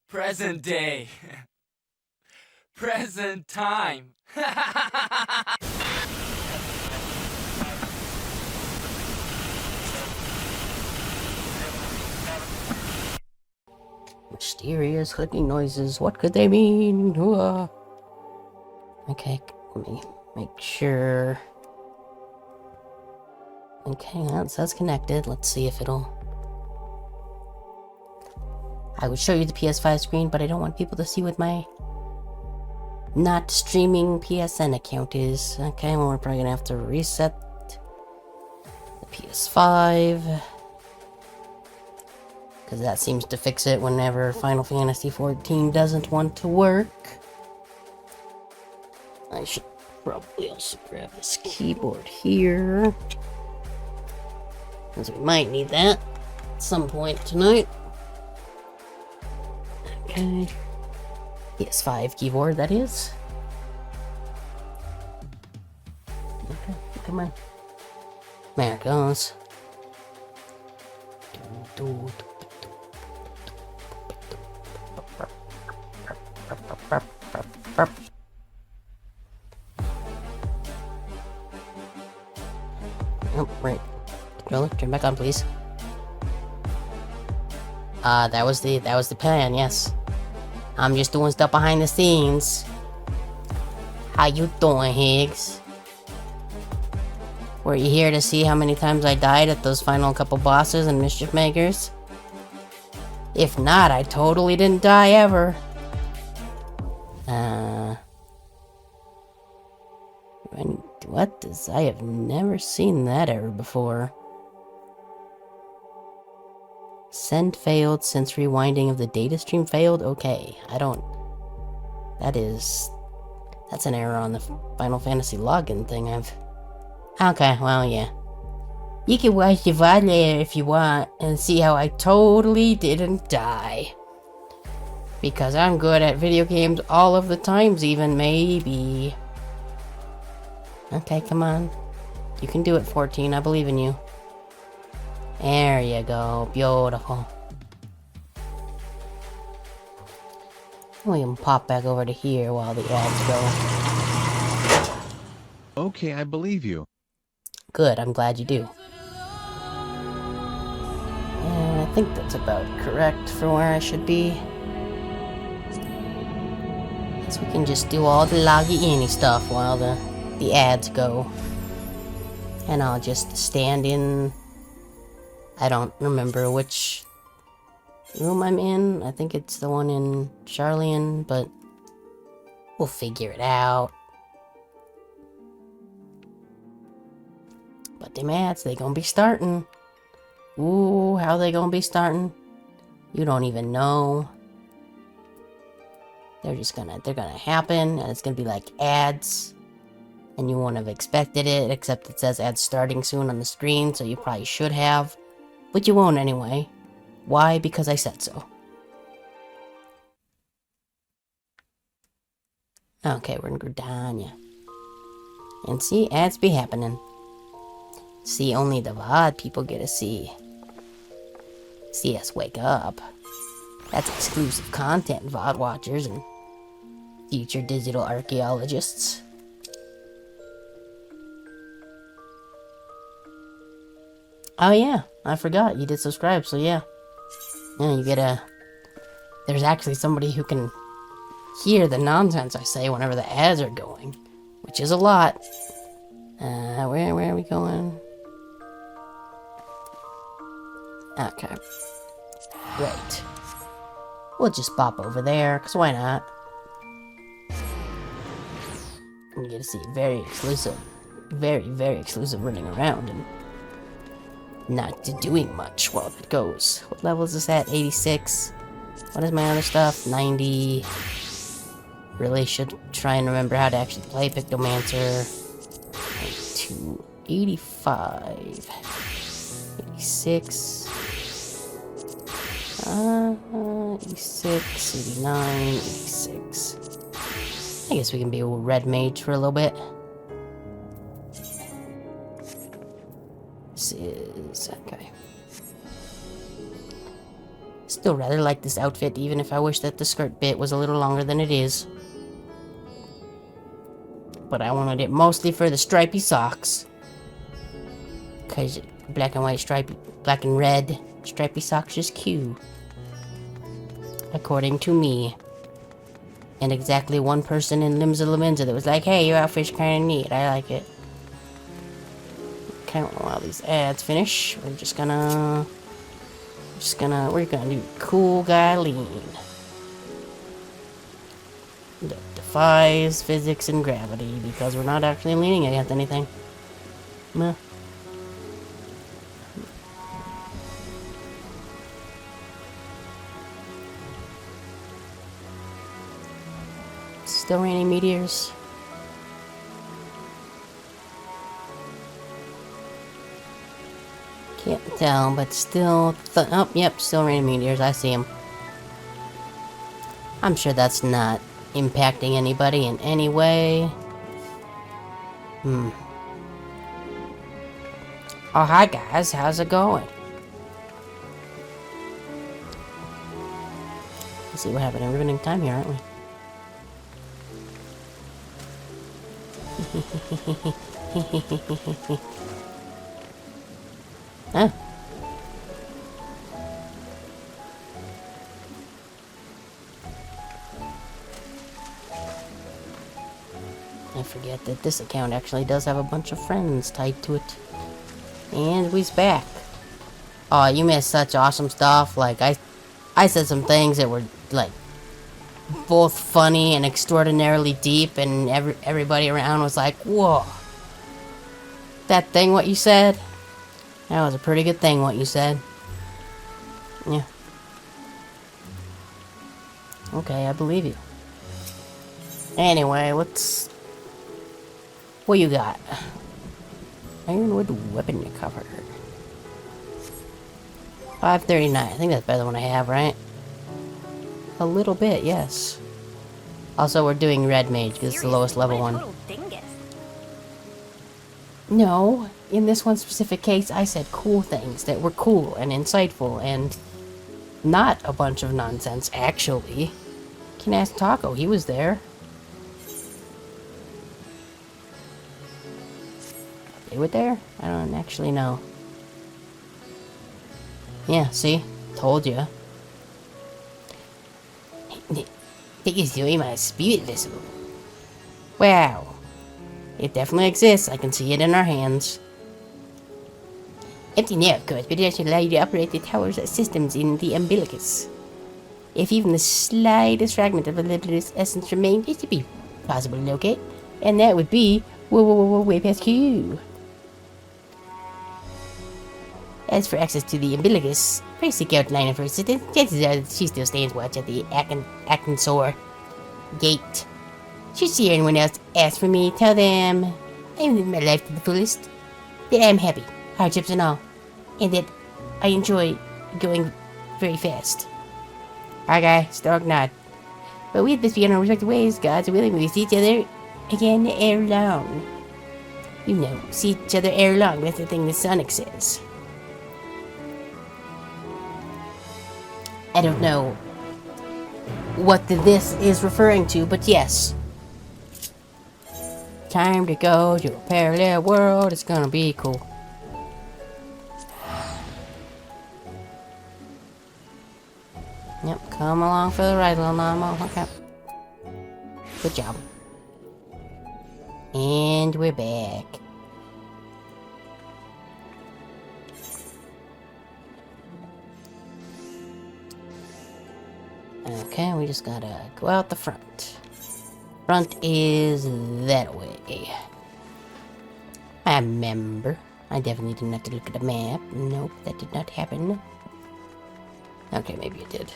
Present day. Present time. Mysterious clicking noises. What could they mean? Okay, let me make sure. Okay, well, it says connected. Let's see if it'll... I would show you the PS5 screen, but I don't want people to see what my not streaming PSN account is. Okay, well, we're probably gonna have to reset the PS5. Because that seems to fix it whenever Final Fantasy XIV doesn't want to work. I should probably also grab this keyboard here, because we might need that at some point tonight. Okay. PS5 keyboard, that is. Okay, come on. There it goes. Oh, right. Controller, turn back on, please. That was the plan, yes. I'm just doing stuff behind the scenes. How you doing, Higgs? Were you here to see how many times I died at those final couple bosses and Mischief Makers? If not, I totally didn't die ever. What does... I have never seen that error before. Send failed since rewinding of the data stream failed? Okay, I don't... That's an error on the Final Fantasy login thing Okay, well, yeah. You can watch the VOD later if you want and see how I totally didn't die. Because I'm good at video games all of the times even, maybe. Okay, come on. You can do it, 14. I believe in you. There you go. Beautiful. We can pop back over to here while the ads go. Okay, I believe you. Good, I'm glad you do. And I think that's about correct for where I should be. So we can just do all the loggy-in stuff while the ads go. And I'll just stand in... I don't remember which room I'm in. I think it's the one in Charlian, but we'll figure it out. But them ads, they gonna be starting. Ooh, how they gonna be starting? You don't even know. They're gonna happen, and it's gonna be like ads. And you won't have expected it, except it says ads starting soon on the screen, so you probably should have. But you won't anyway. Why? Because I said so. Okay, we're gonna go down, yeah. And see, ads be happening. See, only the VOD people get to see. See us wake up. That's exclusive content, VOD watchers and future digital archaeologists. Oh yeah, I forgot, you did subscribe, so yeah. Yeah, you get a... There's actually somebody who can hear the nonsense I say whenever the ads are going. Which is a lot. Where are we going? Okay. Great. We'll just pop over there, because why not? You get to see very exclusive, very exclusive running around and not doing much while it goes. What level is this at? 86. What is my other stuff? 90. Really should try and remember how to actually play Pictomancer. 82. 85. 86. 86, 89, 86. I guess we can be a red mage for a little bit. This is... okay. Still rather like this outfit, even if I wish that the skirt bit was a little longer than it is. But I wanted it mostly for the stripy socks. Cause black and white stripy, black and red stripy socks is cute. According to me. And exactly one person in Limsa Laminza that was like, hey, your outfit's kinda neat, I like it. Okay, while these ads finish, we're gonna do cool guy lean. That defies physics and gravity because we're not actually leaning against anything. Meh. Still raining meteors. Can't tell, but still. Oh, yep, still raining meteors. I see them. I'm sure that's not impacting anybody in any way. Oh, hi guys. How's it going? Let's see what happened. We're running time here, aren't we? Huh? I forget that this account actually does have a bunch of friends tied to it. And we's back. Oh, you missed such awesome stuff. Like, I said some things that were, like, both funny and extraordinarily deep, and everybody around was like, whoa. That thing what you said? That was a pretty good thing what you said. Yeah. Okay, I believe you. Anyway, what you got? Ironwood weapon recovered. 539. I think that's better than what I have, right? A little bit, yes. Also, we're doing red mage because it's the lowest level one. No, in this one specific case, I said cool things that were cool and insightful and not a bunch of nonsense, actually. Can ask Taco, he was there. They were there? I don't actually know. Yeah, see? Told ya. Think he's doing my spirit vessel. Wow. It definitely exists. I can see it in our hands. Empty now, of course, but it should allow you to operate the tower's systems in the umbilicus. If even the slightest fragment of a limitless essence remained, it should be possible to locate. And that would be way past Q. As for access to the umbilicus, pray seek out Lina for assistance. Chances are that she still stands watch at the Akansor gate. Should she or anyone else ask for me, tell them I'm living my life to the fullest. That I'm happy, hardships and all. And that I enjoy going very fast. Hi guy, Stark nod. But we had best be on our respective ways, gods willing, we see each other again ere long. You know, see each other ere long, that's the thing the Sonic says. I don't know what this is referring to, but yes. Time to go to a parallel world, it's gonna be cool. Yep, come along for the ride, little Namo. Okay. Good job. And we're back. Okay, we just gotta go out the front. Front is that way. I remember. I definitely didn't have to look at the map. Nope, that did not happen. Okay, maybe it did.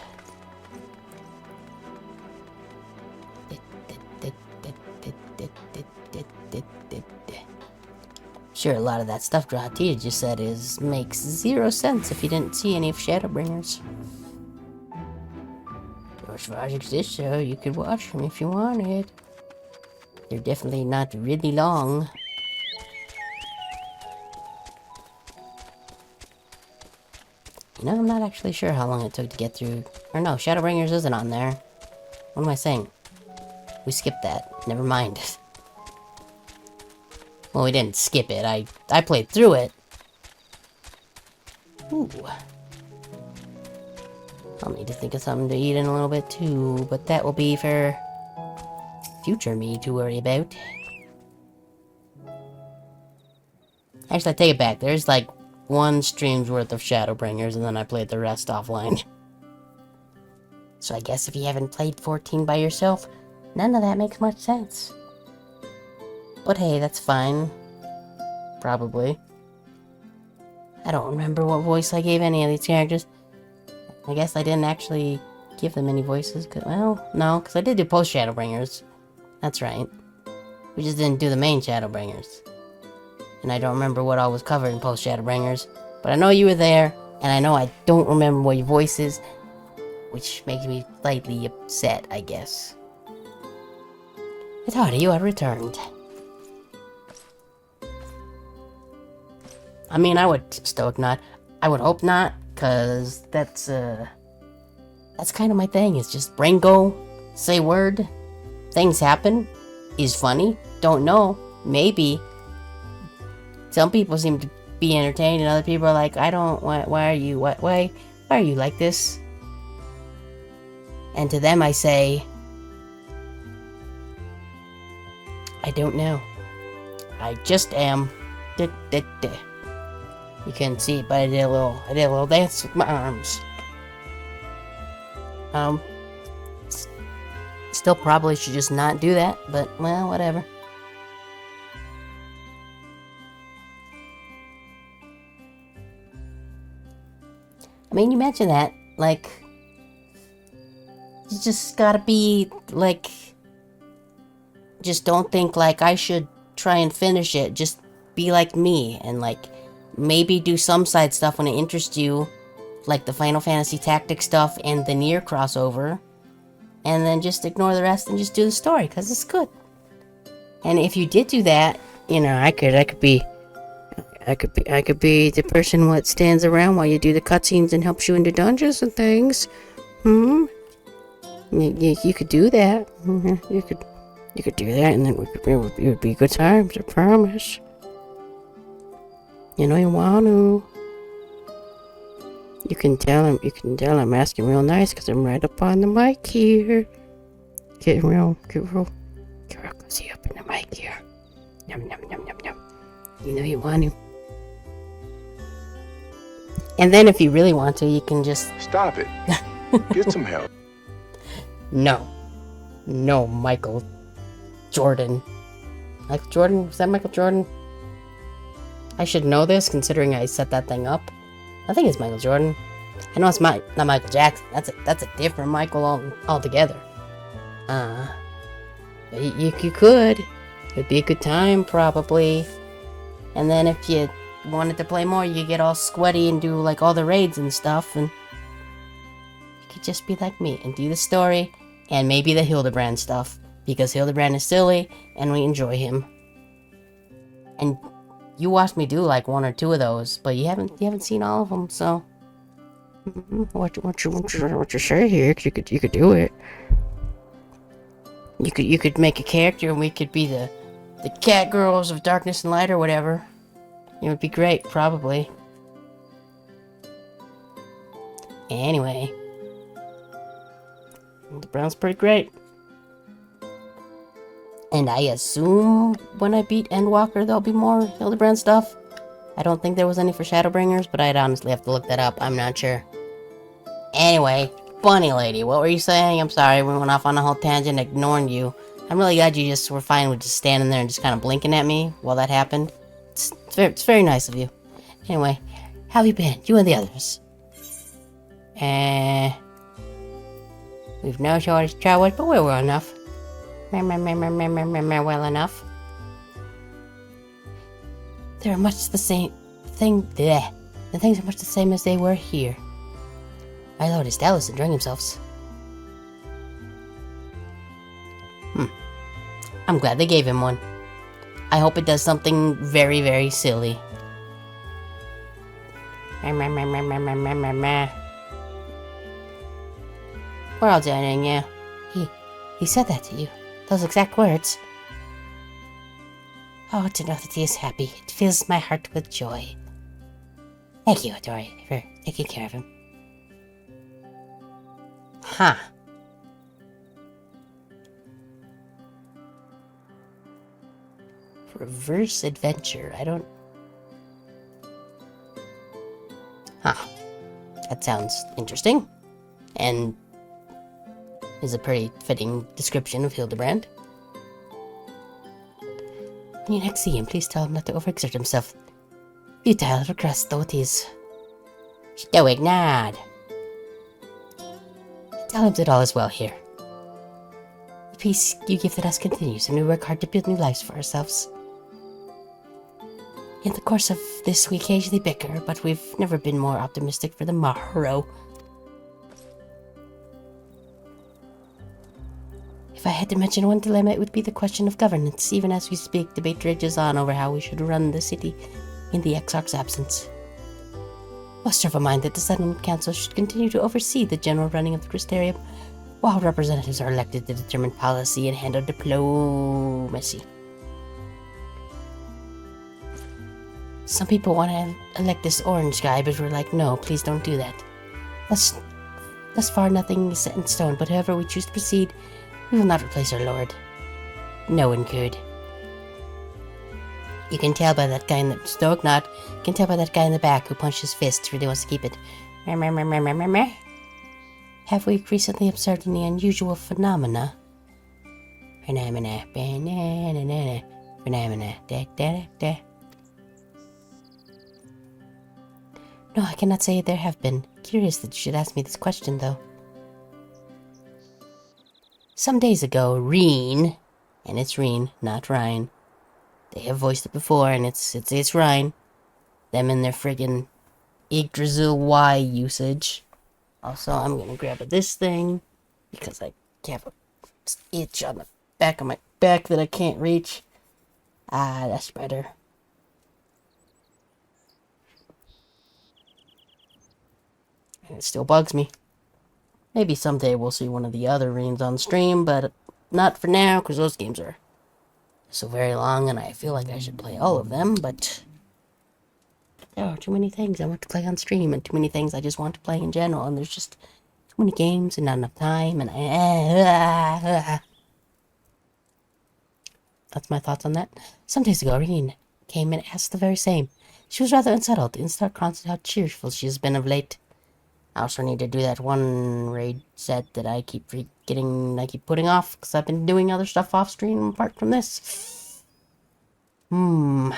Sure, a lot of that stuff Dratia just said makes zero sense if you didn't see any of Shadowbringers. George Raj exists, so you could watch them if you wanted. They're definitely not really long. You know, I'm not actually sure how long it took to get through. Or no, Shadowbringers isn't on there. What am I saying? We skipped that. Never mind. Well, we didn't skip it. I played through it. Ooh. I'll need to think of something to eat in a little bit too, but that will be for future me to worry about. Actually, I take it back. There's like one stream's worth of Shadowbringers, and then I played the rest offline. So I guess if you haven't played 14 by yourself, none of that makes much sense. But hey, that's fine. Probably. I don't remember what voice I gave any of these characters. I guess I didn't actually give them any voices. Well, no, because I did do post Shadowbringers. That's right. We just didn't do the main Shadowbringers. And I don't remember what all was covered in post Shadowbringers. But I know you were there, and I know I don't remember what your voice is, which makes me slightly upset, I guess. I thought you had returned. I mean, I would stoic not. I would hope not, cause that's kind of my thing. It's just brain go, say word, things happen, is funny, don't know, maybe. Some people seem to be entertained, and other people are like, I don't. Why are you like this? And to them, I say, I don't know. I just am. You can't see it, but I did a little dance with my arms. Still probably should just not do that, but well, whatever. I mean, you mentioned that, like, you just gotta be, like, just don't think, like, I should try and finish it. Just be like me, and, like, maybe do some side stuff when it interests you, like the Final Fantasy Tactics stuff and the Nier crossover, and then just ignore the rest and just do the story, because it's good. And if you did do that, you know, I could be the person what stands around while you do the cutscenes and helps you into dungeons and things. You could do that. You could do that, and then it would be good times, I promise. You know you want to. You can tell I'm asking real nice, because I'm right up on the mic here. Get real cozy up in the mic here. Yum, yum, yum, yum, yum. You know you want to. And then if you really want to, you can just... Stop it. Get some help. No, Michael Jordan. Michael Jordan? Was that Michael Jordan? I should know this, considering I set that thing up. I think it's Michael Jordan. I know it's not Michael Jackson. That's a different Michael altogether. You could. It'd be a good time, probably. And then if you wanted to play more, you get all sweaty and do, like, all the raids and stuff, and you could just be like me and do the story, and maybe the Hildebrand stuff, because Hildebrand is silly, and we enjoy him. And you watched me do, like, one or two of those, but you haven't seen all of them, so... What you say here? You could do it. You could make a character, and we could be the cat girls of Darkness and Light or whatever. It would be great, probably. Anyway. The Brown's pretty great. And I assume when I beat Endwalker there'll be more Hildebrand stuff. I don't think there was any for Shadowbringers, but I'd honestly have to look that up. I'm not sure. Anyway, Bunny Lady, what were you saying? I'm sorry, we went off on a whole tangent ignoring you. I'm really glad you just were fine with just standing there and just kind of blinking at me while that happened. It's very nice of you. Anyway, how have you been? You and the others. We've no shortage of travelers, but we're well enough. Well enough. They're much the same thing. Bleh. The things are much the same as they were here. My lord is doubtless enjoying themselves. I'm glad they gave him one. I hope it does something very, very silly. We're all joining you. He said that to you. Those exact words. Oh, to know that he is happy. It fills my heart with joy. Thank you, Dory, for taking care of him. Huh. Reverse adventure. I don't... Huh. That sounds interesting. And is a pretty fitting description of Hildebrand. When you next see him, please tell him not to overexert himself. Futile request though it is. Stoic nod. Tell him that all is well here. The peace you gifted us continues, and we work hard to build new lives for ourselves. In the course of this, we occasionally bicker, but we've never been more optimistic for the morrow. If I had to mention one dilemma, it would be the question of governance. Even as we speak, debate rages on over how we should run the city in the Exarch's absence. Most are of a mind that the Settlement Council should continue to oversee the general running of the Crystarium, while representatives are elected to determine policy and handle diplomacy. Some people want to elect this orange guy, but we're like, no, please don't do that. Thus far, nothing is set in stone, but however we choose to proceed, we will not replace our lord. No one could. You can tell by that guy in the... Stoic nod. You can tell by that guy in the back who punched his fist, really wants to keep it. Have we recently observed any unusual phenomena? Phenomena. No, I cannot say there have been. Curious that you should ask me this question, though. Some days ago, Reen, and it's Reen, not Ryan. They have voiced it before, and it's Ryan. Them and their friggin' Yggdrasil Y usage. Also, I'm gonna grab this thing, because I have a itch on the back of my back that I can't reach. Ah, that's better. And it still bugs me. Maybe someday we'll see one of the other Reens on stream, but not for now, because those games are so very long, and I feel like I should play all of them, but there are too many things I want to play on stream, and too many things I just want to play in general, and there's just too many games and not enough time, and that's my thoughts on that. Some days ago, Reen came and asked the very same. She was rather unsettled, in stark contrast how cheerful she has been of late. I also need to do that one raid set that I keep putting off, because I've been doing other stuff off stream apart from this. The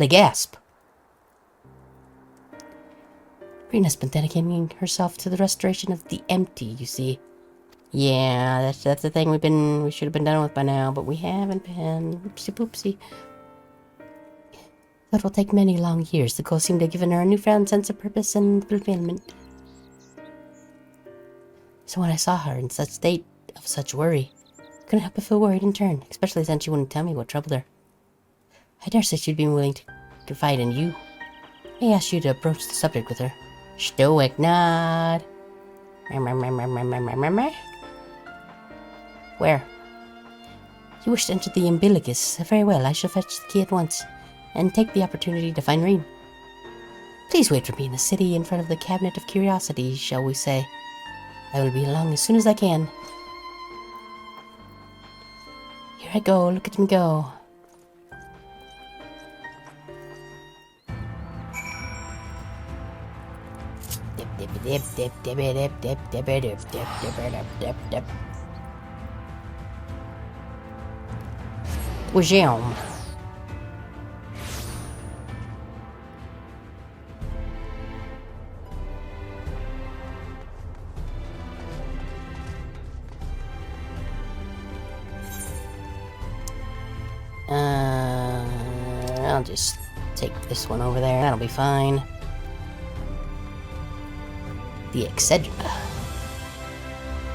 gasp. Rena's been dedicating herself to the restoration of the empty, you see. Yeah, that's the thing we should have been done with by now, but we haven't been. Oopsie poopsie. That will take many long years. The goal seemed to have given her a newfound sense of purpose and fulfillment. So when I saw her in such state of such worry, I couldn't help but feel worried in turn, especially since she wouldn't tell me what troubled her. I dare say she'd be willing to confide in you. I asked you to approach the subject with her. Stoic nod. Where? You wish to enter the umbilicus. Very well, I shall fetch the key at once, and take the opportunity to find Reen. Please wait for me in the city in front of the Cabinet of Curiosities, shall we say. I will be along as soon as I can. Here I go, look at me go. Wajam. I'll just take this one over there. That'll be fine. The Excedra.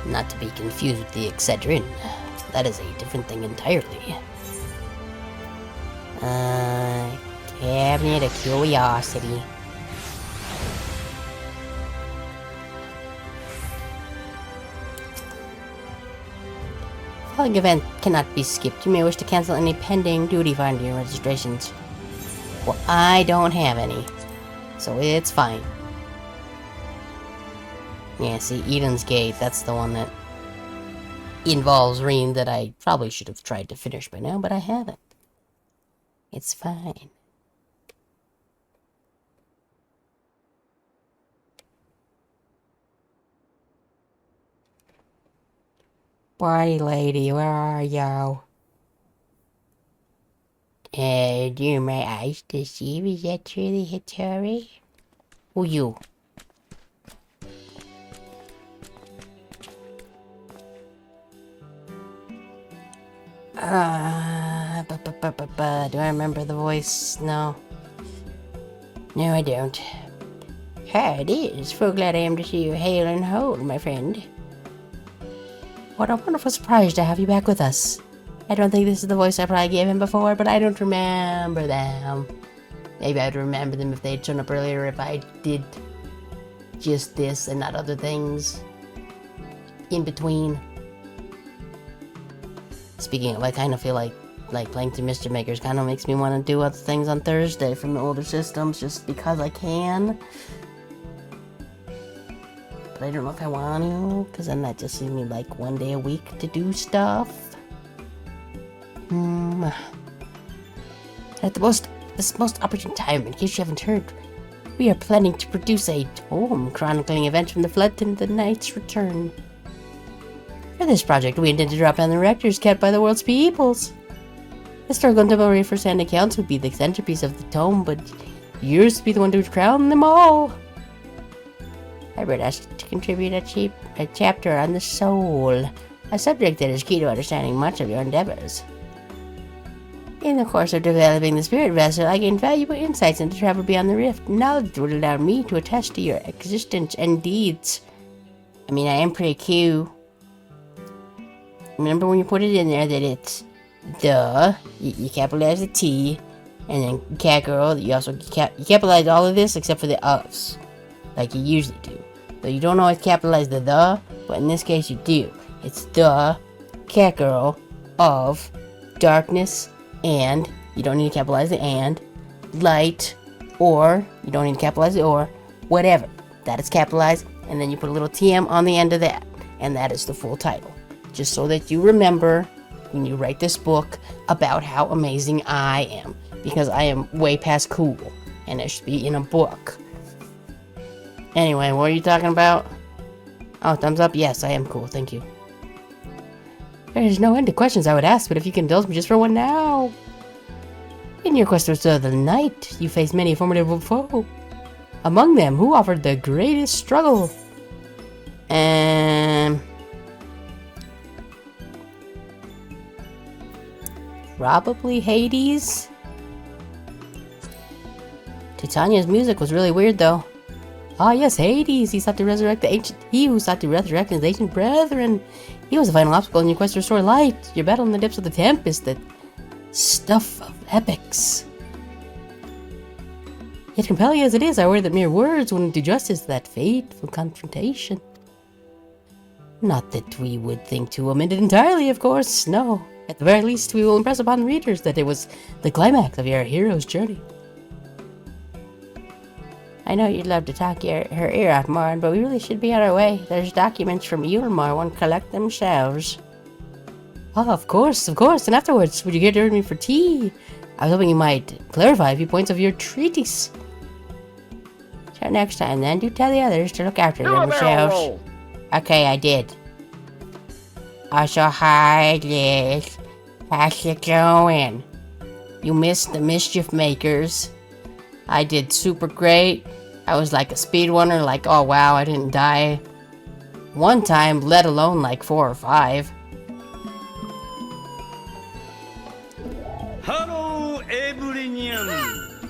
Not to be confused with the Excedrin. That is a different thing entirely. Cabinet of Curiosity. Following event cannot be skipped. You may wish to cancel any pending duty finding registrations. Well, I don't have any, so it's fine. Yeah, see, Eden's Gate, that's the one that involves Reen that I probably should have tried to finish by now, but I haven't. It's fine. Party lady, where are you? Do my eyes deceive? Is that truly Hattori? Who you? Do I remember the voice? No. No, I don't. Hi, it is. So glad I am to see you hale and whole, my friend. What a wonderful surprise to have you back with us. I don't think this is the voice I probably gave him before, but I don't remember them. Maybe I'd remember them if they'd shown up earlier, if I did just this and not other things in between. Speaking of, I kind of feel like playing through Mr. Makers kind of makes me want to do other things on Thursday from the older systems just because I can. But I don't know if I want to, because then that just leaves me like 1 day a week to do stuff. At this most opportune time, in case you haven't heard, we are planning to produce a tome chronicling events from the flood to the knight's return. For this project, we intend to drop down the records kept by the world's peoples. Historical and contemporary first-hand accounts would be the centerpiece of the tome, but yours to be the one to crown them all. I would ask to contribute a chapter on the soul, a subject that is key to understanding much of your endeavors. In the course of developing the spirit vessel, I gained valuable insights into travel beyond the rift, knowledge that would allow me to attest to your existence and deeds. I mean, I am pretty cute. Remember when you put it in there that it's the, you capitalize the T, and then cat girl, you also you capitalize all of this except for the ofs, like you usually do. So you don't always capitalize the, but in this case you do. It's the cat girl of darkness, and you don't need to capitalize the and, light, or, you don't need to capitalize the or, whatever. That is capitalized, and then you put a little TM on the end of that, and that is the full title. Just so that you remember when you write this book about how amazing I am. Because I am way past cool, and it should be in a book. Anyway, what are you talking about? Oh, thumbs up? Yes, I am cool, thank you. There's no end to questions I would ask, but if you can indulge me just for one now. In your quest to restore the night, you faced many formidable foes. Among them, who offered the greatest struggle? Probably Hades? Titania's music was really weird though. Ah yes, Hades! He who sought to resurrect his ancient brethren. He was the final obstacle in your quest to restore light. Your battle in the depths of the tempest, that stuff of epics. Yet compelling as it is, I worry that mere words wouldn't do justice to that fateful confrontation. Not that we would think to omit it entirely, of course, no. At the very least, we will impress upon readers that it was the climax of your hero's journey. I know you'd love to talk her ear off, Morin, but we really should be on our way. There's documents from Yulmar won't collect themselves. Oh, of course, and afterwards, would you care to join me for tea? I was hoping you might clarify a few points of your treatise. So next time then, do tell the others to look after themselves. Okay, I did. Also, hi, Liz. How's it going? You missed the Mischief Makers. I did super great. I was like a speedrunner, like, oh wow, I didn't die one time, let alone like 4 or 5. Hello, everyone.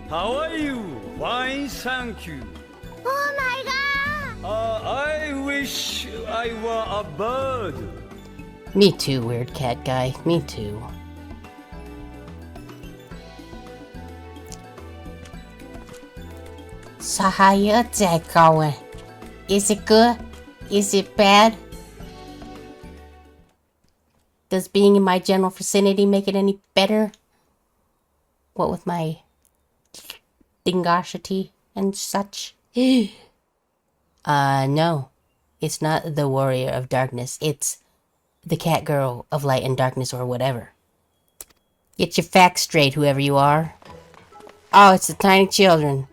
How are you? Fine, thank you. Oh my god! I wish I were a bird. Me too, weird cat guy. Me too. So how your day going? Is it good? Is it bad? Does being in my general vicinity make it any better? What with my dingosity and such? No. It's not the warrior of darkness. It's the cat girl of light and darkness or whatever. Get your facts straight, whoever you are. Oh, it's the tiny children.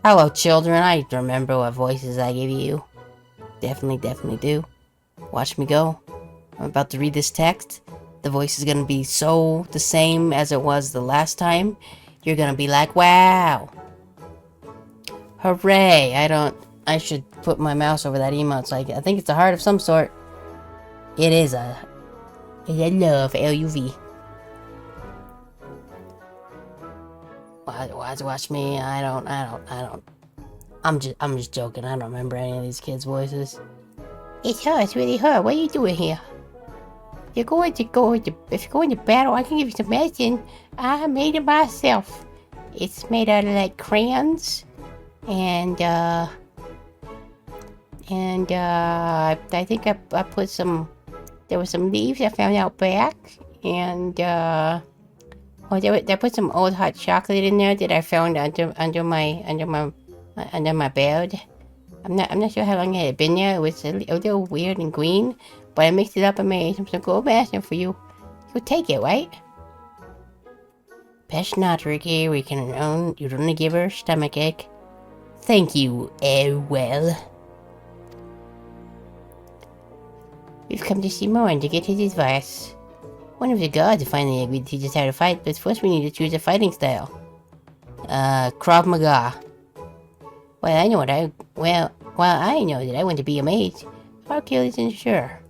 Hello, children. I remember what voices I gave you. Definitely do. Watch me go. I'm about to read this text. The voice is gonna be so the same as it was the last time. You're gonna be like, wow. Hooray. I should put my mouse over that emote so I think it's a heart of some sort. It is a love, L-U-V. Watch me. I don't. I'm just joking. I don't remember any of these kids' voices. It's her. It's really her. What are you doing here? If you're going to battle, I can give you some medicine. I made it myself. It's made out of like crayons, and I think I put some. There were some leaves I found out back, and I put some old hot chocolate in there that I found under my bed. I'm not sure how long it had been there. It was a little weird and green, but I mixed it up and made some gold medicine for you. You'll take it, right? Best not, Ricky. You'd only give her a stomach ache. Thank you, well. We've come to see Morin to get his advice. One of the gods finally agreed to teach us how to fight, but first we need to choose a fighting style. Krav Maga. Well, I know that I want to be a mage. Hercules isn't sure.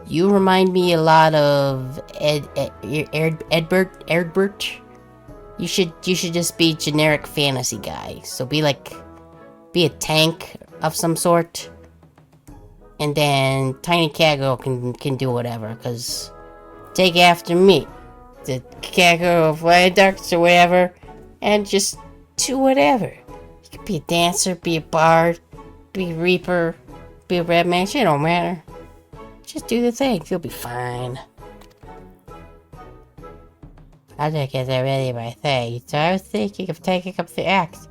You remind me a lot of Edbert. You should just be generic fantasy guy. So be a tank of some sort. And then Tiny Cat Girl can do whatever, cause take after me. The Cat Girl of Light Darks or whatever. And just do whatever. You could be a dancer, be a bard, be a reaper, be a red man, shit don't matter. Just do the thing, you'll be fine. I didn't get that ready by thing, so I was thinking of taking up the axe.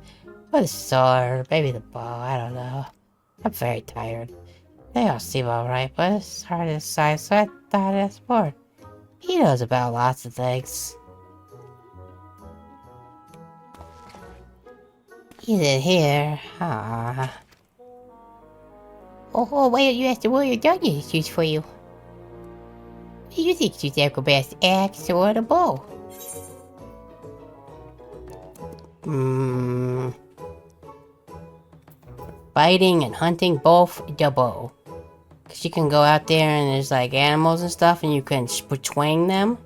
Or the sword, maybe the bow, I don't know. I'm very tired. They all seem alright, but it's hard to decide, so I thought I'd ask Ford. He knows about lots of things. He's in here. Ah. Oh, why don't you ask the warrior Dungeon to choose for you? What do you think choose acrobats, axe, or the bow? Fighting and hunting, both the bow. Cause you can go out there and there's like animals and stuff and you can twang them.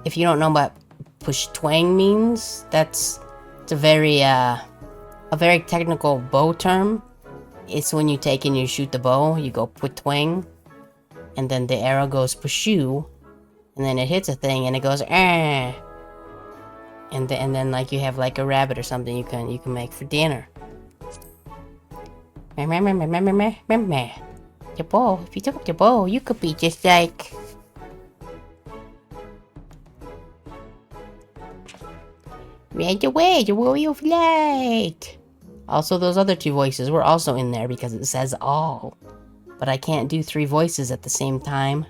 If you don't know what push twang means, it's a very technical bow term. It's when you take and you shoot the bow, you go put twang, and then the arrow goes pursue, and then it hits a thing and it goes ah. And then like you have like a rabbit or something you can make for dinner. The bow. If you took up the bow, you could be just like. Right away, the warrior of light. Also, those other two voices were also in there because it says all. But I can't do 3 voices at the same time.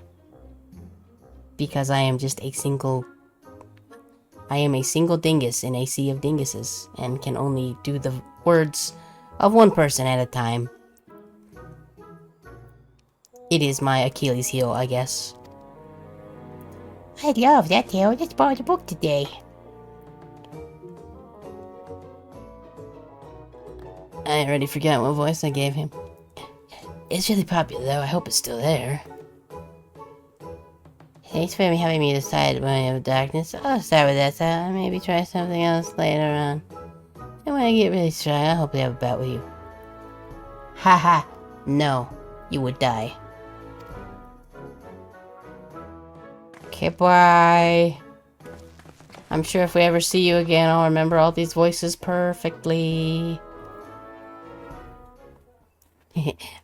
Because I am a single dingus in a sea of dinguses. And can only do the words of one person at a time. It is my Achilles heel, I guess. I love that tale. Let's borrow the book today. I already forgot what voice I gave him. It's really popular though, I hope it's still there. Thanks for having me decide when I have darkness. I'll start with that, so maybe try something else later on. And when I get really strong, I'll hopefully have a bout with you. Haha, no, you would die. Okay, bye. I'm sure if we ever see you again, I'll remember all these voices perfectly.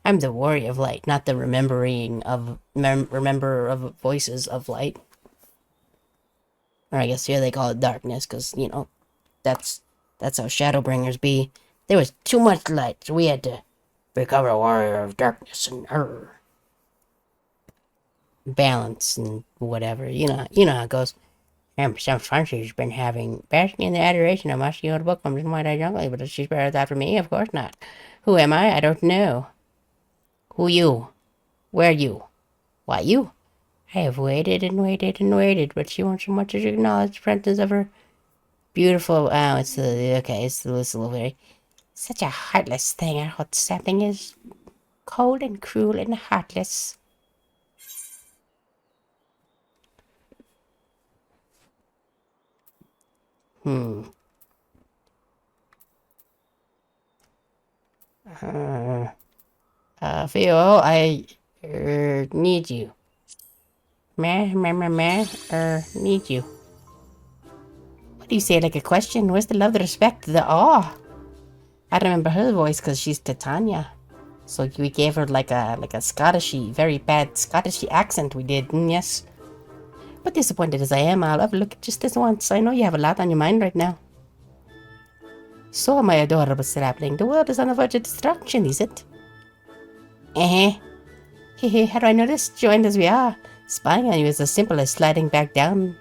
I'm the warrior of light, not the remembering of remember of voices of light. Or I guess here they call it darkness, because you know that's how Shadowbringers be. There was too much light, so we had to become a warrior of darkness and balance and whatever. You know how it goes. And some fun she's been having, basking in the adoration of musky old bookworms in white-eyed jungle, but she's better that for me? Of course not. Who am I? I don't know. Who you? Where you? Why you? I have waited and waited and waited, but she won't so much as acknowledge the presence of her beautiful, it's the little very, such a heartless thing. Our hot something is cold and cruel and heartless. Theo, I need you. Need you. What do you say, like a question? Where's the love, the respect, the awe? I remember her voice because she's Titania. So we gave her like a Scottishy, very bad Scottishy accent we did, yes. But disappointed as I am, I'll have a look at just this once. I know you have a lot on your mind right now. So, my adorable strapling, the world is on the verge of destruction, is it? Hehe, how do I know this? Joined as we are, spying on you is as simple as sliding back down.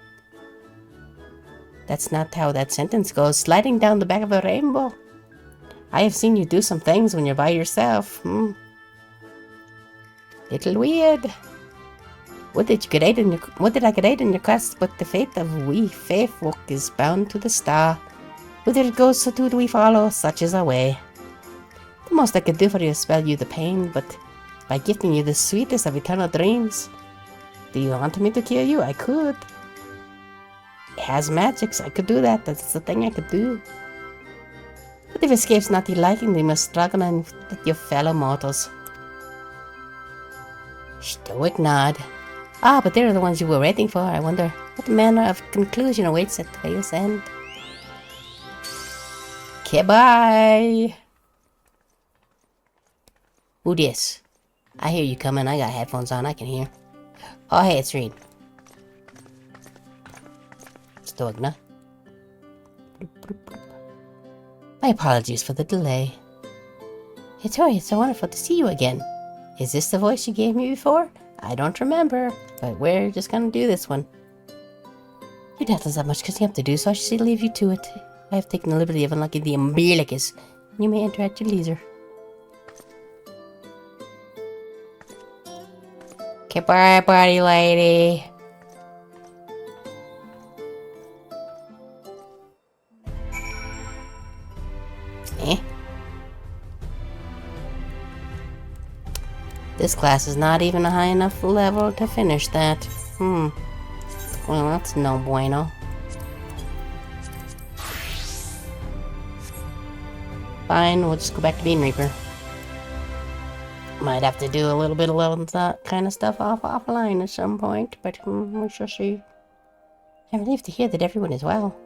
That's not how that sentence goes. Sliding down the back of a rainbow. I have seen you do some things when you're by yourself. Little weird. What did I create in your quest? But the fate of we fae folk is bound to the star. Whither it goes, so too do we follow. Such is our way. The most I could do for you is spare you the pain, but by gifting you the sweetest of eternal dreams. Do you want me to kill you? I could. It has magics. I could do that. That's the thing I could do. But if escape's not your liking, then you must struggle with your fellow mortals. Stoic nod. Ah, but they're the ones you were waiting for. I wonder what manner of conclusion awaits at today's end. Okay, bye. Who this? I hear you coming. I got headphones on. I can hear. Oh, hey, it's Reed. Stoic nod. My apologies for the delay. Hey Tori, it's so wonderful to see you again. Is this the voice you gave me before? I don't remember, but we're just gonna do this one. You doubtless have much catching up to do, so I should leave you to it. I have taken the liberty of unlocking the umbilicus. You may enter at your leisure. Okay, bye, buddy lady. This class is not even a high enough level to finish that. Well, that's no bueno. Fine, we'll just go back to Bean Reaper. Might have to do a little bit of that kind of stuff offline at some point, but we shall see. I'm relieved to hear that everyone is well.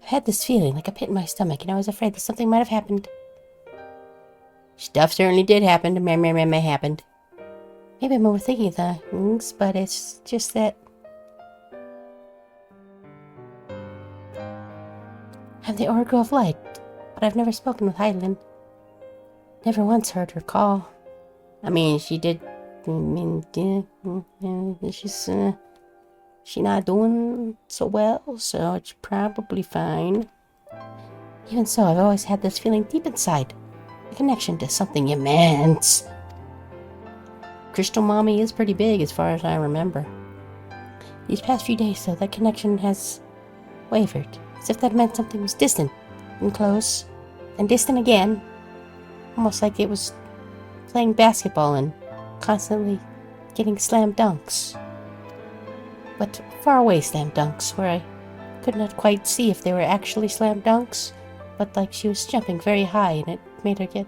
I've had this feeling, like a pit in my stomach, and I was afraid that something might have happened. Stuff certainly did happen. May happened. Maybe I'm overthinking things, but it's just that I'm the Oracle of Light, but I've never spoken with Hydaelyn. Never once heard her call. I mean, she did. She's not doing so well, so it's probably fine. Even so, I've always had this feeling deep inside. A connection to something immense. Crystal Mommy is pretty big as far as I remember. These past few days, though, that connection has wavered, as if that meant something was distant and close, and distant again. Almost like it was playing basketball and constantly getting slam dunks. But far away slam dunks, where I could not quite see if they were actually slam dunks, but like she was jumping very high and it made her get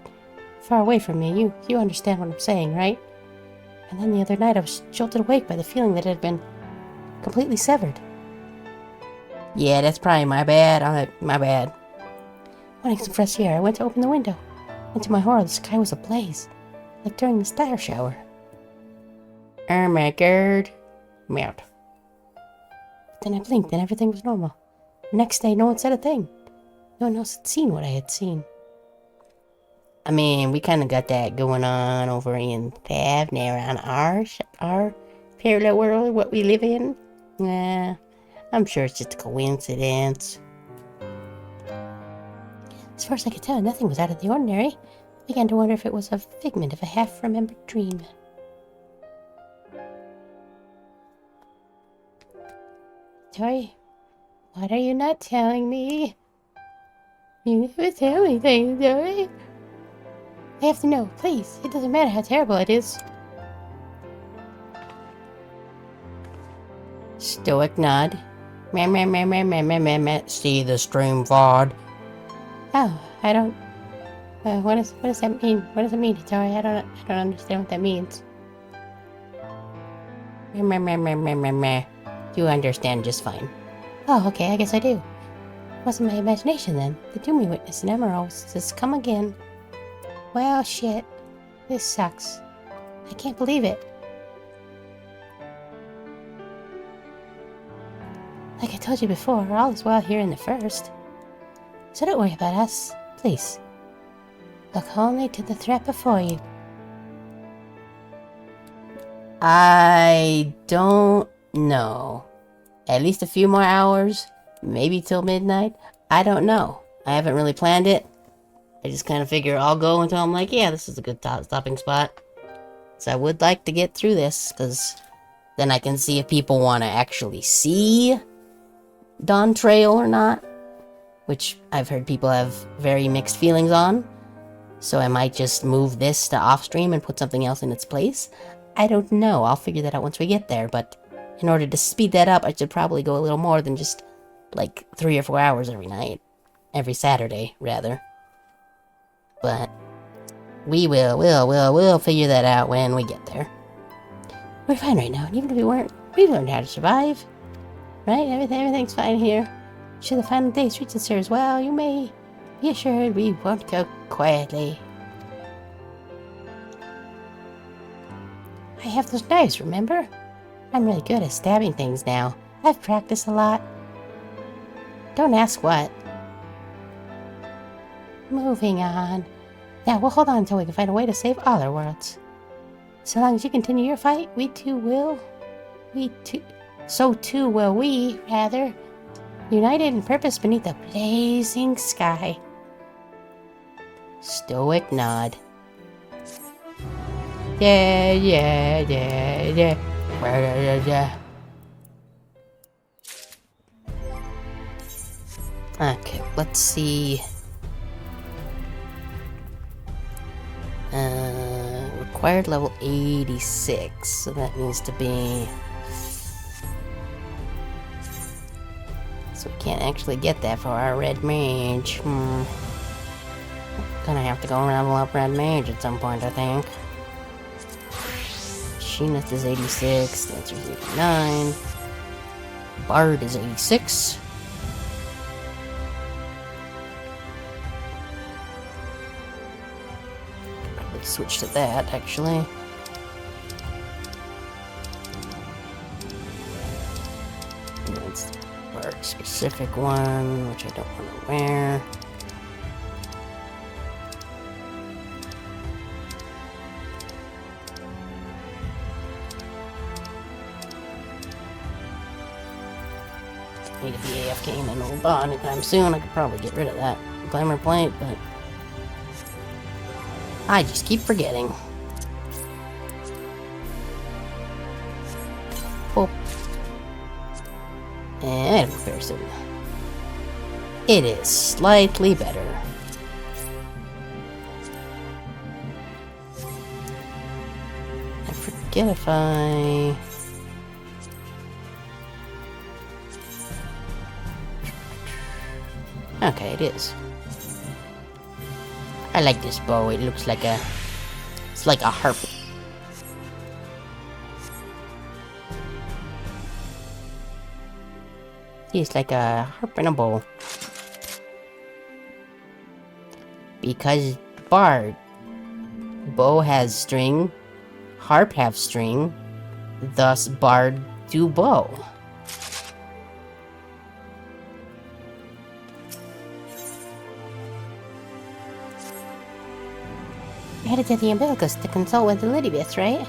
far away from me. You understand what I'm saying, right? And then the other night I was jolted awake by the feeling that it had been completely severed. Yeah, that's probably my bad. My bad. Wanting some fresh air, I went to open the window. And to my horror, the sky was ablaze, like during the star shower. Oh my god. Meowed. Then I blinked and everything was normal. The next day, no one said a thing. No one else had seen what I had seen. I mean, we kind of got that going on over in Thavner on our parallel world, what we live in. Nah, I'm sure it's just a coincidence. As far as I could tell, nothing was out of the ordinary. I began to wonder if it was a figment of a half-remembered dream. Tori, what are you not telling me? You never tell me things, Tori. I have to know, please. It doesn't matter how terrible it is. Stoic nod. Meh, meh, meh, meh, meh, meh, meh, meh. See the stream VOD. Oh, I don't... what does that mean? What does it mean, Hitori? I don't understand what that means. Meh, meh, meh, meh, meh, meh, meh. You understand just fine. Oh, okay, I guess I do. It wasn't my imagination then. The Doomy Witness in Emeralds has come again. Well, shit. This sucks. I can't believe it. Like I told you before, all is well here in the first. So don't worry about us, please. Look only to the threat before you. I don't know. At least a few more hours, maybe till midnight. I don't know. I haven't really planned it. I just kind of figure I'll go until I'm like, yeah, this is a good stopping spot. So I would like to get through this, because then I can see if people want to actually see Dawn Trail or not. Which I've heard people have very mixed feelings on. So I might just move this to off stream and put something else in its place. I don't know. I'll figure that out once we get there, but in order to speed that up, I should probably go a little more than just like 3 or 4 hours every night. Every Saturday, rather. But we'll figure that out when we get there. We're fine right now, and even if we weren't, we learned how to survive. Right? Everything's fine here. Should the final days reach us here as well, you may be assured we won't go quietly. I have those knives, remember? I'm really good at stabbing things now. I've practiced a lot. Don't ask what. Moving on. Now, we'll hold on until we can find a way to save all our worlds. So long as you continue your fight, so too will we, rather. United in purpose beneath a blazing sky. Stoic nod. Yeah. Okay, let's see. Required level 86, so that needs to be... So we can't actually get that for our red mage. Gonna have to go level up red mage at some point, I think. Machinist is 86, Dancer's 89. Bard is 86. Probably switch to that, actually. And that's the Bard specific one, which I don't want to wear. Need to be AFK in an old bond anytime soon. I could probably get rid of that glamour plate, but I just keep forgetting. Oh. And comparison. It is slightly better. I forget if I... Okay, it is. I like this bow. It looks like a... It's like a harp. He's like a harp and a bow. Because bard. Bow has string. Harp have string. Thus bard do bow. I headed to the umbilicus to consult with the Lidibus, right?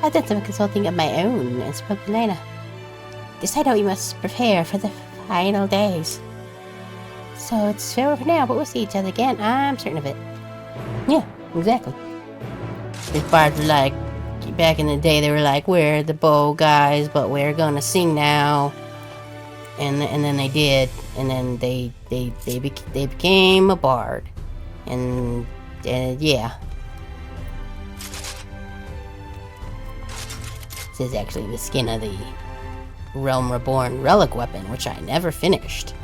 I've done some consulting of my own and spoke to Lena. Decide how we must prepare for the final days. So it's farewell for now, but we'll see each other again. I'm certain of it. Yeah, exactly. These bards were like, back in the day, they were like, we're the bow guys, but we're gonna sing now. And then they did, and then they became a bard. And yeah. This is actually the skin of the Realm Reborn relic weapon, which I never finished.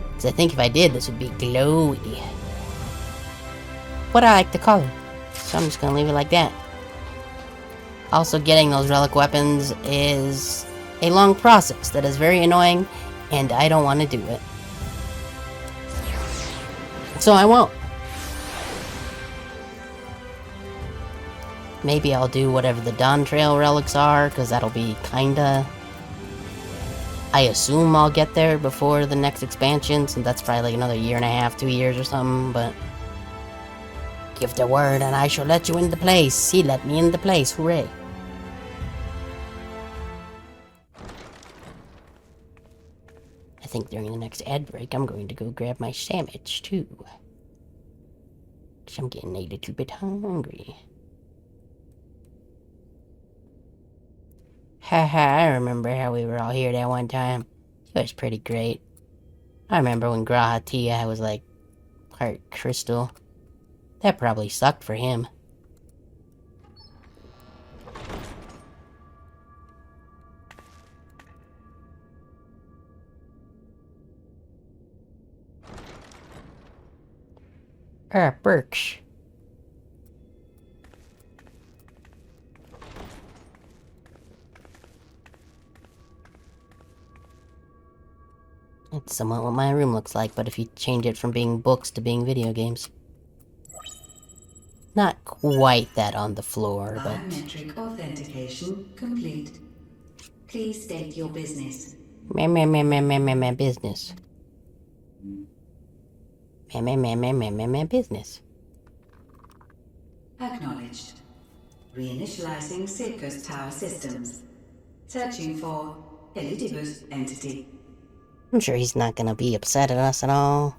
Because I think if I did, this would be glowy. What I like the color. So I'm just going to leave it like that. Also, getting those relic weapons is a long process that is very annoying, and I don't want to do it. So I won't. Maybe I'll do whatever the Dawn Trail relics are, because that'll be kinda... I assume I'll get there before the next expansion, since that's probably like another year and a half, 2 years or something, but... Give the word and I shall let you into place. He let me into place, hooray. I think during the next ad break, I'm going to go grab my sandwich, too. Because I'm getting a little bit hungry. Haha, I remember how we were all here that one time. It was pretty great. I remember when Grahatia was like part crystal. That probably sucked for him. Birch. It's somewhat what my room looks like, but if you change it from being books to being video games. Not quite that on the floor, but... Biometric authentication complete. Please state your business. Business. Business. Acknowledged. Reinitializing Circus Tower systems. Searching for Elidibus entity. I'm sure he's not gonna be upset at us at all.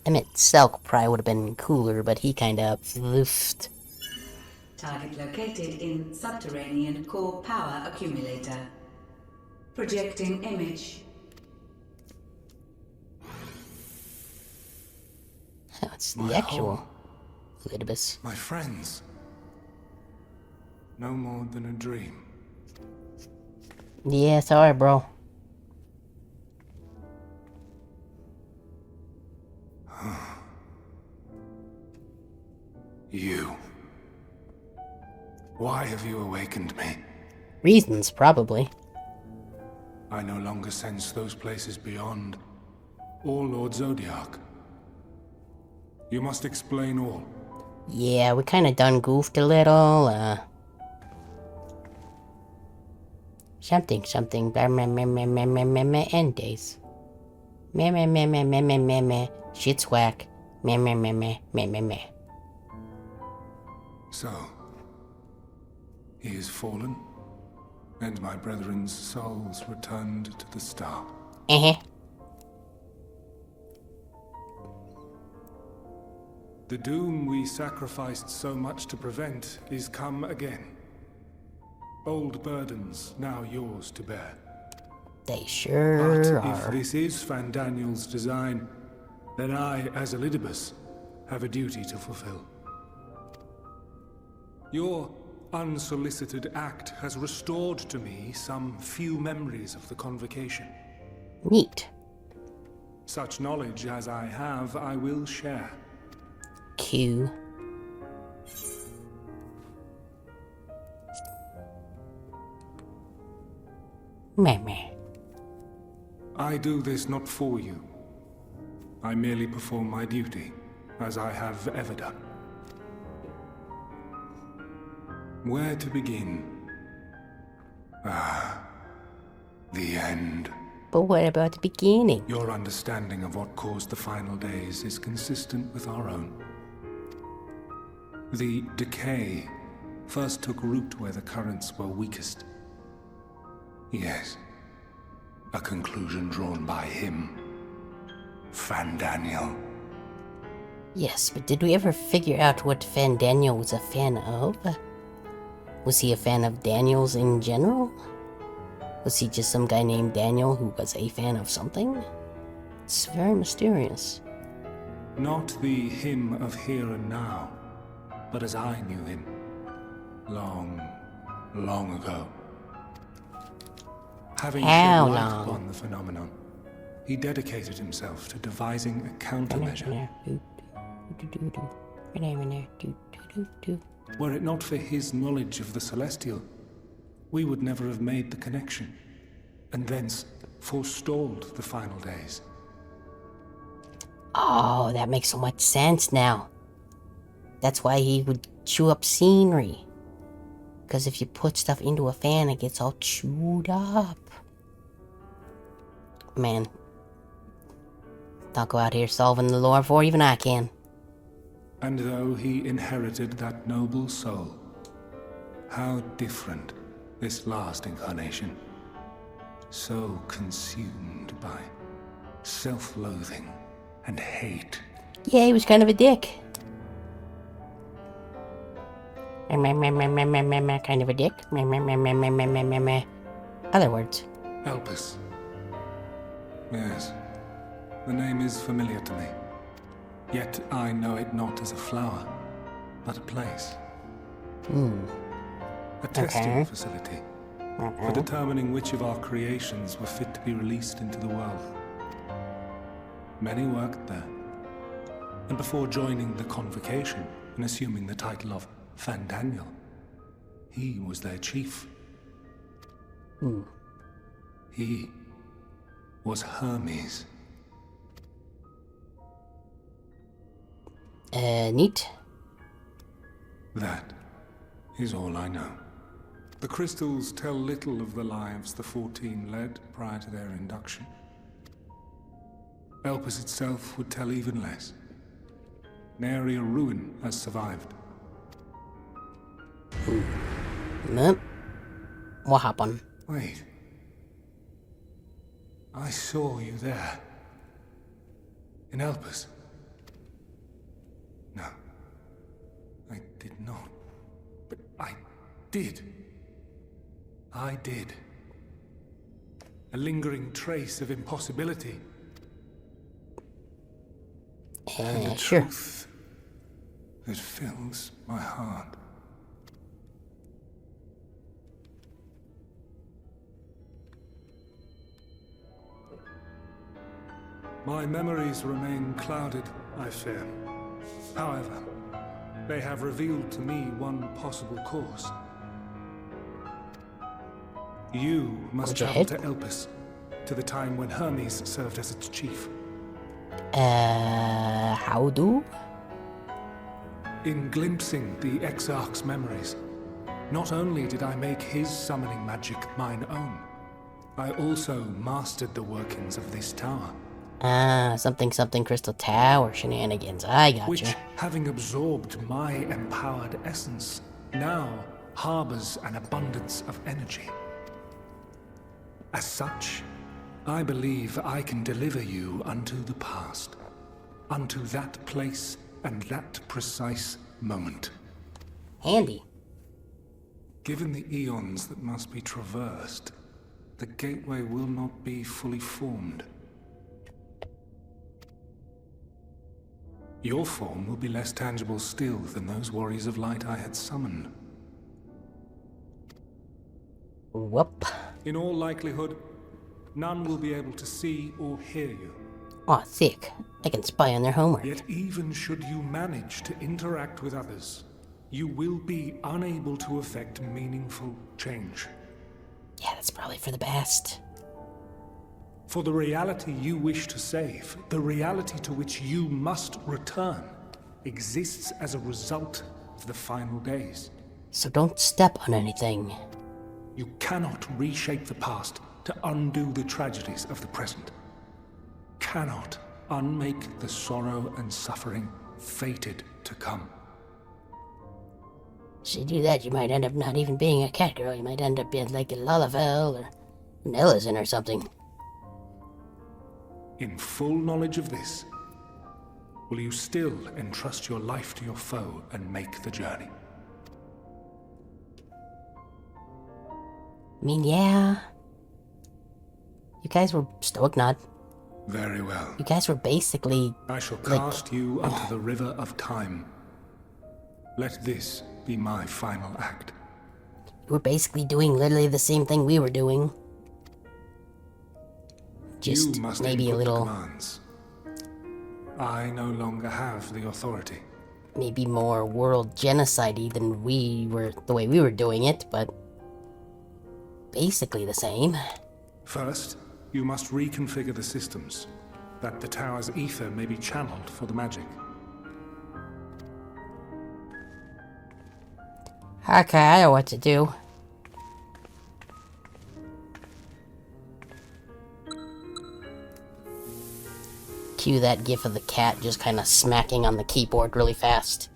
I meant Selk probably would have been cooler, but he kinda floofed. Target located in subterranean core power accumulator. Projecting image. Oh, it's the My actual home. Lidibus. My friends. No more than a dream. Yeah, sorry, bro. You. Why have you awakened me? Reasons, probably. I no longer sense those places beyond, or Lord Zodiac. You must explain all. Yeah, we kinda done goofed a little, something, end days. Shit's whack. So, he is fallen, and my brethren's souls returned to the star. The doom we sacrificed so much to prevent is come again. Old burdens now yours to bear. They sure But if are. this is Fandaniel's design, then I, as Elidibus, have a duty to fulfill. Your unsolicited act has restored to me some few memories of the convocation. Neat. Such knowledge as I have, I will share. Q. Meh. I do this not for you. I merely perform my duty, as I have ever done. Where to begin? The end. But what about the beginning? Your understanding of what caused the final days is consistent with our own. The decay first took root where the currents were weakest. Yes, a conclusion drawn by him, Fandaniel. Yes, but did we ever figure out what Fandaniel was a fan of? Was he a fan of Daniels in general? Was he just some guy named Daniel who was a fan of something? It's very mysterious. Not the him of here and now, but as I knew him. Long, long ago. Having How shed light long? upon the phenomenon, he dedicated himself to devising a countermeasure. Were it not for his knowledge of the Celestial, we would never have made the connection, and thence forestalled the final days. Oh, that makes so much sense now. That's why he would chew up scenery. Because if you put stuff into a fan, it gets all chewed up. Man. Don't go out here solving the lore before even I can. And though he inherited that noble soul, how different this last incarnation. So consumed by self-loathing and hate. Yeah, he was kind of a dick. Kind of a dick. Other words. Elpis. Yes, the name is familiar to me. Yet I know it not as a flower, but a place. A testing facility for determining which of our creations were fit to be released into the world. Many worked there, and before joining the convocation and assuming the title of Fandaniel, he was their chief. He was Hermes. Neat. That is all I know. The crystals tell little of the lives the 14 led prior to their induction. Elpis itself would tell even less. Nary a ruin has survived. Nope. What happened? Wait. I saw you there. In Elpis. No. I did not. But I did. I did. A lingering trace of impossibility. And a Sure. truth that fills my heart. My memories remain clouded, I fear. However, they have revealed to me one possible course. You must Go travel ahead. to Elpis, to the time when Hermes served as its chief. How do? In glimpsing the Exarch's memories, not only did I make his summoning magic mine own, I also mastered the workings of this tower. Something crystal tower shenanigans. I gotcha. Which, having absorbed my empowered essence, now harbors an abundance of energy. As such, I believe I can deliver you unto the past, unto that place and that precise moment. Handy. Given the eons that must be traversed, the gateway will not be fully formed. Your form will be less tangible still than those warriors of light I had summoned. Whoop. In all likelihood, none will be able to see or hear you. Aw, thick. I can spy on their homework. Yet even should you manage to interact with others, you will be unable to effect meaningful change. Yeah, that's probably for the best. For the reality you wish to save, the reality to which you must return, exists as a result of the final days. So don't step on anything. You cannot reshape the past to undo the tragedies of the present. Cannot unmake the sorrow and suffering fated to come. If you do that, you might end up not even being a cat girl. You might end up being like a Lalavel or an Ellison or something. In full knowledge of this, will you still entrust your life to your foe and make the journey? I mean, yeah. You guys were Stoic Nod. Very well. You guys were basically... I shall cast you unto the river of time. Let this be my final act. You were basically doing literally the same thing we were doing. Just you must maybe a input little... the commands. I no longer have the authority. Maybe more world genocide-y than we were... the way we were doing it, but... basically the same. First, you must reconfigure the systems, that the tower's ether may be channeled for the magic. Okay, I know what to do. Cue that gif of the cat just kind of smacking on the keyboard really fast.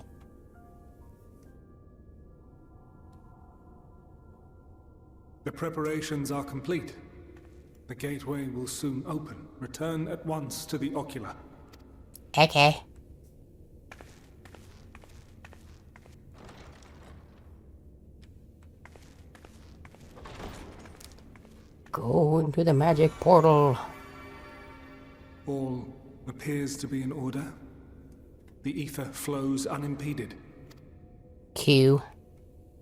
The preparations are complete. The gateway will soon open. Return at once to the ocular. Okay. Go into the magic portal. All appears to be in order. The ether flows unimpeded. Q.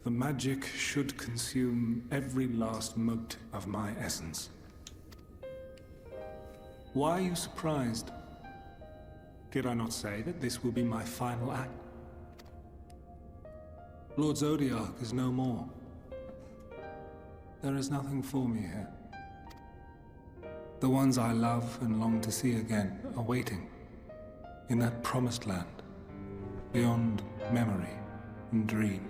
The magic should consume every last mote of my essence. Why are you surprised? Did I not say that this will be my final act? Lord Zodiac is no more. There is nothing for me here. The ones I love and long to see again are waiting in that promised land, beyond memory and dream.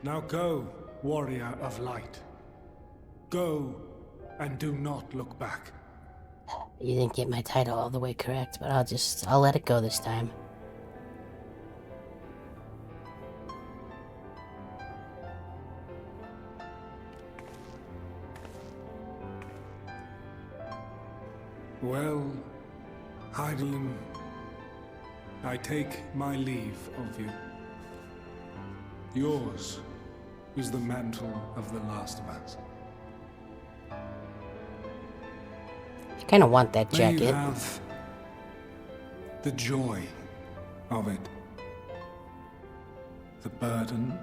Now go, warrior of light. Go, and do not look back. You didn't get my title all the way correct, but I'll let it go this time. Well, Heidelin, I take my leave of you. Yours is the mantle of the last of us. I kind of want that May you jacket. have the joy of it, the burden,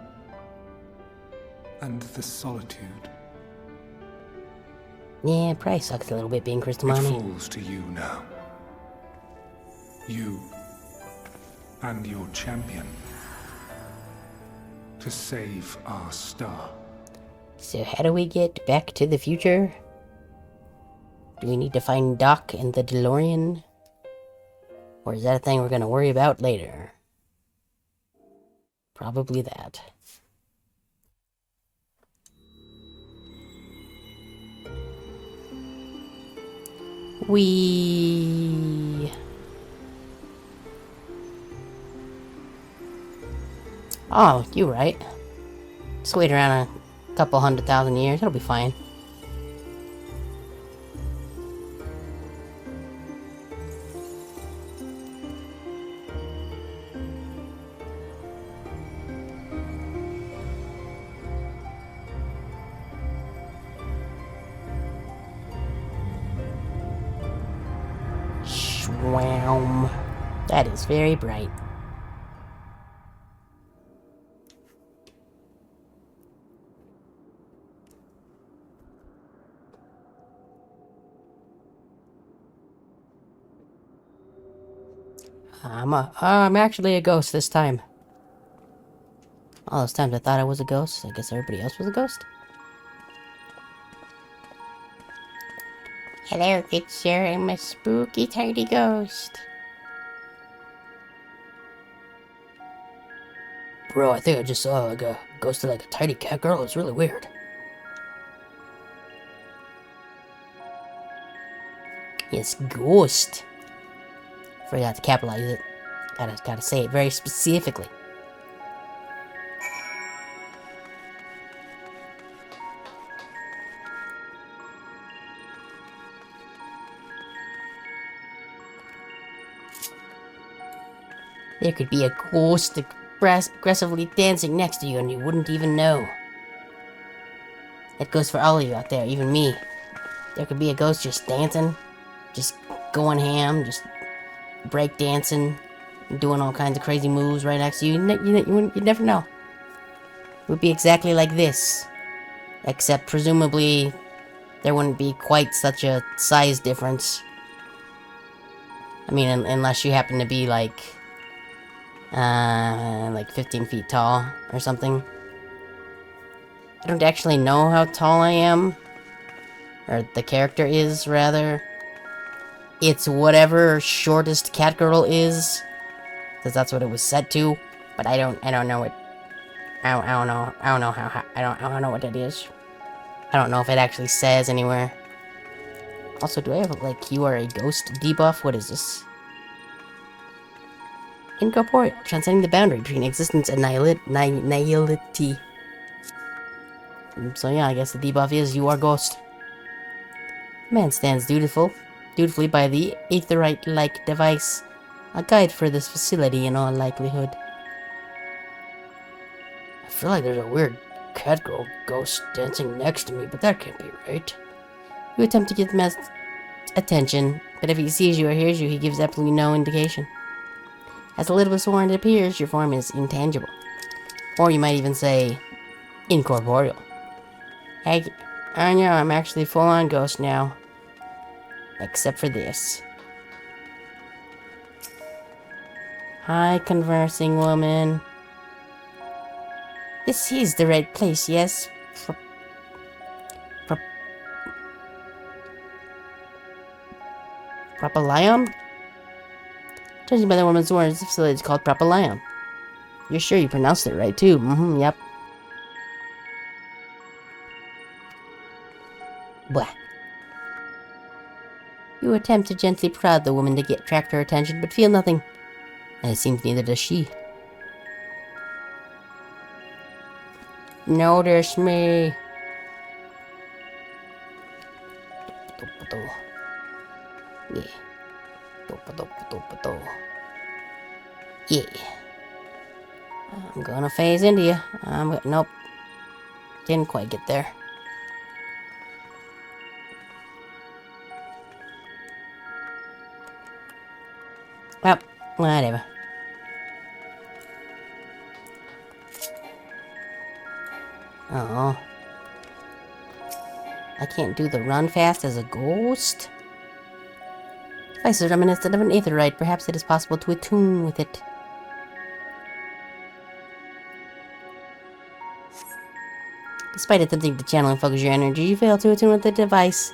and the solitude. Yeah, it probably sucks a little bit being It Christomani. falls to you now. You and your champion to save our star. So how do we get back to the future? Do we need to find Doc and the DeLorean? Or is that a thing we're gonna worry about later? Probably that. Oh, you're right. Just wait around a couple 100,000 years, it'll be fine. Shwam. That is very bright. I'm actually a ghost this time. All those times I thought I was a ghost, I guess everybody else was a ghost? Hello, good sir, I'm a spooky tiny ghost. Bro, I think I just saw like a ghost of like a tiny cat girl. It's really weird. Yes, ghost. Forgot to capitalize it. Gotta say it very specifically. There could be a ghost aggressively dancing next to you and you wouldn't even know. That goes for all of you out there, even me. There could be a ghost just dancing, just going ham, just break dancing, doing all kinds of crazy moves right next to you. You'd never know. It would be exactly like this. Except presumably there wouldn't be quite such a size difference. I mean, unless you happen to be like 15 feet tall or something. I don't actually know how tall I am. Or the character is, rather. It's whatever shortest cat girl is. Because that's what it was set to. But I don't know what... I don't know how... I don't know what that is. I don't know if it actually says anywhere. Also, do I have, like, you are a ghost debuff? What is this? Incorporeal, transcending the boundary between existence and nihility. So yeah, I guess the debuff is you are ghost. Man stands dutifully by the aetherite-like device, a guide for this facility in all likelihood. I feel like there's a weird cat girl ghost dancing next to me, but that can't be right. You attempt to get the man's attention, but if he sees you or hears you, he gives absolutely no indication. As Elizabeth Warren appears, your form is intangible. Or you might even say, incorporeal. I know, I'm actually full-on ghost now. Except for this. Hi, conversing woman. This is the right place, yes? Propylium? Judging by the woman's words, the facility is called Propylium. You're sure you pronounced it right, too? Yep. Blah. You attempt to gently prod the woman to attract her attention, but feel nothing. And it seems neither does she. Notice me. Yeah. Yeah. I'm gonna phase into you. Nope. Didn't quite get there. Well, whatever. Oh. I can't do the run fast as a ghost? Device is reminiscent of an aetherite. Perhaps it is possible to attune with it. Despite attempting to channel and focus your energy, you fail to attune with the device.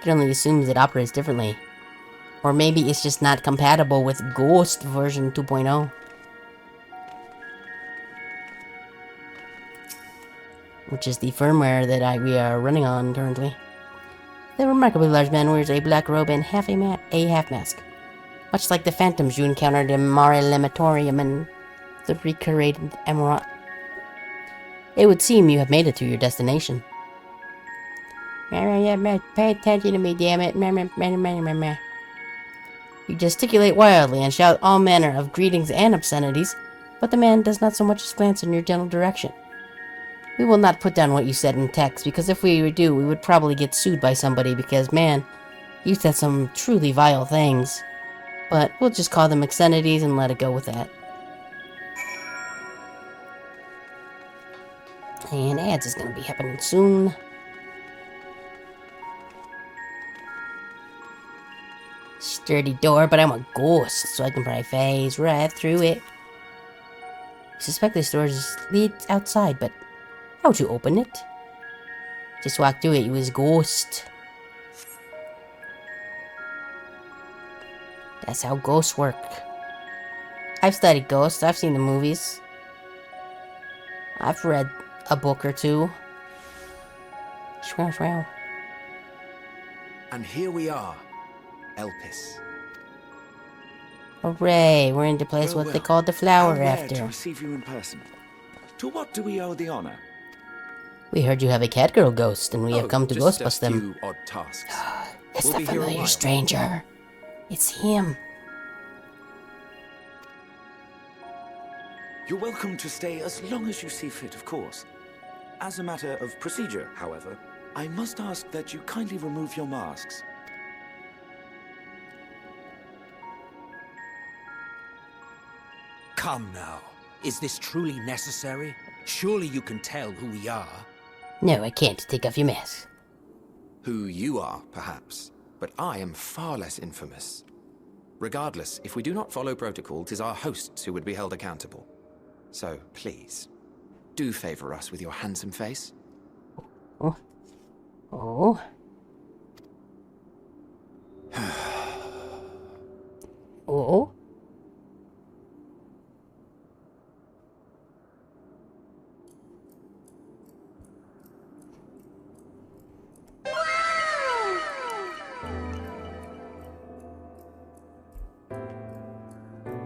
It only assumes it operates differently. Or maybe it's just not compatible with Ghost version 2.0. Which is the firmware that we are running on currently. The remarkably large man wears a black robe and a half mask. Much like the phantoms you encountered in Mare Lematorium and the recreated Emerald. It would seem you have made it to your destination. Pay attention to me, damn it. You gesticulate wildly and shout all manner of greetings and obscenities, but the man does not so much as glance in your general direction. We will not put down what you said in text, because if we do, we would probably get sued by somebody because, man, you said some truly vile things. But we'll just call them obscenities and let it go with that. And ads is gonna be happening soon. Sturdy door, but I'm a ghost, so I can probably phase right through it. suspect this door leads outside, but how'd you open it? Just walk through it, you was ghost. That's how ghosts work. I've studied ghosts, I've seen the movies. I've read a book or two. Shrow. And here we are, Elpis. Hooray, we're in the place what they call the flower How rare after. to receive you in person. To what do we owe the honor? We heard you have a catgirl ghost, and we have come to just ghost bust a them. few odd tasks. It's We'll the be here a familiar while. stranger. It's him. You're welcome to stay as long as you see fit, of course. As a matter of procedure, however, I must ask that you kindly remove your masks. Come now. Is this truly necessary? Surely you can tell who we are. No, I can't. Take off your mask. Who you are, perhaps, but I am far less infamous. Regardless, if we do not follow protocol, 'tis our hosts who would be held accountable. So, please, do favor us with your handsome face. Oh. Oh. Oh.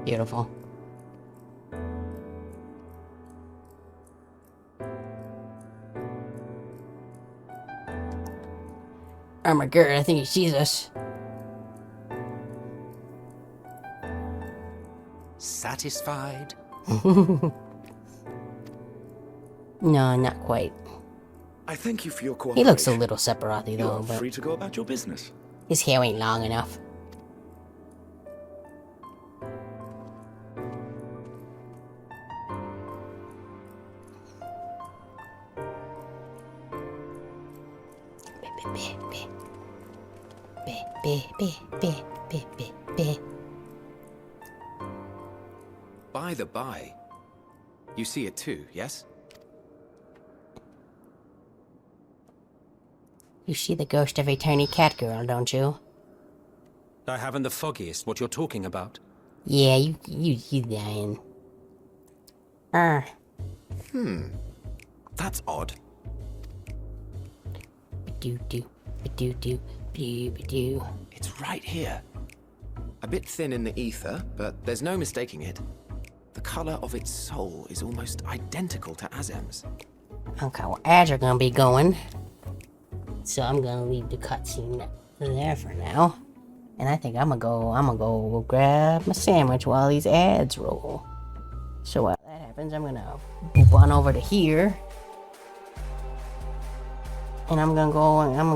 Beautiful. Oh my god, I think he sees us. Satisfied? No, not quite. I thank you for your He cooperation. looks a little Sephiroth-y You though, are but free to go about your business. his hair ain't long enough. By the by, you see it too, yes? You see the ghost of a tiny cat girl, don't you? I haven't the foggiest what you're talking about. Yeah, you dying. That's odd. Do. It's right here. A bit thin in the ether, but there's no mistaking it. The color of its soul is almost identical to Azem's. Okay, well, ads are gonna be going. So I'm gonna leave the cutscene there for now. And I think I'm gonna go grab my sandwich while these ads roll. So while that happens, I'm gonna boop on over to here. And I'm gonna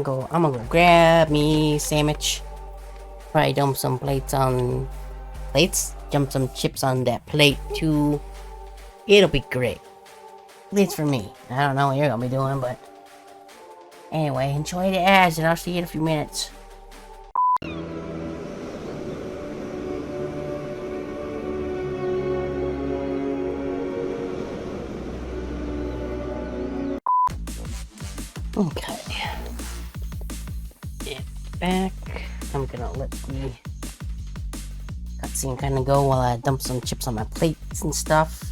go grab me sandwich. Probably dump some dump some chips on that plate too. It'll be great. At least for me. I don't know what you're gonna be doing, but anyway, enjoy the ads and I'll see you in a few minutes. Okay. Get back. I'm gonna let the cutscene kind of go while I dump some chips on my plates and stuff.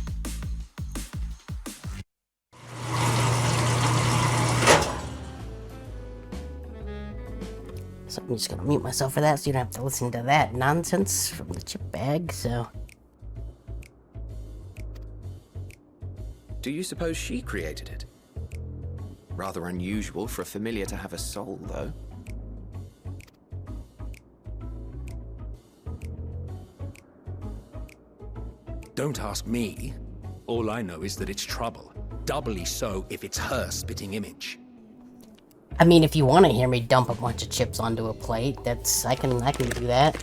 So I'm just gonna mute myself for that so you don't have to listen to that nonsense from the chip bag, so. Do you suppose she created it? Rather unusual for a familiar to have a soul, though. Don't ask me. All I know is that it's trouble. Doubly so if it's her spitting image. I mean, if you want to hear me dump a bunch of chips onto a plate, I can do that.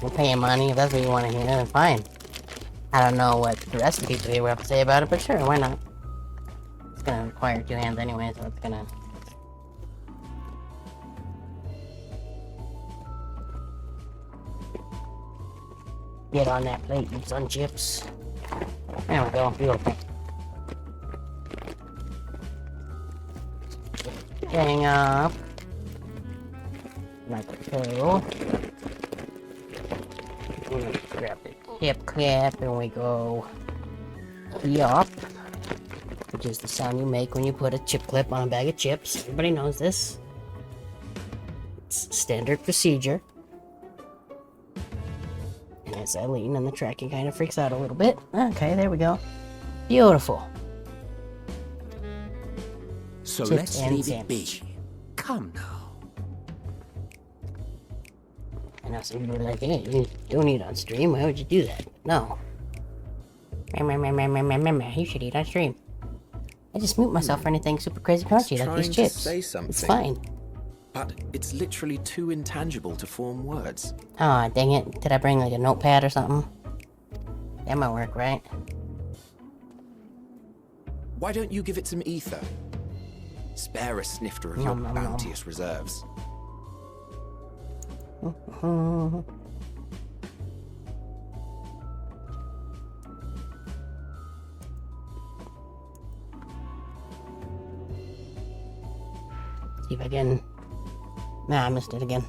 We're paying money. If that's what you want to hear, then fine. I don't know what the rest of the people here will have to say about it, but sure, why not? It's gonna require 2 hands anyway, so it's gonna... Get on that plate, you son chips. There we go. Beautiful. Hang up. Like so. Grab the chip clip and we go yup, which is the sound you make when you put a chip clip on a bag of chips. Everybody knows this. It's standard procedure. And as I lean on the tracking kind of freaks out a little bit. Okay, there we go. Beautiful. So Chips let's and leave it be. sandwich. Come now. And now some people are like, hey, you don't eat on stream. Why would you do that? No. You should eat on stream. I just mute myself for anything super crazy crunchy like these Trying to chips. say something. It's fine. But it's literally too intangible to form words. Aw, dang it. Did I bring like a notepad or something? That might work, right? Why don't you give it some ether? Spare a snifter of your Nom, nom, nom. bounteous reserves. See if I can... Nah, I missed it again.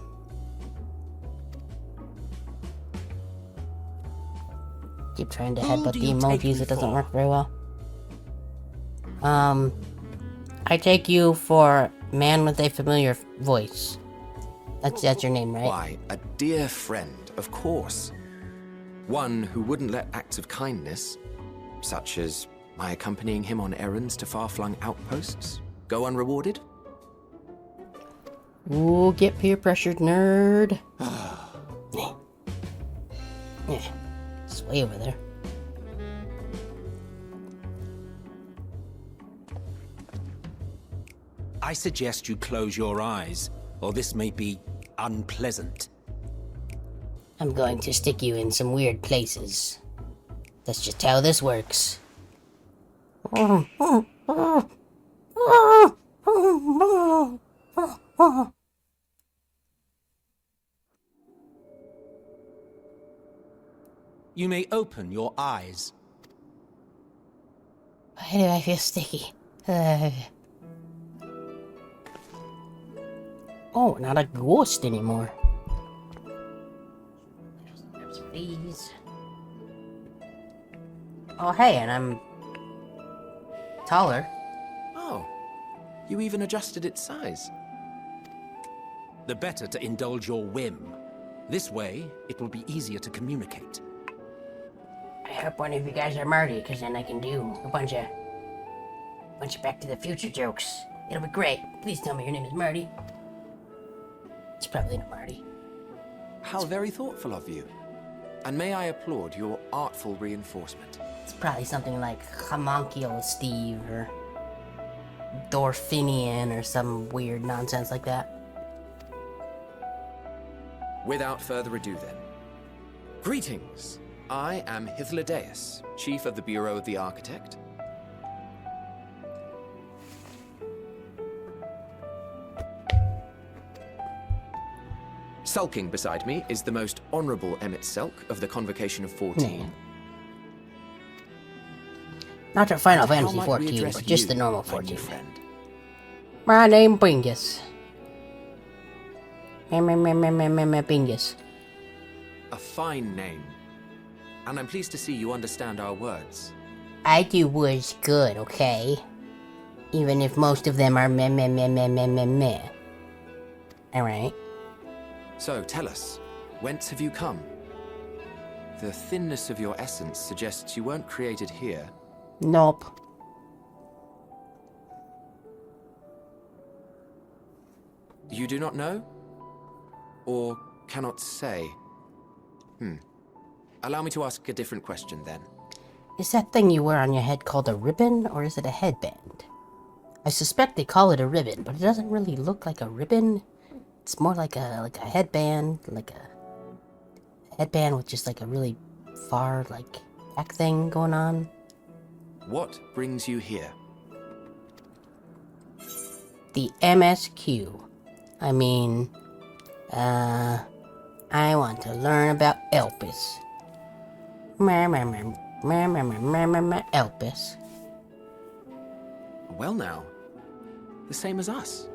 Keep trying to headbutt do the you take emojis, me it doesn't for? work very well. I take you for man with a familiar voice. That's your name, right? Why, a dear friend, of course. One who wouldn't let acts of kindness, such as my accompanying him on errands to far-flung outposts, go unrewarded? Ooh, get peer pressured, nerd. Yeah, it's way over there. I suggest you close your eyes, or this may be unpleasant. I'm going to stick you in some weird places. That's just how this works. You may open your eyes. Why do I feel sticky? Oh, not a ghost anymore. Please. Oh, hey, and I'm taller. Oh, you even adjusted its size. The better to indulge your whim. This way, it will be easier to communicate. I hope one of you guys are Marty, because then I can do a bunch of Back to the Future jokes. It'll be great. Please tell me your name is Marty. It's probably not Marty. How very thoughtful of you. And may I applaud your artful reinforcement. It's probably something like Homunculus Steve or Dorfinian or some weird nonsense like that. Without further ado then. Greetings! I am Hythlodaeus, Chief of the Bureau of the Architect. Sulking beside me is the most honorable Emmett Selk of the Convocation of 14. Not your Final How Fantasy might we 14, address but just you, the normal my new 14. friend? My name Bingus. Bingus. A fine name. And I'm pleased to see you understand our words. I do words good, okay? Even if most of them are meh meh meh meh meh meh meh. Alright. So, tell us, whence have you come? The thinness of your essence suggests you weren't created here. Nope. You do not know? Or cannot say? Allow me to ask a different question then. Is that thing you wear on your head called a ribbon, or is it a headband? I suspect they call it a ribbon, but it doesn't really look like a ribbon. It's more like a headband, like a headband with just like a really far, like, back thing going on. What brings you here? The MSQ. I mean, I want to learn about Elpis. Elpis. Well now, the same as us.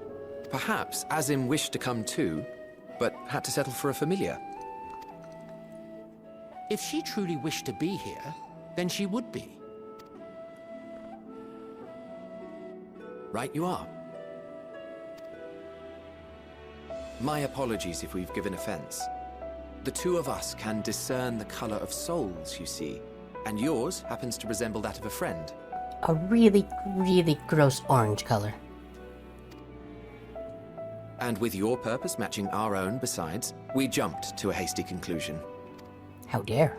Perhaps Azim wished to come too, but had to settle for a familiar. If she truly wished to be here, then she would be. Right you are. My apologies if we've given offense. The two of us can discern the color of souls, you see, and yours happens to resemble that of a friend. A really, really gross orange color. And with your purpose matching our own besides, we jumped to a hasty conclusion. How dare.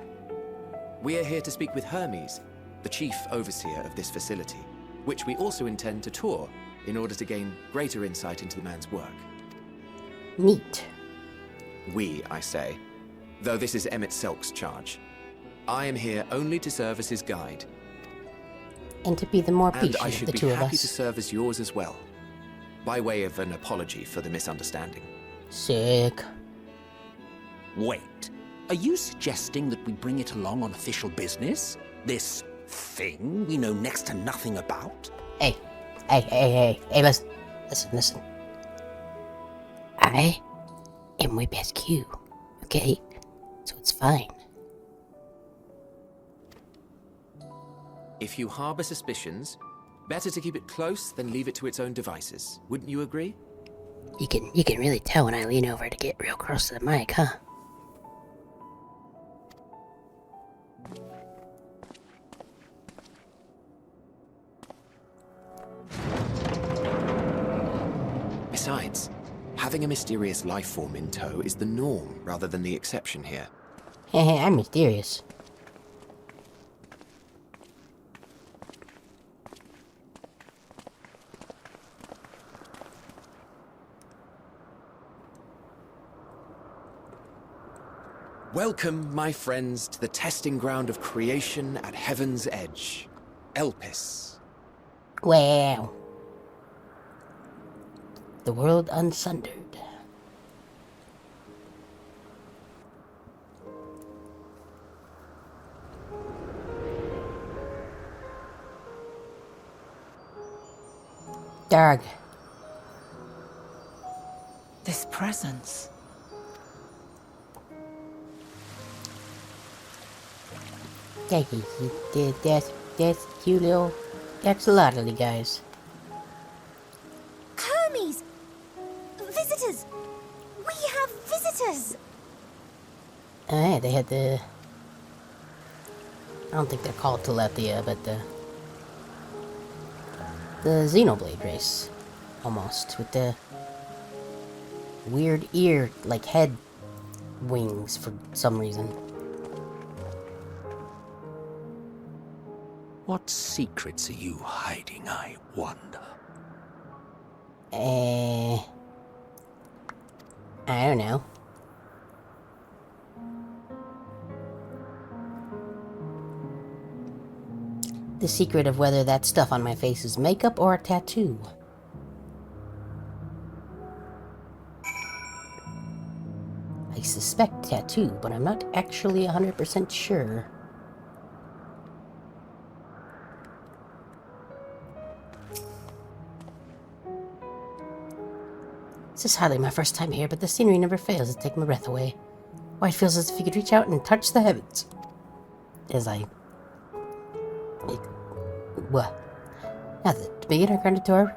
We are here to speak with Hermes, the chief overseer of this facility, which we also intend to tour in order to gain greater insight into the man's work. Neat. We, I say, though this is Emmett Selk's charge. I am here only to serve as his guide. And to be the more And patient I of should the be two of happy us. to serve as yours as well, by way of an apology for the misunderstanding. Sick. Wait, are you suggesting that we bring it along on official business? This thing we know next to nothing about? Hey, listen. I am way past Q, okay? So it's fine. If you harbor suspicions, better to keep it close than leave it to its own devices. Wouldn't you agree? You can really tell when I lean over to get real close to the mic, huh? Besides, having a mysterious life form in tow is the norm rather than the exception here. Hey, I'm mysterious. Welcome, my friends, to the testing ground of creation at Heaven's Edge. Elpis. Wow. The world unsundered. Darg. This presence. That's cute little. That's a lot of the guys. Hermes! Visitors! We have visitors! Hey, they had the. I don't think they're called Telephia, but the Xenoblade race, almost, with the weird ear, like head wings for some reason. What secrets are you hiding, I wonder? I don't know. The secret of whether that stuff on my face is makeup or a tattoo. I suspect tattoo, but I'm not actually 100% sure. This is hardly my first time here, but the scenery never fails to take my breath away. Why, it feels as if you could reach out and touch the heavens. As I... What? Nothing. To begin our grand tour,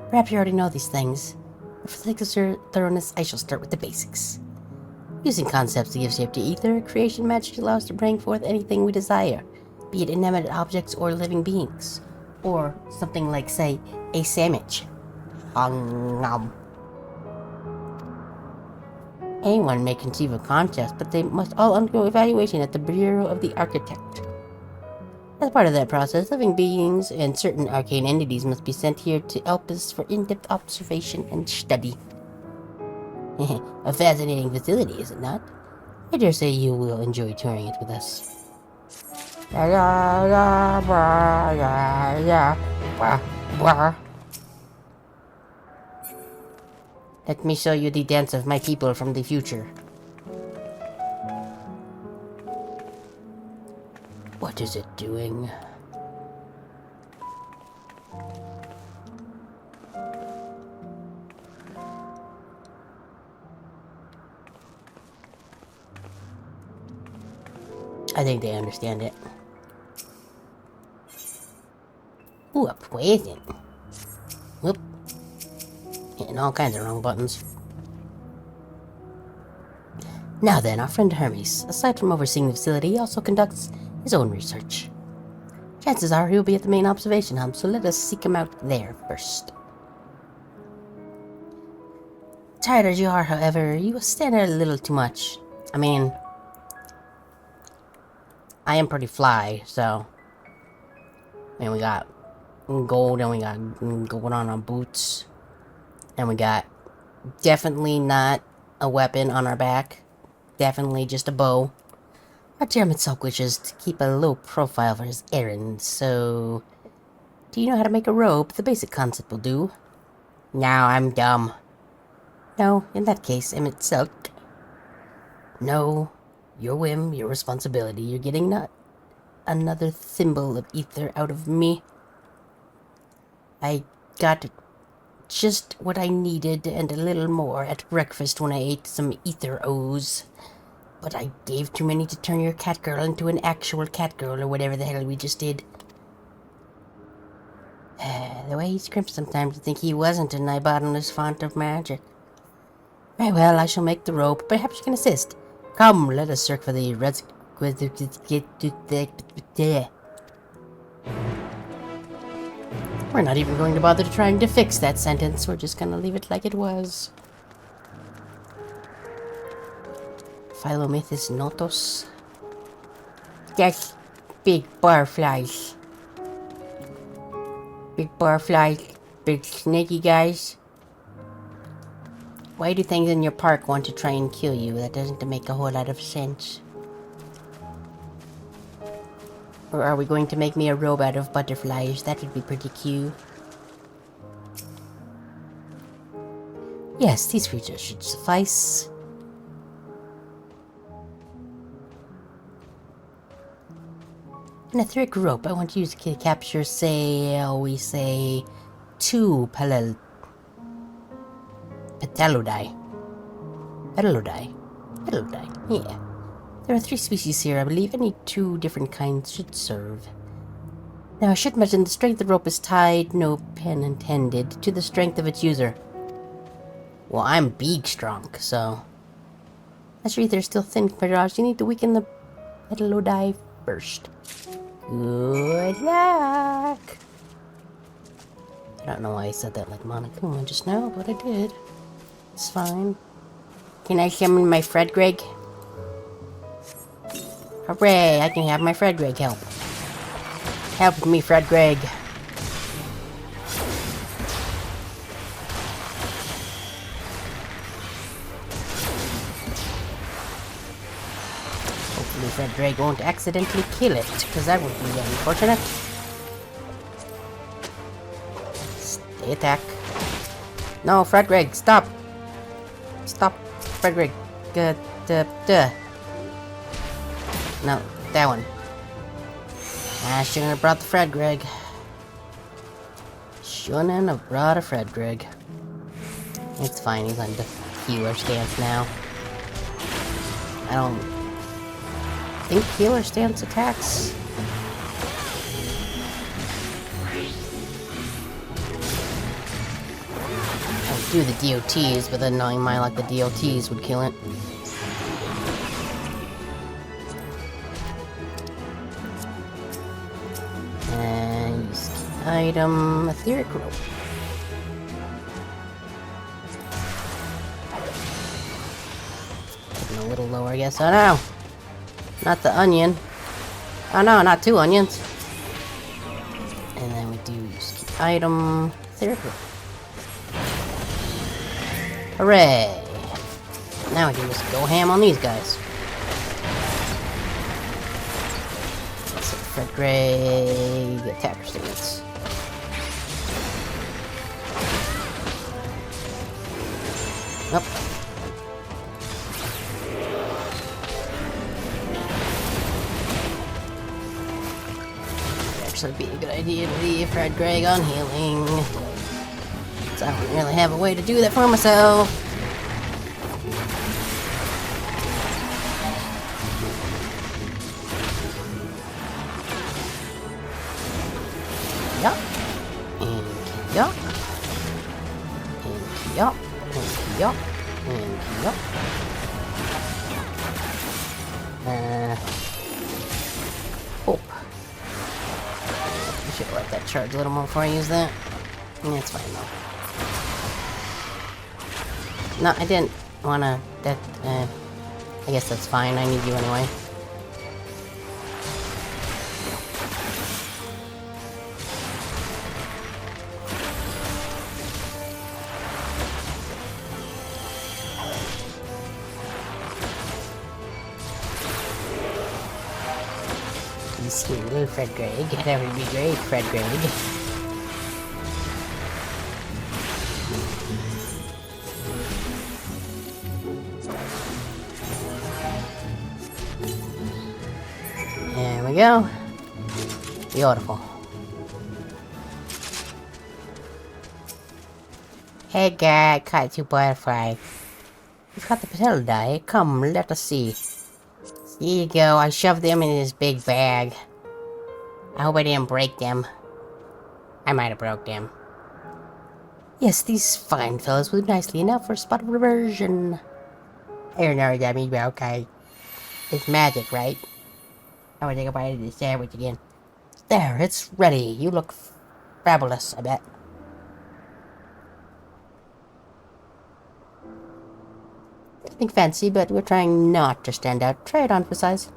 perhaps you already know these things. But for the sake of thoroughness, I shall start with the basics. Using concepts to give shape to ether, creation magic allows us to bring forth anything we desire, be it inanimate objects or living beings. Or something like, say, a sandwich. Anyone may conceive of concepts, but they must all undergo evaluation at the Bureau of the Architect. As part of that process, living beings and certain arcane entities must be sent here to Elpis for in-depth observation and study. A fascinating facility, is it not? I dare say you will enjoy touring it with us. Let me show you the dance of my people from the future. What What is it doing? I think they understand it. Ooh, a poison. Whoop. Hitting all kinds of wrong buttons. Now then, our friend Hermes, aside from overseeing the facility, he also conducts his own research. Chances are he'll be at the main observation hub, so let us seek him out there first. Tired as you are, however, you stand out a little too much. I mean, I am pretty fly, so... And we got gold, and we got gold on our boots. And we got definitely not a weapon on our back. Definitely just a bow. Our chairman Sulk wishes to keep a low profile for his errands, so... Do you know how to make a robe? The basic concept will do. No, I'm dumb. No, in that case, Emmett Sulk. No, your whim, your responsibility. You're getting not another thimble of ether out of me. I got just what I needed and a little more at breakfast when I ate some ether O's. But I gave too many to turn your cat girl into an actual cat girl or whatever the hell we just did. The way he scrimped sometimes you'd think he wasn't a nigh bottomless font of magic. Very well, I shall make the rope. Perhaps you can assist. Come, let us search for the We're not even going to bother trying to fix that sentence. We're just gonna leave it like it was. Philomethus notos. That's big barflies. Big barflies, big snaky guys. Why do things in your park want to try and kill you? That doesn't make a whole lot of sense. Or are we going to make me a robe out of butterflies? That would be pretty cute. Yes, these creatures should suffice. An etheric rope. I want to use to capture, say, we say, 2 Petalodai. Petalodai, yeah. There are 3 species here, I believe. Any 2 different kinds should serve. Now, I should mention the strength of the rope is tied, no pun intended, to the strength of its user. Well, I'm big strong, so... As your ether is still thin compared to ours, you need to weaken the Petalodai first. Good luck! I don't know why I said that like Monica just now, but I did. It's fine. Can I summon my Fred Greg? Hooray! I can have my Fred Greg help. Help me, Fred Greg. Hopefully Fred Greg won't accidentally kill it, because that would be unfortunate. Stay attack. No, Fred Greg, stop! Stop, Fred Greg. No, that one. I shouldn't have brought the Fred Greg. Shouldn't have brought a Fred Greg. It's fine, he's on the healer stance now. I don't think healer stance attacks. I'll do the DOTs, but then knowing my luck, the DOTs would kill it. And use the item, etheric rope. Getting a little lower, I guess. Oh no! Not the onion. Oh no, not 2 onions. And then we do use the item, etheric rope. Hooray! Now we can just go ham on these guys. Fred Greg, attacker stance. Nope. So it'd be a good idea to leave Fred Greg on healing. So I don't really have a way to do that for myself. Yup. And yup. And yup. And yup. And yup. Oh. I should have let that charge a little more before I use that. It's fine though. No, I didn't wanna. I guess that's fine. I need you anyway. Easy, little Fred Greg. That would be great, Fred Greg. There we go. Beautiful. Hey guy, caught you butterfly. You caught the potato die. Come, let us see. Here you go, I shoved them in this big bag. I hope I didn't break them. I might have broke them. Yes, these fine fellows will do nicely enough for a spot of reversion. I don't know what that means, but okay. It's magic, right? I'm gonna take a bite of this sandwich again. There, it's ready. You look fabulous, I bet. Nothing fancy, but we're trying not to stand out. Try it on for size.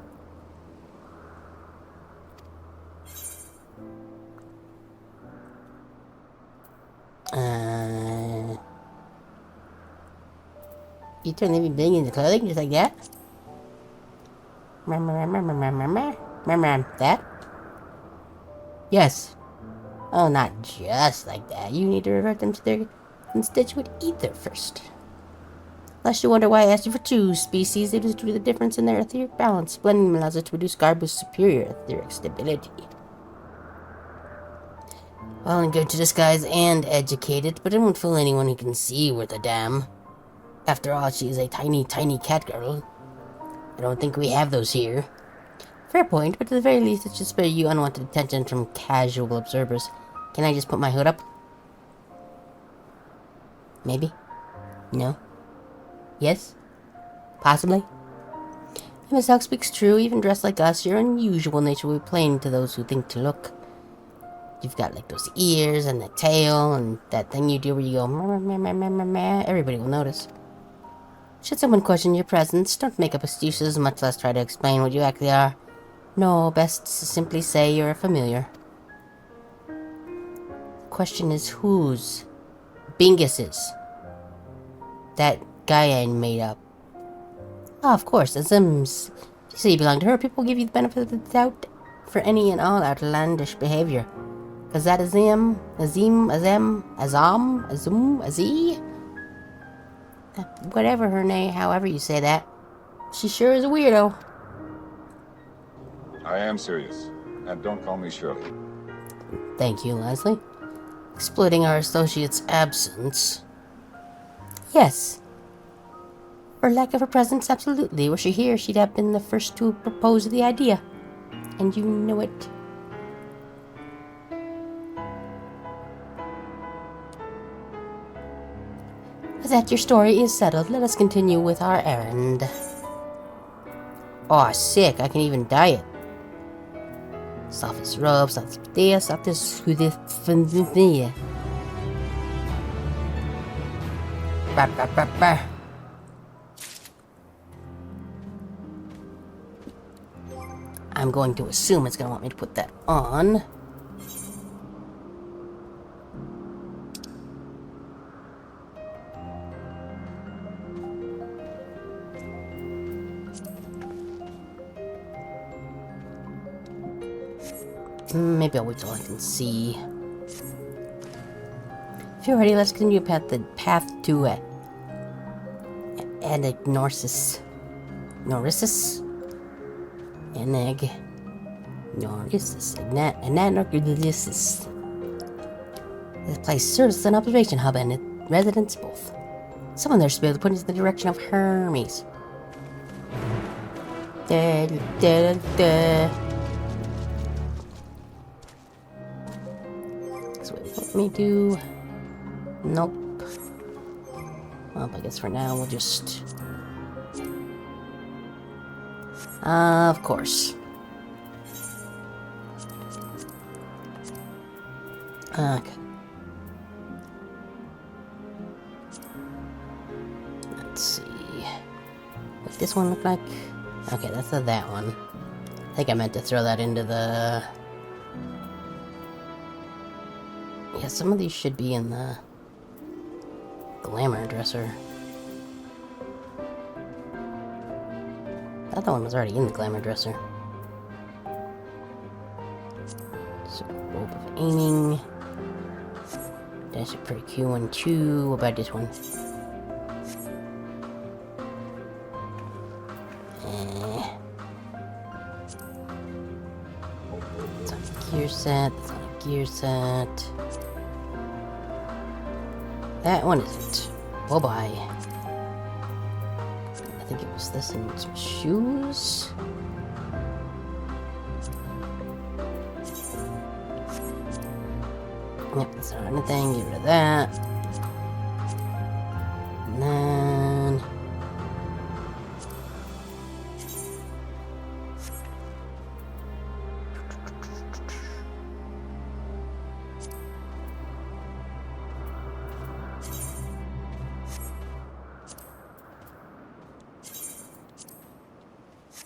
You turn everything into clothing just like that? That? Yes. Oh, not just like that. You need to revert them to their constituent ether first. Lest you wonder why I asked you for two species, it is due to the difference in their etheric balance. Blending them allows it to produce garb with superior etheric stability. Well and good to disguise and educate it, but it won't fool anyone who can see worth a damn. After all, she is a tiny, tiny cat girl. I don't think we have those here. Fair point, but at the very least, it should spare you unwanted attention from casual observers. Can I just put my hood up? Maybe? No? Yes? Possibly? If Miss Elk speaks true, even dressed like us, your unusual nature will be plain to those who think to look. You've got like those ears and the tail and that thing you do where you go meh, meh, meh, meh, meh, meh. Everybody will notice. Should someone question your presence, don't make up excuses, much less try to explain what you actually are. No, best to simply say you're a familiar. The question is whose? Bingus's. That guy I made up. Ah, of course, Azim's. If you say you belong to her, people will give you the benefit of the doubt for any and all outlandish behavior. Cause that Azim, Azam, Azee? Whatever her name, however you say that. She sure is a weirdo. I am serious. And don't call me Shirley. Thank you, Leslie. Exploiting our associate's absence. Yes. For lack of her presence, absolutely. Were she here, she'd have been the first to propose the idea. And you know it. That your story is settled, let us continue with our errand. Oh, sick, I can even dye it. Softest robe, softest idea, softest idea. I'm going to assume it's going to want me to put that on. Maybe I'll wait till I can see. If you're ready, let's continue the path to Anagnosis. Norisis? No, this is this place serves as an observation hub and its residents both. Someone there should be able to point us in the direction of Hermes. Da, da, da. That's what you want me to do. Nope. Well, I guess for now we'll just... Of course. Okay. Let's see. What's this one look like? Okay, that's that one. I think I meant to throw that into the... Yeah, some of these should be in the glamour dresser. That one was already in the glamour dresser. So, rope of aiming. That's a pretty cool one too. What about this one? It's on a gear set. It's on a gear set. That one isn't. Bye bye. I think it was this and some shoes. Yep, that's not anything. Get rid of that. And then...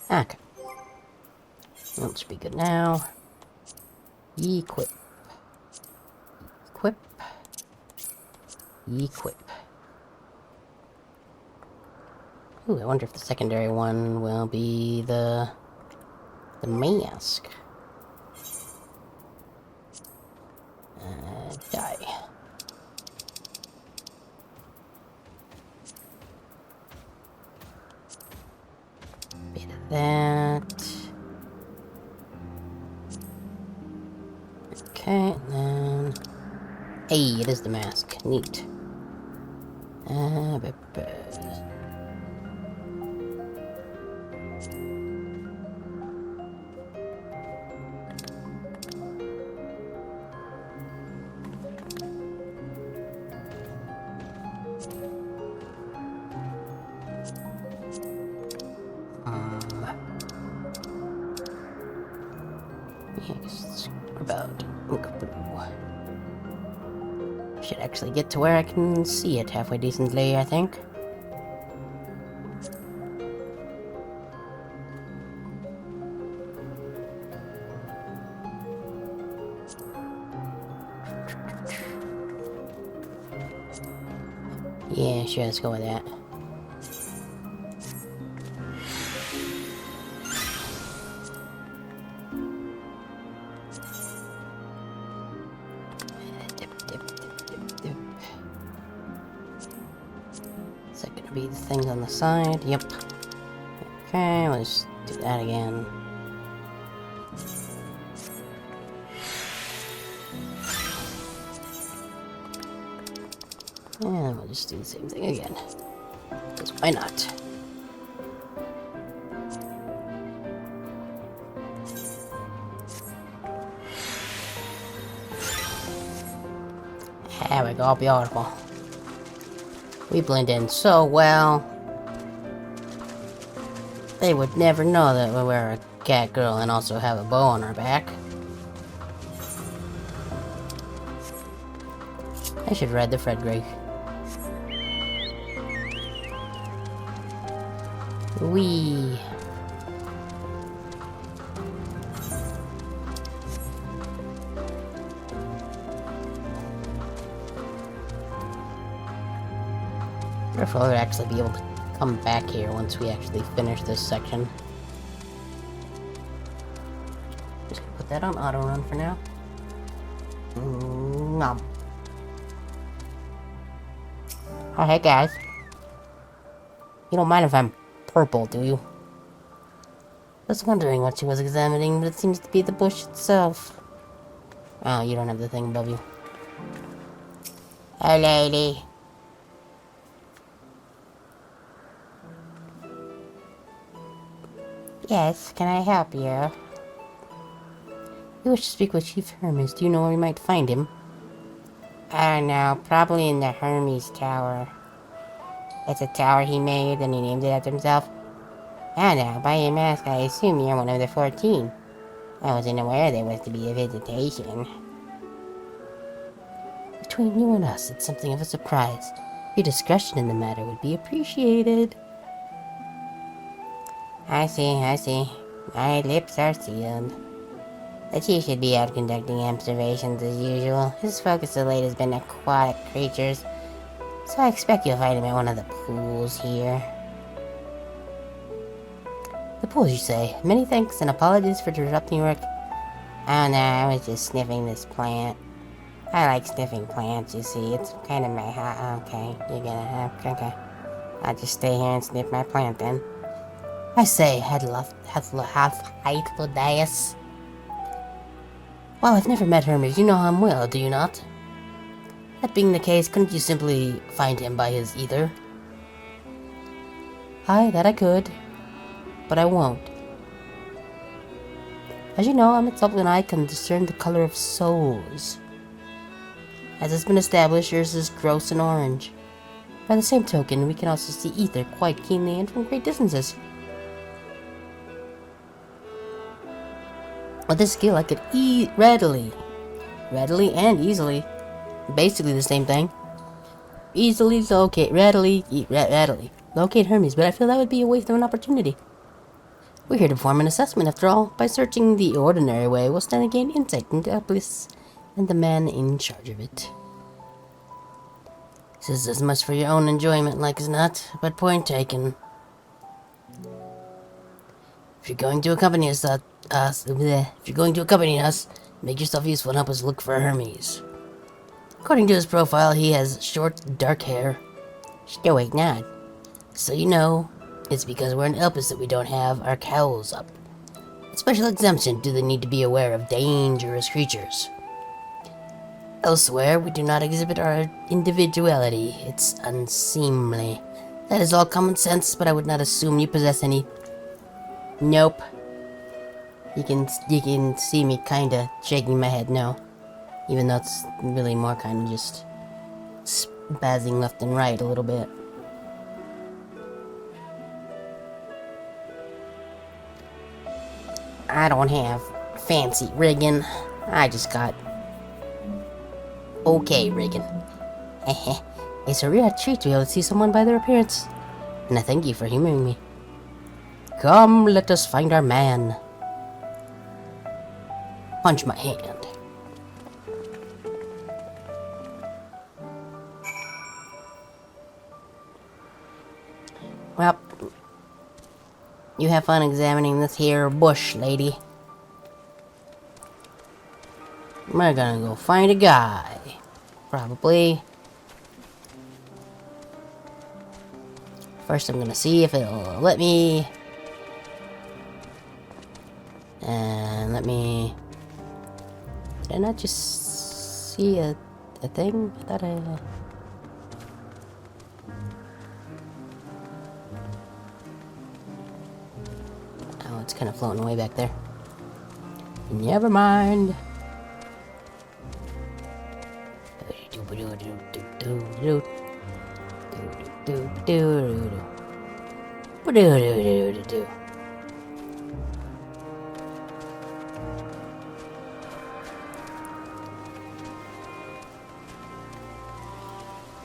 Okay. That should be good now. Equip. Equip. Equip. Ooh, I wonder if the secondary one will be the mask. Die. Bit of that. Okay, and then... Hey, it is the mask. Neat. Yes, about should actually get to where I can see it halfway decently, I think. Yeah, sure, let's go with that. Is that gonna be the things on the side? Yep. Okay, let's do that again. And we'll just do the same thing again. Because why not? There we go, beautiful. We blend in so well. They would never know that we wear a cat girl and also have a bow on our back. I should ride the Frederick. Wee. If we'll actually be able to come back here once we actually finish this section. Just gonna put that on auto run for now. Nom. Oh, hey guys. You don't mind if I'm purple, do you? Was wondering what she was examining, but it seems to be the bush itself. Oh, you don't have the thing above you. Oh, lady. Yes, can I help you? We wish to speak with Chief Hermes. Do you know where we might find him? I don't know. Probably in the Hermes Tower. It's a tower he made, and he named it after himself. I don't know. By your mask, I assume you're one of the 14. I wasn't aware there was to be a visitation. Between you and us, it's something of a surprise. Your discretion in the matter would be appreciated. I see. My lips are sealed. The chief should be out conducting observations as usual. His focus of late has been aquatic creatures, so I expect you'll find him at one of the pools here. The pools, you say? Many thanks and apologies for interrupting your work. Oh no, I was just sniffing this plant. I like sniffing plants, you see. It's kind of my okay, you're gonna have... Okay. I'll just stay here and sniff my plant then. I say, have this. Well, I've never met Hermes. You know him well, do you not? That being the case, couldn't you simply find him by his ether? Aye, that I could. But I won't. As you know, I'm itself and I can discern the color of souls. As has been established, yours is gross and orange. By the same token, we can also see ether quite keenly and from great distances. With this skill, I could readily and easily, basically the same thing, readily locate Hermes, but I feel that would be a waste of an opportunity. We're here to perform an assessment, after all. By searching the ordinary way, we'll stand to gain insight into the place and the man in charge of it. This is as much for your own enjoyment, like as not, but point taken. If you're going to accompany us, make yourself useful and help us look for Hermes. According to his profile, he has short, dark hair. Stoic nod. So you know, it's because we're in Elpis that we don't have our cowls up. A special exemption do they need to be aware of dangerous creatures. Elsewhere, we do not exhibit our individuality. It's unseemly. That is all common sense, but I would not assume you possess any. Nope. You can see me kinda shaking my head no. Even though it's really more kinda just spazzing left and right a little bit. I don't have fancy rigging. I just got okay rigging. It's a real treat to be able to see someone by their appearance. And I thank you for humoring me. Come, let us find our man. Punch my hand. Well, you have fun examining this here bush, lady. We're gonna go find a guy. Probably. First, I'm gonna see if it'll let me. And let me. Did I not just see a thing? I thought I. Oh, it's kind of floating away back there. Never mind.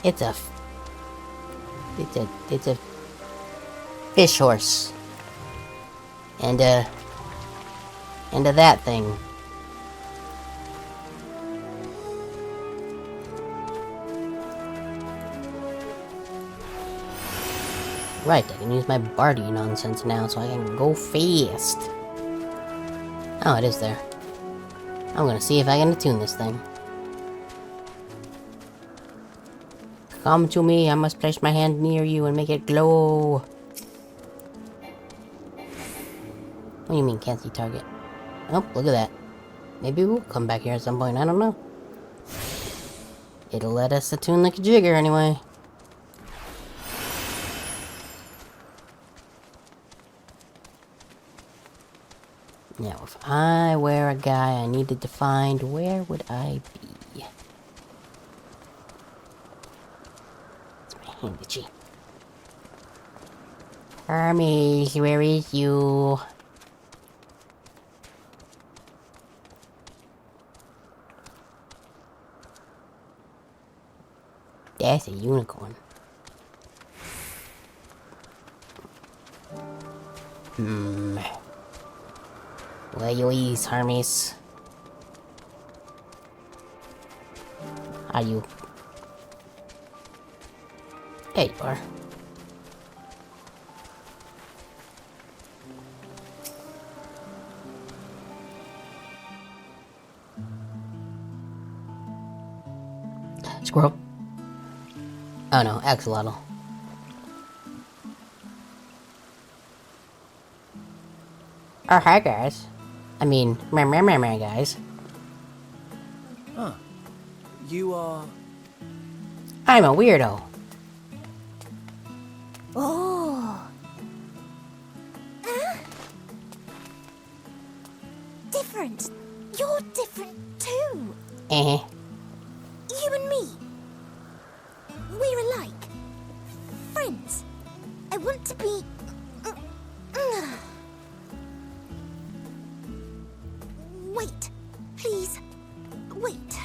It's a fish horse. And that thing. Right, I can use my bardy nonsense now so I can go fast. Oh, it is there. I'm gonna see if I can attune this thing. Come to me, I must place my hand near you and make it glow. What do you mean, can't see target? Oh, look at that. Maybe we'll come back here at some point, I don't know. It'll let us attune like a jigger anyway. Now, if I were a guy I needed to find, where would I be? It's my handkerchief. Hermes, where is you? That's a unicorn. Where you is, Hermes? Are you? There you are. Squirrel. Oh no, axolotl. Oh, hi guys. I mean, meh, guys. Huh. You are... I'm a weirdo. Oh. Different. You're different too. Eh. You and me. We're alike. Friends. I want to be... Wait. Please. Wait.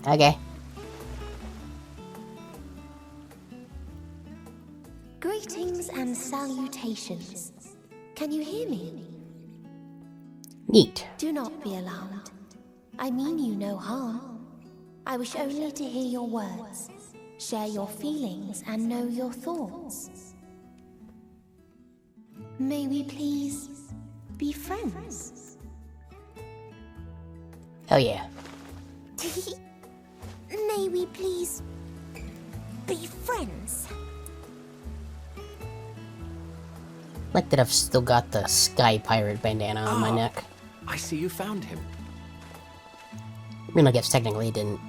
Okay. Greetings and salutations. Can you hear me? Neat. Do not be alarmed. I mean you no harm. I wish only to hear your words, share your feelings, and know your thoughts. May we please be friends? Oh yeah. May we please be friends? Like that I've still got the Sky Pirate bandana on my neck. I see you found him. I mean, I guess technically it didn't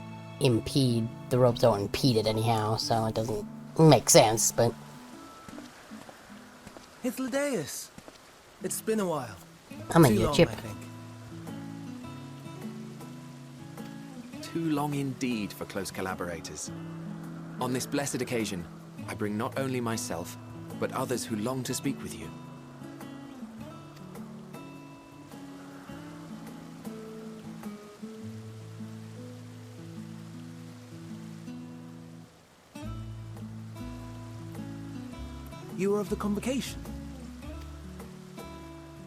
impede, the ropes don't impede it anyhow, so it doesn't make sense, but... It's Ladeus. It's been a while. I'm Too a long, chip. I think. Too long indeed for close collaborators. On this blessed occasion, I bring not only myself, but others who long to speak with you. You are of the convocation.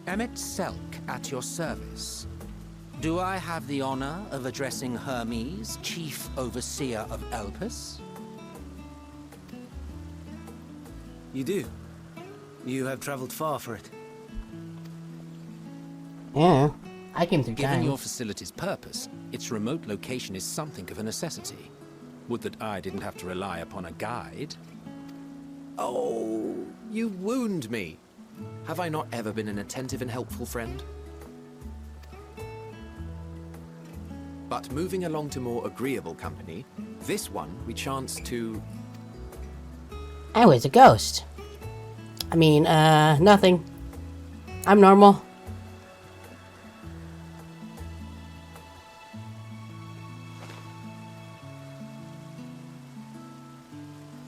Emmett Selk at your service. Do I have the honor of addressing Hermes, Chief Overseer of Elpis? You do. You have traveled far for it. Yeah, I came through Given time. your facility's purpose, its remote location is something of a necessity. Would that I didn't have to rely upon a guide. Oh, you wound me. Have I not ever been an attentive and helpful friend? But moving along to more agreeable company, this one we chance to... I was a ghost. I mean, nothing. I'm normal.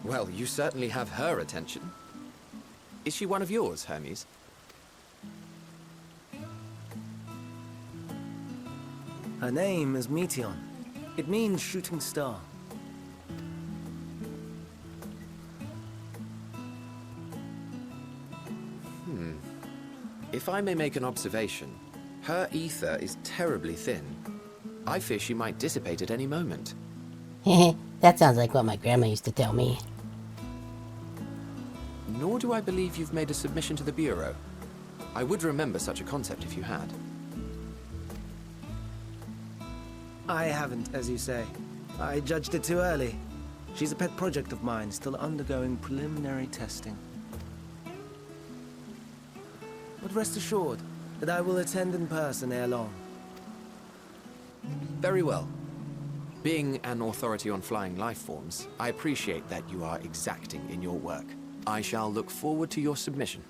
Well, you certainly have her attention. Is she one of yours, Hermes? Her name is Meteon. It means shooting star. If I may make an observation, her ether is terribly thin. I fear she might dissipate at any moment. That sounds like what my grandma used to tell me. Nor do I believe you've made a submission to the Bureau. I would remember such a concept if you had. I haven't, as you say. I judged it too early. She's a pet project of mine, still undergoing preliminary testing. But rest assured, and I will attend in person ere long. Very well. Being an authority on flying life forms, I appreciate that you are exacting in your work. I shall look forward to your submission.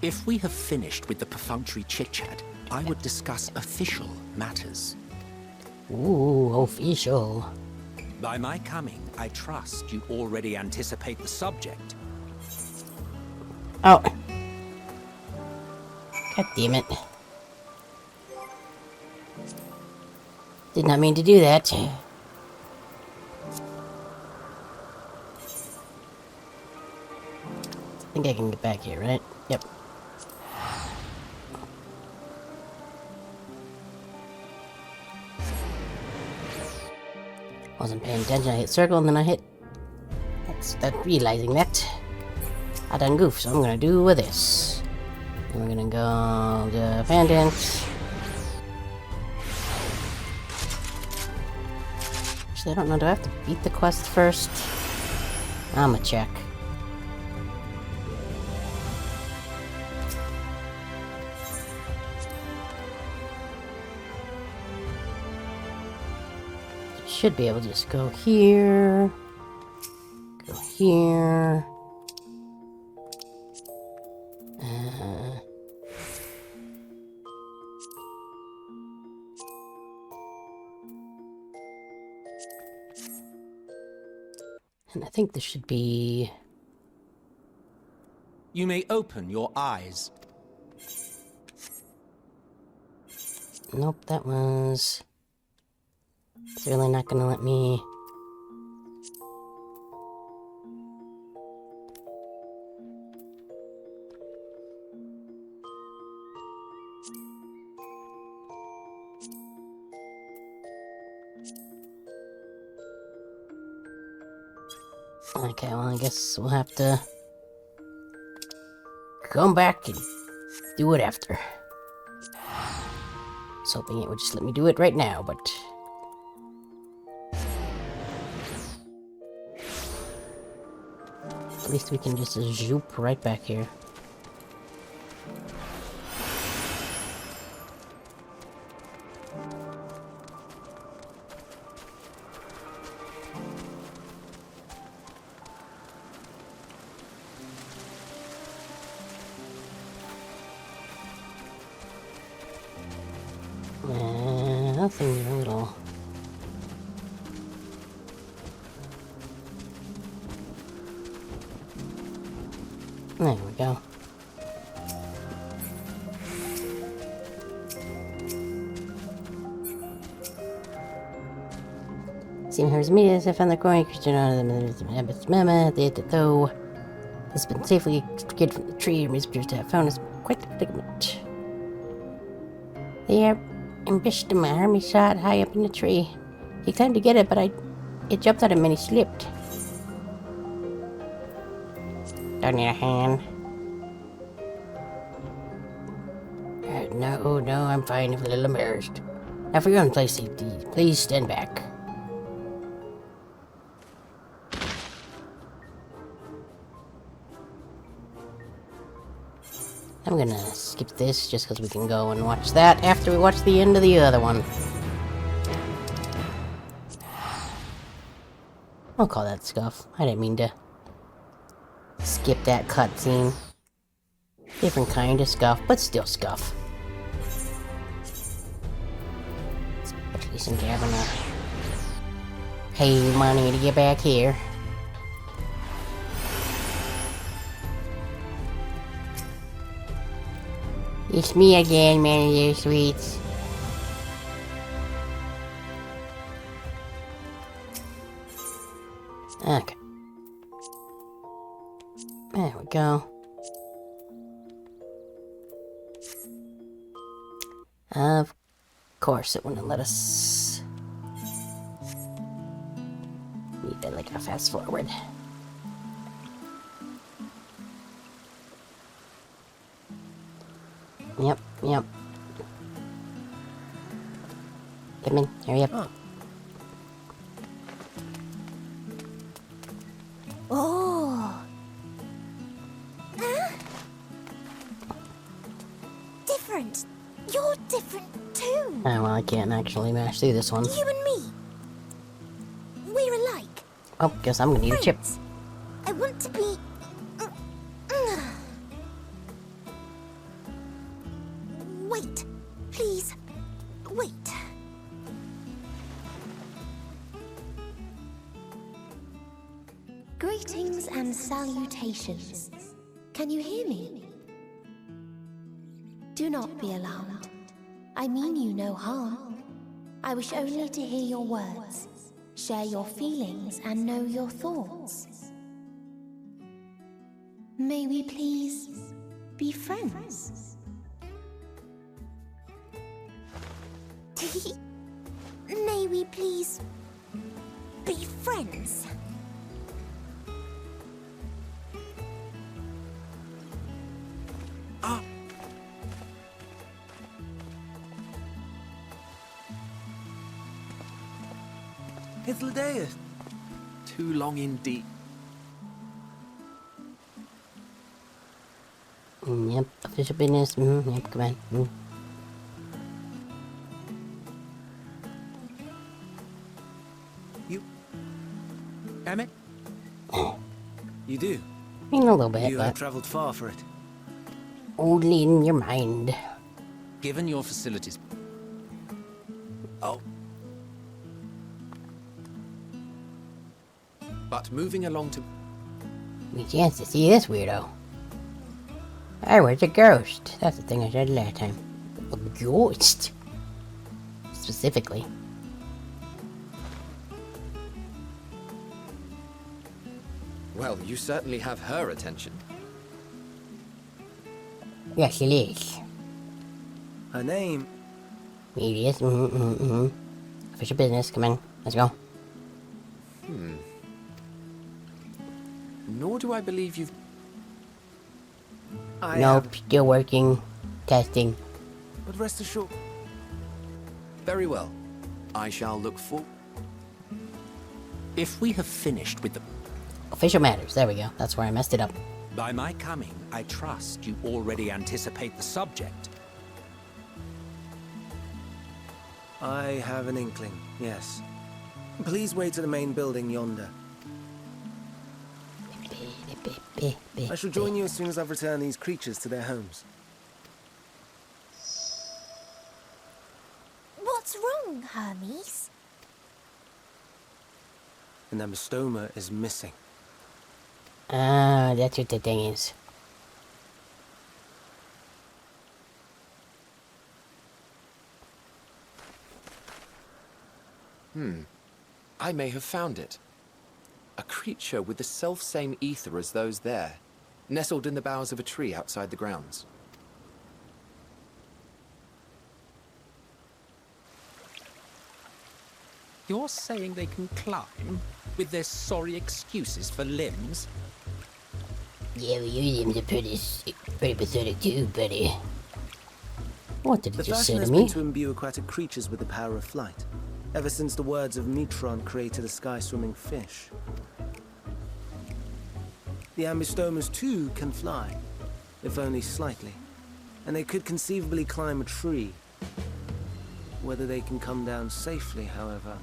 If we have finished with the perfunctory chit-chat, I would discuss official matters. Ooh, official. By my coming, I trust you already anticipate the subject. Oh. God damn it. Did not mean to do that. I think I can get back here, right? Yep. Wasn't paying attention. I hit circle and then I hit. That's realizing that. I done goof, so I'm gonna do with this. And we're gonna go the pendant. Actually, I don't know. Do I have to beat the quest first? I'ma check. Should be able to just go here. Go here. And I think this should be... You may open your eyes. Nope, that was... It's really not gonna let me... Okay, well, I guess we'll have to come back and do it after. I was hoping it would just let me do it right now, but... At least we can just zoop right back here. Nothing a little... There we go. Seen her as me as I found the growing creature out of the mama, though has been safely extricated from the tree and appears to have found us quite a predicament. They ambushed him, my army shot high up in the tree. He climbed to get it, but it jumped at him and he slipped. Don't need a hand. No, I'm fine. I'm a little embarrassed. Now for your own place safety, please stand back. I'm gonna skip this just because we can go and watch that after we watch the end of the other one. I'll call that scuff. I didn't mean to skip that cutscene. Different kind of scuff, but still scuff. Especially since you're having to pay money to get back here. It's me again, man of your sweets. Okay. There we go. Of course it wouldn't let us... Need that like a fast forward. Yep. Come in, hurry up. Oh. You're different too. Oh, well, I can't actually mash through this one. You and me. We're alike. Oh, guess I'm gonna need a chip. Friends. I want to be... Wait. Please. Wait. Greetings and salutations. Can you hear me? Do not be alarmed. I mean you no harm. I wish only to hear your words, share your feelings, and know your thoughts. May we please be friends? May we please be friends? It's Ladeus. Too long indeed. Yep, official business. Yep, come on. You... Emmett? You do? I mean, a little bit, You have but traveled far for it. only in your mind. Given your facilities... Oh, But moving along to... Give me a chance to see this weirdo. I was a ghost. That's the thing I said last time. A ghost. Specifically. Well, you certainly have her attention. Yes, it is. Her name? It is. Official business. Come on. Let's go. Nor do I believe you've... Nope. Still working. Testing. But rest assured... Very well. I shall look for... if we have finished with the... Official matters. There we go. That's where I messed it up. By my coming, I trust you already anticipate the subject. I have an inkling, yes. Please wait to the main building yonder. I shall join you as soon as I've returned these creatures to their homes. What's wrong, Hermes? And the Mastoma is missing. Ah, that's what the thing is. I may have found it. A creature with the self-same ether as those there, nestled in the boughs of a tree outside the grounds. You're saying they can climb with their sorry excuses for limbs? Yeah, well, your limbs are pretty pathetic too, buddy. What did it The just say fashion to has me? been to imbue aquatic creatures with the power of flight, ever since the words of Neutron created a sky-swimming fish. The Ambistomas too can fly, if only slightly, and they could conceivably climb a tree. Whether they can come down safely, however...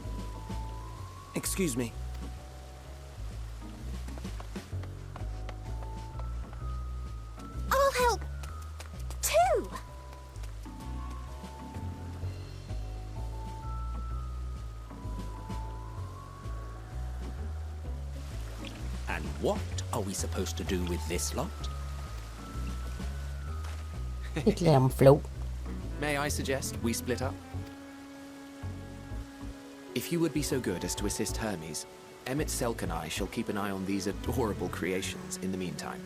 Excuse me. I'll help too. And what are we supposed to do with this lot? Just let them float. May I suggest we split up? If you would be so good as to assist Hermes, Emmett Selk and I shall keep an eye on these adorable creations in the meantime.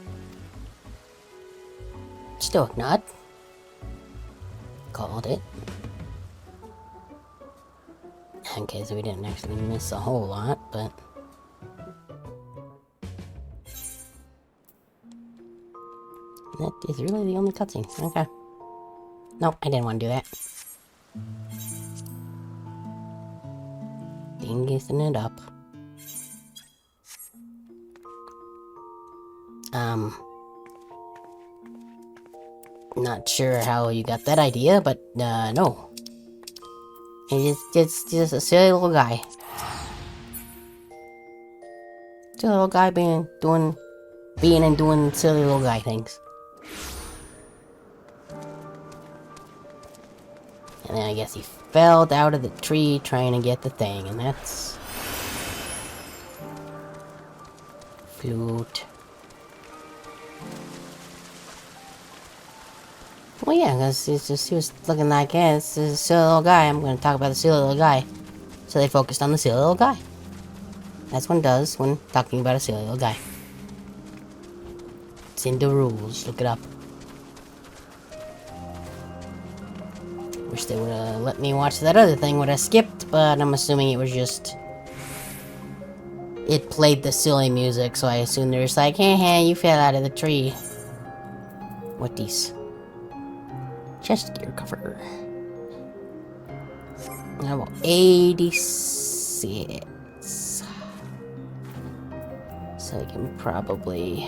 Still not. Called it. Okay, so we didn't actually miss a whole lot, but... that is really the only cutscene. Okay. Nope, I didn't want to do that. Dingising it up. Not sure how you got that idea, but no. He's just a silly little guy. Silly little guy being and doing silly little guy things. And then I guess he fell out of the tree trying to get the thing, and that's... Flute. Well, yeah, because he was looking like, yeah, it's a silly little guy. I'm going to talk about the silly little guy. So they focused on the silly little guy. That's what it does when talking about a silly little guy. It's in the rules. Look it up. Wish they would have let me watch that other thing would have skipped, but I'm assuming it was just... It played the silly music, so I assume they're just like, hey, you fell out of the tree. What these? Chest gear cover. Level 86. So we can probably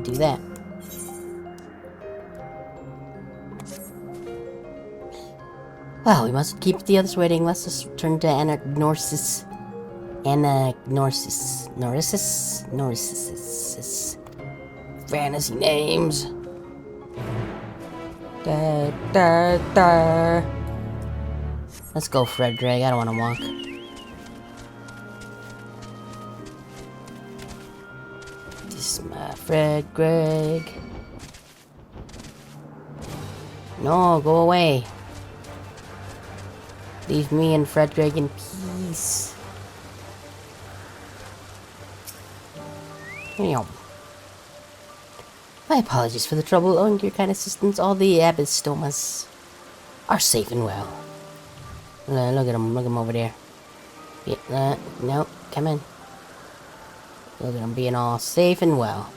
do that. Well, we must keep the others waiting. Let's just turn to Anagnosis. Norris. Fantasy names. Let's go, Frederick. I don't want to walk. This is my Frederick. No, go away. Leave me and Frederick in peace. My apologies for the trouble. Owing to your kind assistance, all the Abysstomas are safe and well. Look at him over there. Yeah, no, come in. Look at them being all safe and well.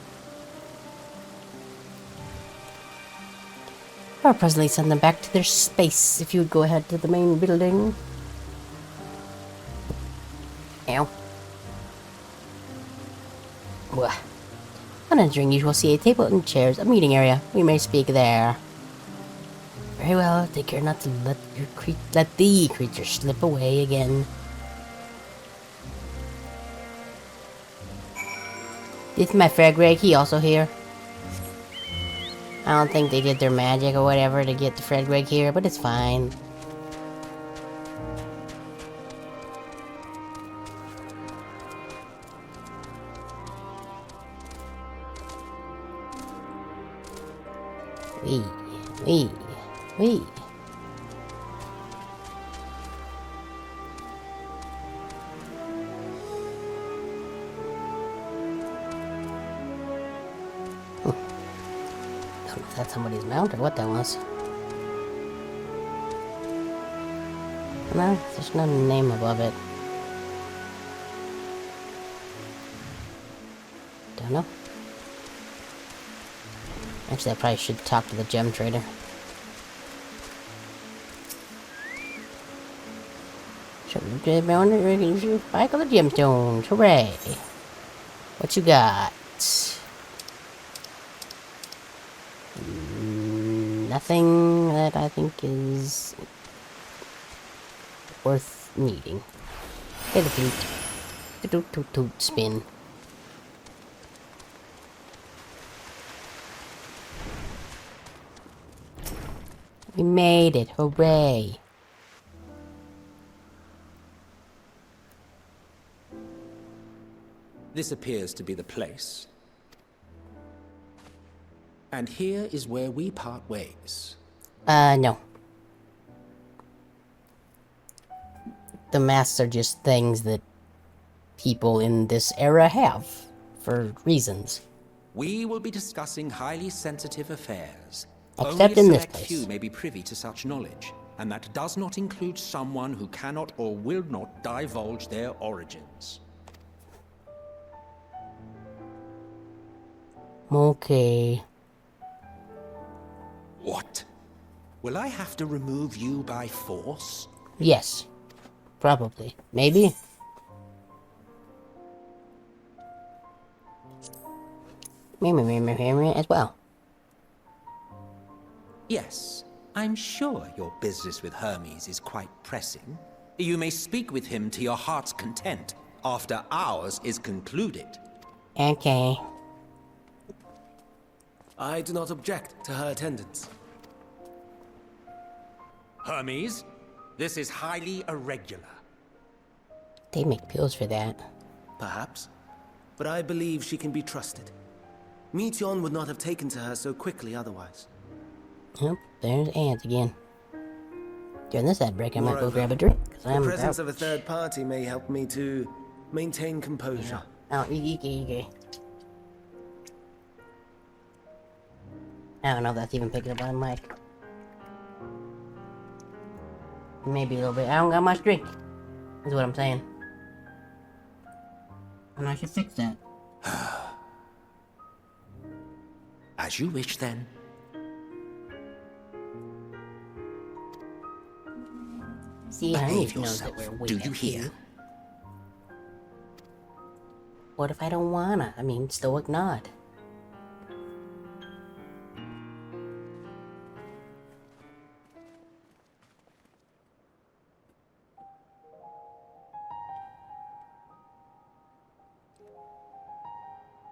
I'll presently send them back to their space if you would go ahead to the main building. Ow. Well, on entering, you will see a table and chairs, a meeting area. We may speak there. Very well, take care not to let the creature slip away again. Is my Frederick, he also here? I don't think they did their magic or whatever to get the Frederick here, but it's fine. Wee. Is that somebody's mount or what that was? No, there's no name above it. Don't know. Actually, I probably should talk to the gem trader. Back on the gemstones, hooray! What you got? Nothing that I think is worth needing. Hit a flute. Toot, spin. We made it, hooray! This appears to be the place. And here is where we part ways. No. The masks are just things that people in this era have, for reasons. We will be discussing highly sensitive affairs. Except Only in a this select place. few may be privy to such knowledge, and that does not include someone who cannot or will not divulge their origins. Okay. What? Will I have to remove you by force? Yes. Probably. Maybe. Maybe as well. Yes, I'm sure your business with Hermes is quite pressing. You may speak with him to your heart's content after ours is concluded. Okay. I do not object to her attendance. Hermes, this is highly irregular. They make pills for that. Perhaps. But I believe she can be trusted. Meteon would not have taken to her so quickly otherwise. Yep, there's ants again. During this ad break, I might go Moreover, grab a drink. the presence of a third party may help me to maintain composure. Oh, okay. I don't know if that's even picking up on mic. Maybe a little bit. I don't got much drink. Is what I'm saying. And I should fix that. As you wish, then. See, Behave Hermes knows that yourself. we're way Do back you hear? here. What if I don't wanna? I mean, stoic nod.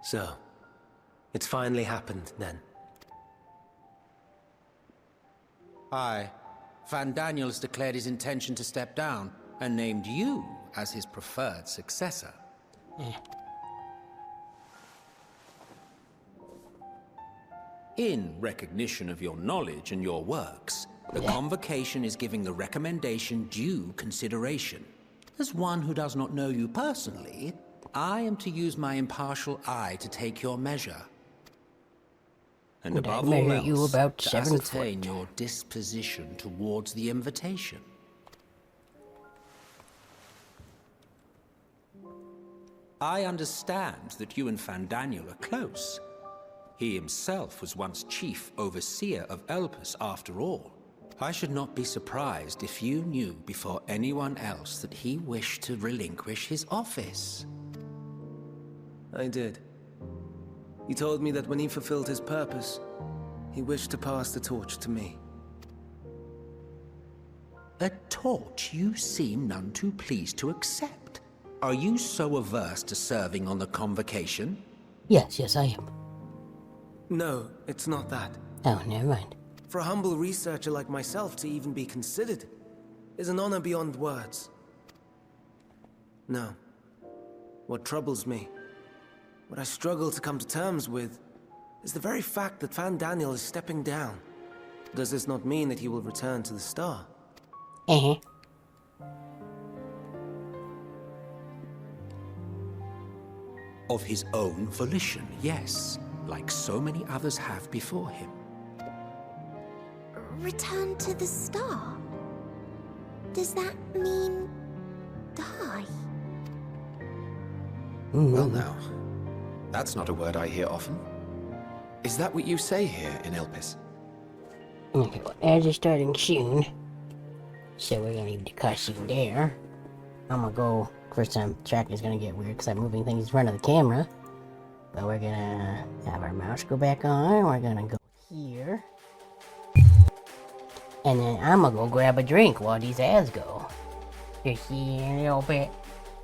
So, it's finally happened, then. Aye. Van Daniels declared his intention to step down and named you as his preferred successor. In recognition of your knowledge and your works, the convocation is giving the recommendation due consideration. As one who does not know you personally, I am to use my impartial eye to take your measure. And Would I above all measure else, you about to 7 ascertain foot? your disposition towards the invitation. I understand that you and Van Daniel are close. He himself was once chief overseer of Elpis after all. I should not be surprised if you knew before anyone else that he wished to relinquish his office. I did. He told me that when he fulfilled his purpose, he wished to pass the torch to me. A torch you seem none too pleased to accept. Are you so averse to serving on the convocation? Yes, I am. No, it's not that. Oh, never mind. For a humble researcher like myself to even be considered is an honor beyond words. No. What troubles me, what I struggle to come to terms with, is the very fact that Van Daniel is stepping down. Does this not mean that he will return to the Star? Of his own volition, yes. Like so many others have before him. Return to the Star? Does that mean die? Well now, that's not a word I hear often. Is that what you say here in Elpis? Okay, well, as it's starting soon, so we're gonna leave the cutscene there. I'm gonna go. First time tracking is gonna get weird because I'm moving things in front of the camera. But we're gonna have our mouse go back on. We're gonna go here. And then I'm gonna go grab a drink while these ads go. Just see a little bit.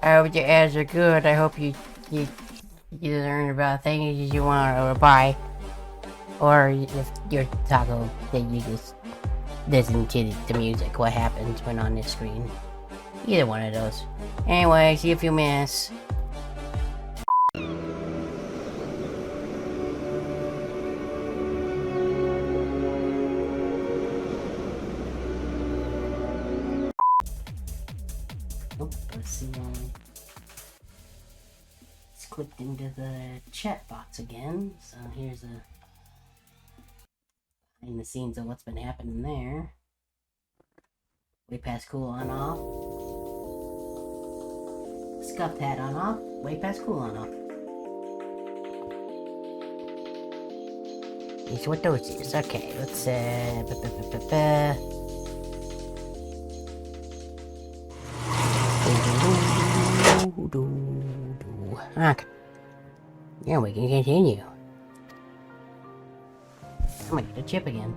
I hope your ads are good. I hope you learn about things you want or buy. Or if you're taco, then you just listen to the music. What happens when on this screen? Either one of those. Anyway, see you in a few minutes. Oh, let's see. It's clicked into the chat box again. So here's a behind the scenes of what's been happening there. Way past cool on off. Scuffed hat on off. Way past cool on off. These are what those is. Okay, let's Okay. Yeah, we can continue. I'm gonna get a chip again.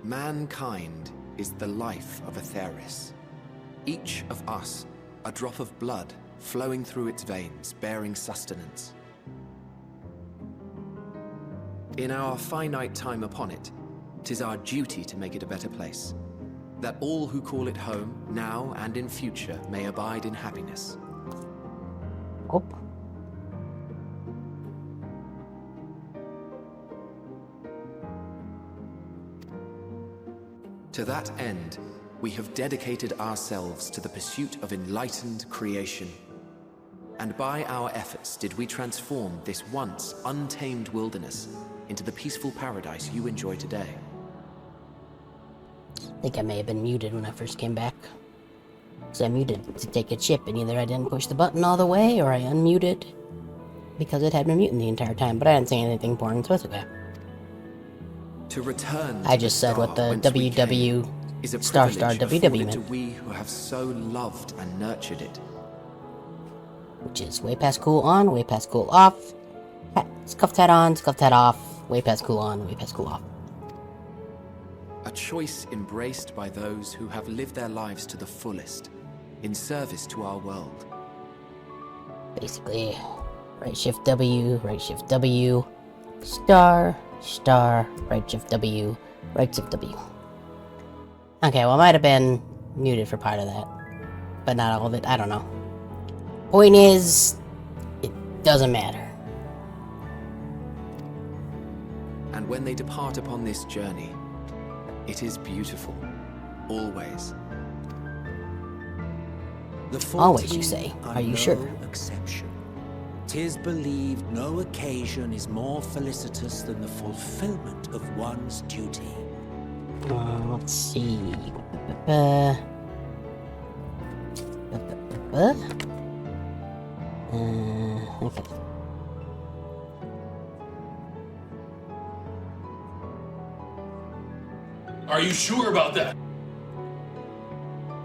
Mankind is the life of Atheris. Each of us, a drop of blood flowing through its veins, bearing sustenance. In our finite time upon it, 'tis our duty to make it a better place, that all who call it home, now and in future, may abide in happiness. Oh. To that end, we have dedicated ourselves to the pursuit of enlightened creation. And by our efforts did we transform this once untamed wilderness into the peaceful paradise you enjoy today. I think I may have been muted when I first came back. Because I muted to take a chip, and either I didn't push the button all the way, or I unmuted because it had been muting the entire time, but I didn't say anything important, so it's okay. To return to I just said what the WW is a star privilege WW afforded meant. to we who have so loved and nurtured it. Which is way past cool on, way past cool off. Scuffed hat on, scuffed hat off. Way past cool on, way past cool off. A choice embraced by those who have lived their lives to the fullest, in service to our world. Basically, right shift W, star, right shift W, right shift W. Okay, well, I might have been muted for part of that, but not all of it. I don't know. Point is, it doesn't matter. And when they depart upon this journey, it is beautiful, always. The Always, you 14 say? Are you no sure? Exception. 'Tis believed no occasion is more felicitous than the fulfillment of one's duty. Let's see. Okay. Are you sure about that?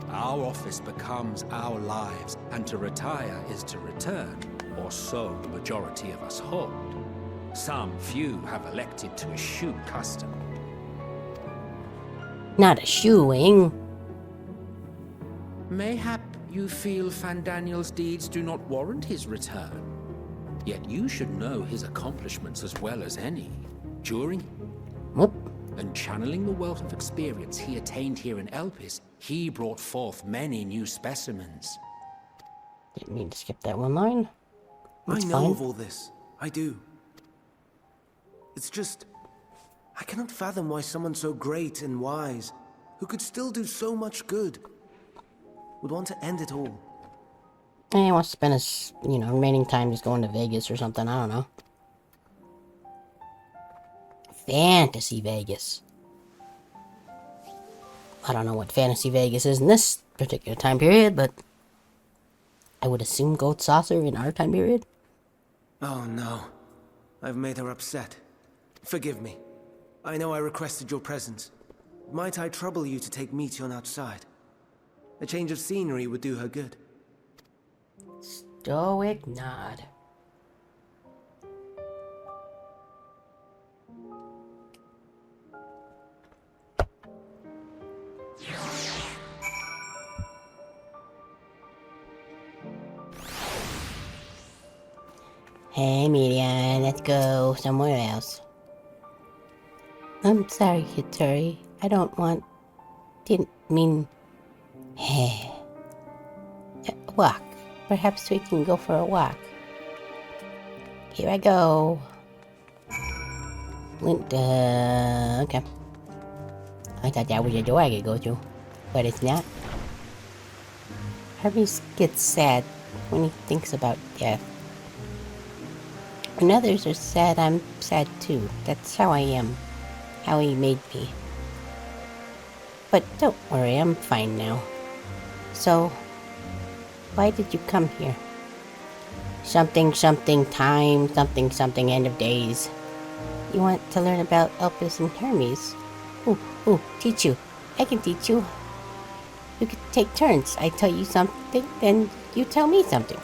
Our office becomes our lives, and to retire is to return, or so the majority of us hold. Some few have elected to eschew custom. Not eschewing. Mayhap you feel Fandaniel's deeds do not warrant his return. Yet you should know his accomplishments as well as any. During Whoop. and channeling the wealth of experience he attained here in Elpis, he brought forth many new specimens. Didn't mean to skip that one line. I It's know fine. of all this. I do. It's just... I cannot fathom why someone so great and wise, who could still do so much good, would want to end it all. He wants to spend his, remaining time just going to Vegas or something. I don't know. Fantasy Vegas. I don't know what Fantasy Vegas is in this particular time period, but I would assume Goat Saucer in our time period. Oh no. I've made her upset. Forgive me. I know I requested your presence. Might I trouble you to take Meteon outside? A change of scenery would do her good. Stoic nod. Hey, Median, let's go somewhere else. I'm sorry, Hittori. Didn't mean... Hey. Walk. Perhaps we can go for a walk. Here I go. Okay. I thought that was a door I could go to, but it's not. Hermes gets sad when he thinks about death. When others are sad, I'm sad too. That's how I am. How he made me. But don't worry, I'm fine now. So, why did you come here? Something time, something end of days. You want to learn about Elpis and Hermes? Ooh, teach you. I can teach you. You could take turns. I tell you something, then you tell me something.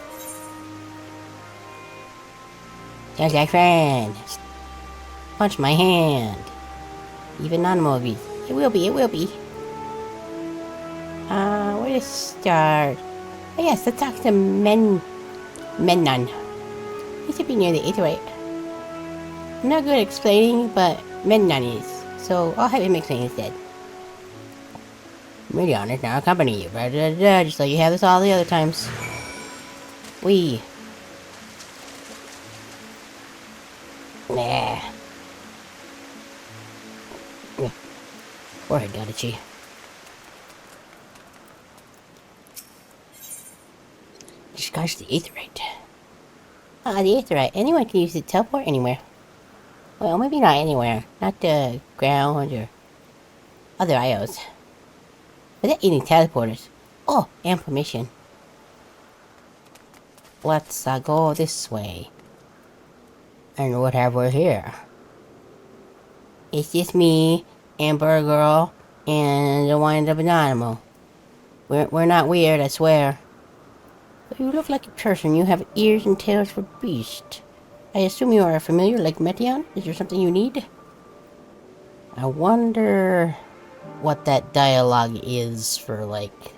Just like friends. Punch my hand. Even non-movies. It will be, it will be. Where to start? Oh yes, let's talk to Mennon. He should be near the Aetheryte. I'm not good at explaining, but Mennon is. So I'll have him explain instead. I'm really honored now to accompany you, just like you have this all the other times. We. Nah. Forehead got itchy. Discuss the Aetheryte. The Aetheryte. Anyone can use it to teleport anywhere. Well, maybe not anywhere. Not the ground or other IOs. But they're eating teleporters. Oh, and permission. Let's go this way. And what have we here? It's just me, Amber Girl, and the wind-up animal. We're not weird, I swear. But you look like a person. You have ears and tails for beast. I assume you are a familiar like Meteon? Is there something you need? I wonder what that dialogue is for, like,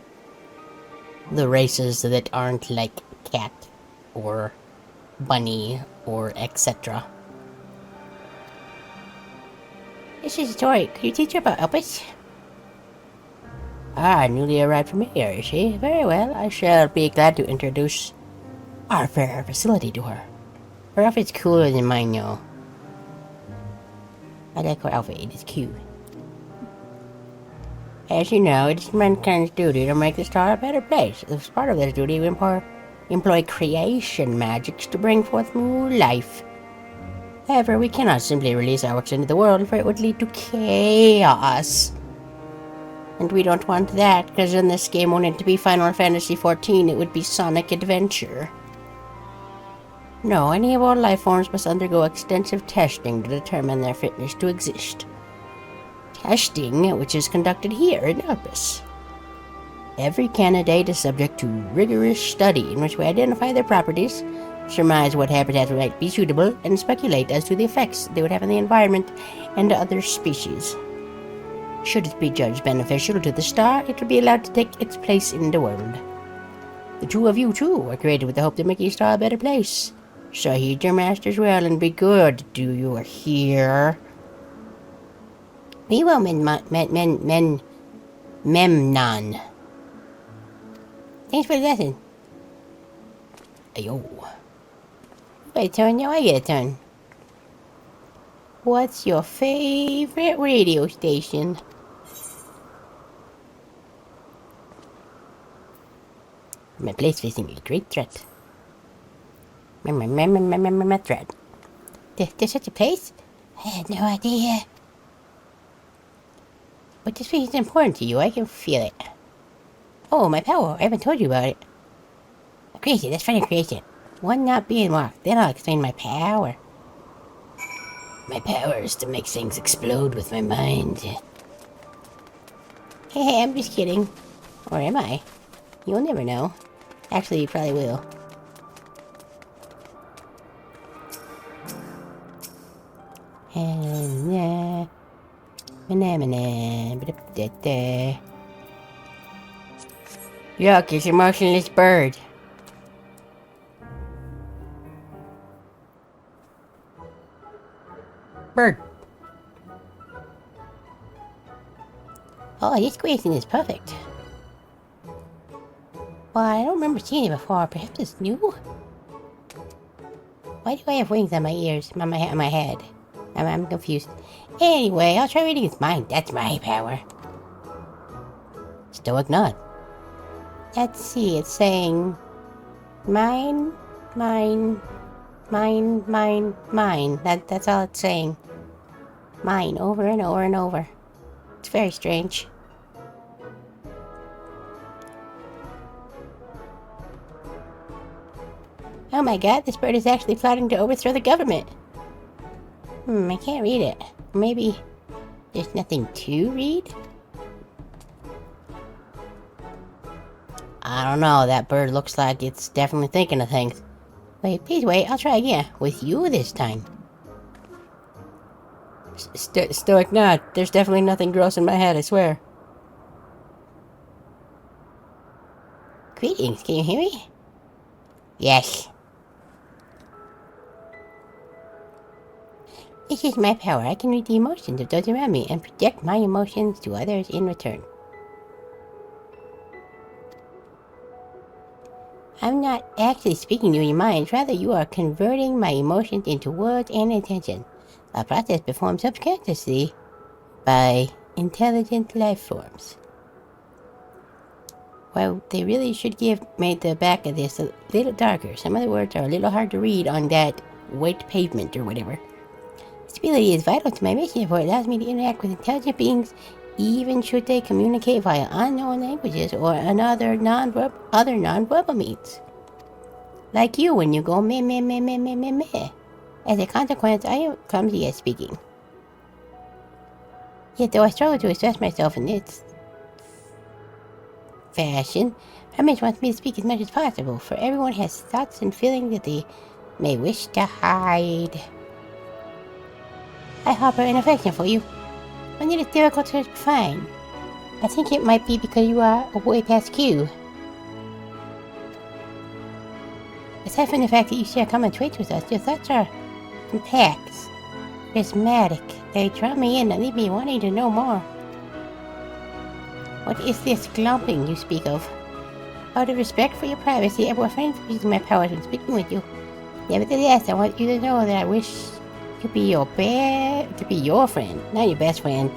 the races that aren't like cat or bunny or etc. This is Tori. Could you teach her about Elpis? Newly arrived from here, is she? Very well. I shall be glad to introduce our fair facility to her. Her outfit's cooler than mine, though. I like her outfit. It is cute. As you know, it is mankind's duty to make the star a better place. As part of this duty, we employ creation magics to bring forth new life. However, we cannot simply release our works into the world, for it would lead to chaos. And we don't want that, because in this game won't it be Final Fantasy XIV, it would be Sonic Adventure. No, any of our life forms must undergo extensive testing to determine their fitness to exist. Testing, which is conducted here in Elpis. Every candidate is subject to rigorous study in which we identify their properties, surmise what habitats might be suitable, and speculate as to the effects they would have on the environment and other species. Should it be judged beneficial to the star, it will be allowed to take its place in the world. The two of you, too, were created with the hope to make your star a better place. So heed your masters well and be good. Do you hear? We will, Memnon. Thanks for the lesson. Ayo. Wait, turn, now I get a turn. What's your favorite radio station? My place facing a great threat. Threat. There's such a place? I had no idea. But this place is important to you. I can feel it. Oh, my power. I haven't told you about it. Creation. Let's find a creation. One not being locked. Then I'll explain my power. My power is to make things explode with my mind. Hey, I'm just kidding. Or am I? You'll never know. Actually, you probably will. Look, it's a motionless bird. Bird. Oh, this creation is perfect. Well, I don't remember seeing it before. Perhaps it's new? Why do I have wings on my ears, on my head? I'm confused. Anyway, I'll try reading its mind. That's my power. Stoic nod. Let's see, it's saying... Mine. That's all it's saying. Mine, over and over and over. It's very strange. Oh my god, this bird is actually plotting to overthrow the government. I can't read it. Maybe there's nothing to read? I don't know, that bird looks like it's definitely thinking of things. Wait, please wait, I'll try again. With you this time. Stoic nod. There's definitely nothing gross in my head, I swear. Greetings, can you hear me? Yes. This is my power. I can read the emotions of those around me and project my emotions to others in return. I'm not actually speaking to your minds, rather you are converting my emotions into words and intention. A process performed subconsciously by intelligent life forms. Well, they really should give made the back of this a little darker. Some of the words are a little hard to read on that white pavement or whatever. This ability is vital to my mission, for it allows me to interact with intelligent beings, even should they communicate via unknown languages or other non-verbal means. Like you when you go meh meh meh meh meh meh meh. As a consequence, I am clumsy at speaking. Yet though I struggle to express myself in this fashion, Hermes wants me to speak as much as possible, for everyone has thoughts and feelings that they may wish to hide. I harbor an affection for you, and it is difficult to define. I think it might be because you are way past Q. Aside from the fact that you share common traits with us, your thoughts are complex, charismatic. They draw me in and leave me wanting to know more. What is this glumping you speak of? Out of respect for your privacy, I will refrain from using my powers when speaking with you. Nevertheless, I want you to know that I wish to be your friend, not your best friend.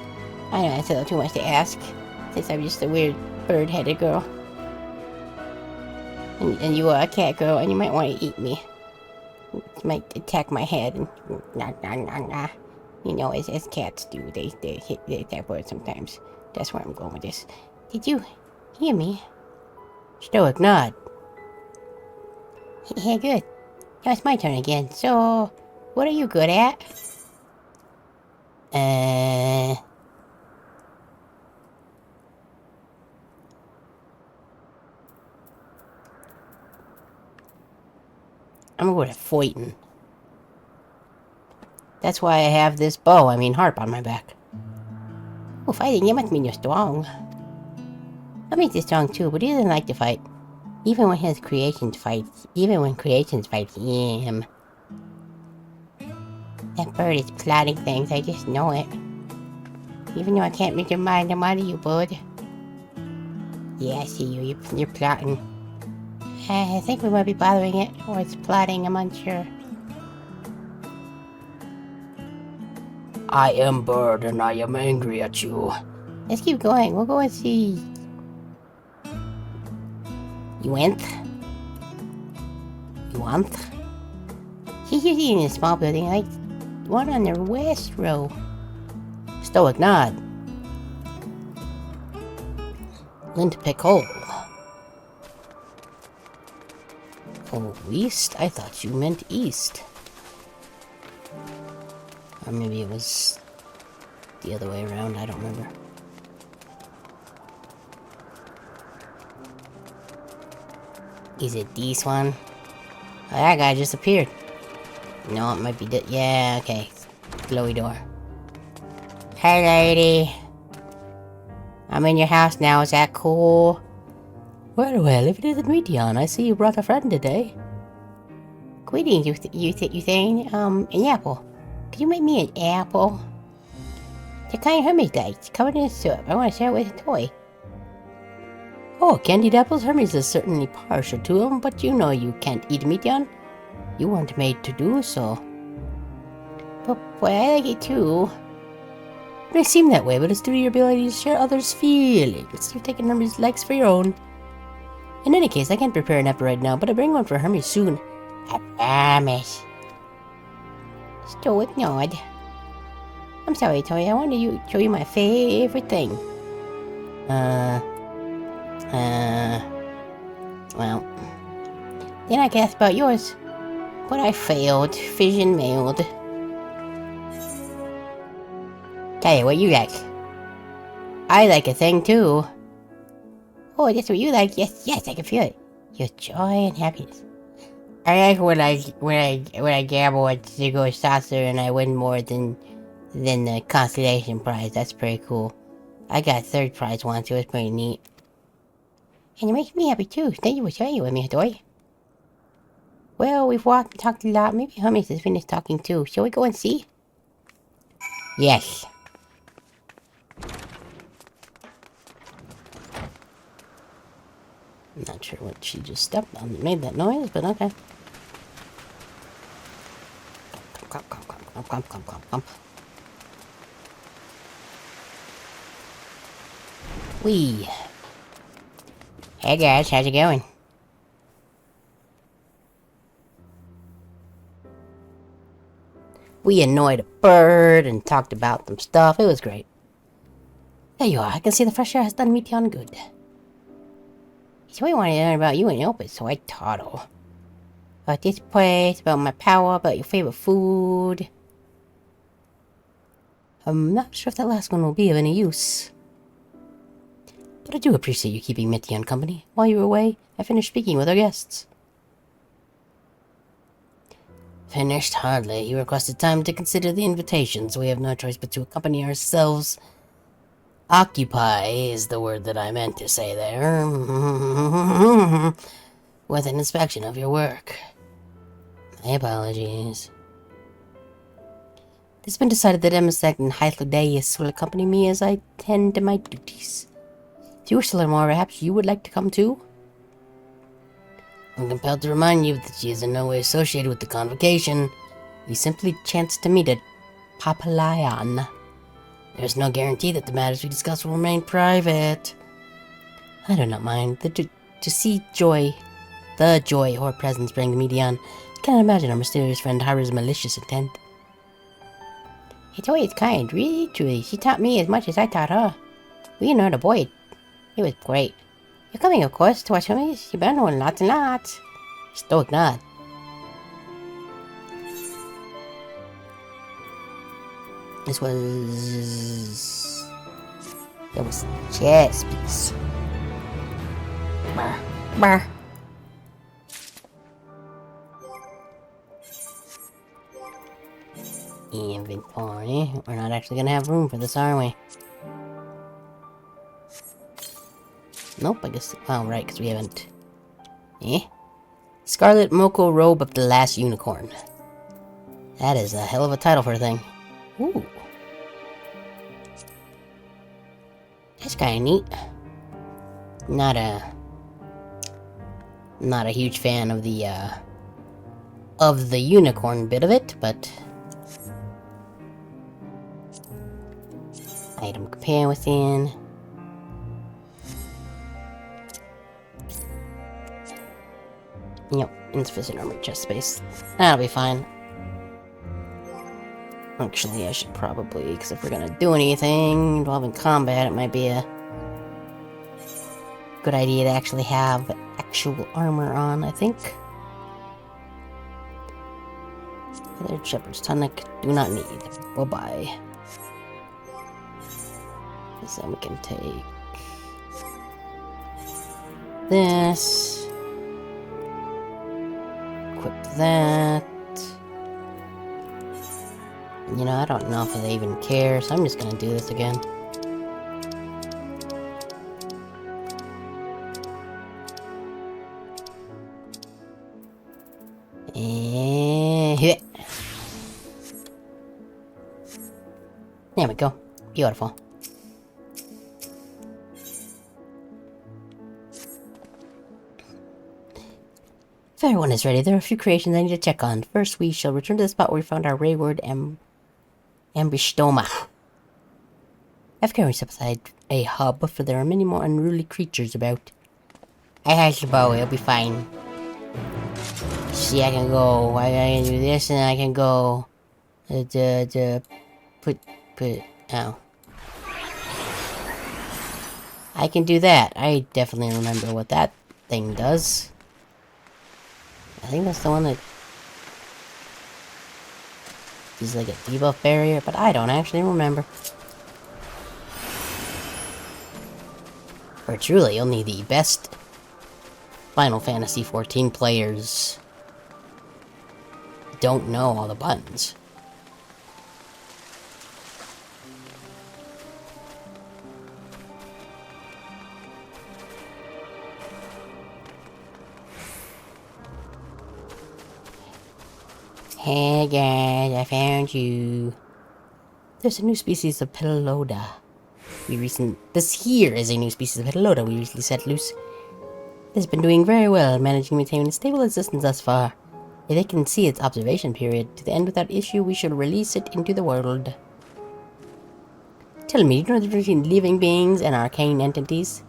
I know that's a little too much to ask, since I'm just a weird bird-headed girl. And you are a cat girl, and you might want to eat me. You might attack my head and nah. You know, as cats do, they hit that bird sometimes. That's where I'm going with this. Did you hear me? Stoic nod. Yeah, good. Now it's my turn again. So, what are you good at? I'm good at fighting. That's why I have this harp on my back. Oh, fighting, you must mean you're strong. I mean, he's strong too, but he doesn't like to fight. Even when creations fight him. That bird is plotting things, I just know it. Even though I can't read your mind, I'm out of you, bud. Yeah, I see you, you're plotting. I think we might be bothering it, or it's plotting, I'm unsure. I am Bird, and I am angry at you. Let's keep going, we'll go and see... You want? He's usually in a small building, like one on the west row. Stoic nod. Lint pickle. Oh, east? I thought you meant east. Or maybe it was the other way around, I don't remember. Is it this one? Oh, that guy just appeared. No, it might be yeah, okay. Glowy door. Hey, lady. I'm in your house now, is that cool? Well, if it isn't Meteon, I see you brought a friend today. Greetings, you saying, an apple. Could you make me an apple? It's a kind of Hermes dice, covered in syrup. I want to share it with a toy. Oh, candied apples? Hermes is certainly partial to them, but you know you can't eat Meteon. You weren't made to do so. But boy, I like it too. It may seem that way, but it's due to your ability to share others' feelings. You've taken Hermes' likes for your own. In any case, I can't prepare an apple right now, but I'll bring one for Hermes soon. I promise. Stoic nod. I'm sorry, Toy. I wanted to show you my favorite thing. Well. Then I guess about yours. But I failed. Fission mailed. Tell you what you like. I like a thing too. Oh, that's what you like. Yes, I can feel it. Your joy and happiness. I like when I gamble at Ziggo Saucer and I win more than than the constellation prize. That's pretty cool. I got third prize once. It was pretty neat. And it makes me happy too. Thank you for sharing with me, Toy. Well, we've walked and talked a lot. Maybe Hummies has finished talking too. Shall we go and see? Yes. I'm not sure what she just stepped on that made that noise, but okay. Clump, clump, clump, clump, clump, clump, clump, clump. Wee. Hey guys, how's it going? We annoyed a bird and talked about some stuff. It was great. There you are. I can see the fresh air has done me down good. So we wanted to learn about you and Opus, so I toddle. About this place, about my power, about your favorite food. I'm not sure if that last one will be of any use. But I do appreciate you keeping Mithian company. While you were away, I finished speaking with our guests. Finished? Hardly. You requested time to consider the invitation, so we have no choice but to accompany ourselves. Occupy is the word that I meant to say there. With an inspection of your work. My apologies. It has been decided that Emisec and Hythlodeus will accompany me as I tend to my duties. If you wish to learn more, perhaps you would like to come too? I'm compelled to remind you that she is in no way associated with the convocation. We simply chanced to meet at Papalayan. There's no guarantee that the matters we discuss will remain private. I do not mind. To see the joy her presence brings to Medion, I cannot imagine our mysterious friend harbors malicious intent. It's always kind, really, truly. She taught me as much as I taught her. We learned a boy. It was great. You're coming, of course, to watch Hummies. You better know lots and lots. Stoic nod. This was... It was chess piece. Brr. Brr. Inventory. We're not actually gonna have room for this, are we? Nope, I guess... Oh, right, because we haven't... Eh? Scarlet Moko Robe of the Last Unicorn. That is a hell of a title for a thing. Ooh. That's kinda neat. Not a huge fan of the unicorn bit of it, but... Item compare within... Yep, insufficient armor chest space. That'll be fine. Actually, I should probably, because if we're gonna do anything involving combat, it might be a good idea to actually have actual armor on, I think. Feathered Shepherd's Tunic, do not need. Bye-bye. Then we can take this. Equip that. You know, I don't know if they even care, so I'm just gonna do this again. And hit. There we go. Beautiful. If everyone is ready, there are a few creations I need to check on. First, we shall return to the spot where we found our wayward Ambrishtoma. I've carried aside a hub, for there are many more unruly creatures about. I have the bow, it'll be fine. See, I can go. I can do this, and I can go. Put. Ow. I can do that. I definitely remember what that thing does. I think that's the one that is like a debuff barrier, but I don't actually remember. For truly, only the best Final Fantasy XIV players don't know all the buttons. Hey guys, I found you. There's a new species of Peloda. This here is a new species of Peloda we recently set loose. It has been doing very well, managing to maintain a stable existence thus far. If it can see its observation period to the end without issue, we shall release it into the world. Tell me, do you know the difference between living beings and arcane entities?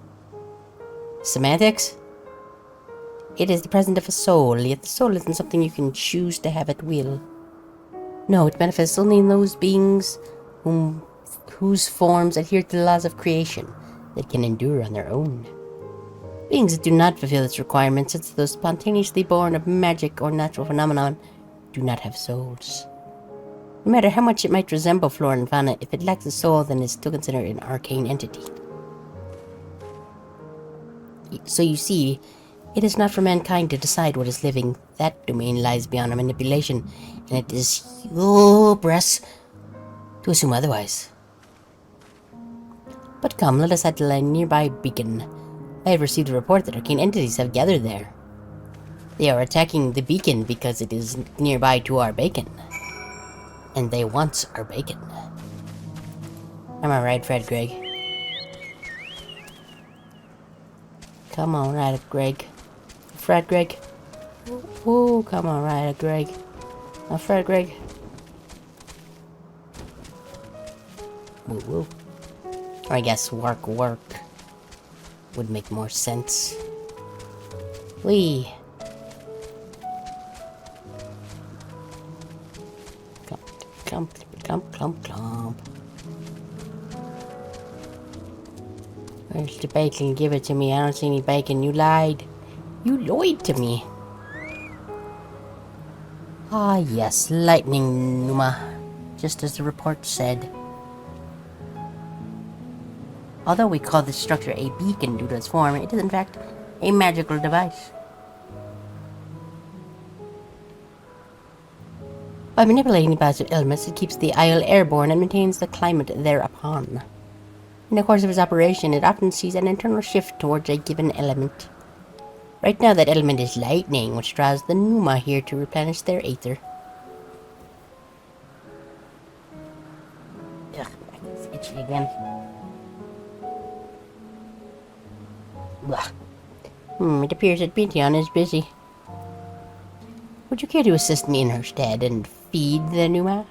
Semantics? It is the presence of a soul, yet the soul isn't something you can choose to have at will. No, it manifests only in those beings whose forms adhere to the laws of creation that can endure on their own. Beings that do not fulfill its requirements, such as those spontaneously born of magic or natural phenomenon, do not have souls. No matter how much it might resemble flora and fauna, if it lacks a soul, then it is still considered an arcane entity. So you see, it is not for mankind to decide what is living. That domain lies beyond our manipulation, and it is hubris to assume otherwise. But come, let us head to a nearby beacon. I have received a report that arcane entities have gathered there. They are attacking the beacon because it is nearby to our bacon. And they want our bacon. Am I right, Fred Greg? Come on, right, Greg. Fred Greg. Ooh, come on, right, Greg. Fred Greg. Woo woo. Or I guess work would make more sense. Wee. Clump. Where's the bacon? Give it to me. I don't see any bacon. You lied. You lied to me. Ah, yes. Lightning, Numa. Just as the report said. Although we call this structure a beacon due to its form, it is in fact a magical device. By manipulating the passive elements, it keeps the isle airborne and maintains the climate thereupon. In the course of its operation, it often sees an internal shift towards a given element. Right now, that element is lightning, which draws the Numa here to replenish their aether. Ugh, it's itchy again. It appears that Bintion is busy. Would you care to assist me in her stead and feed the Numa?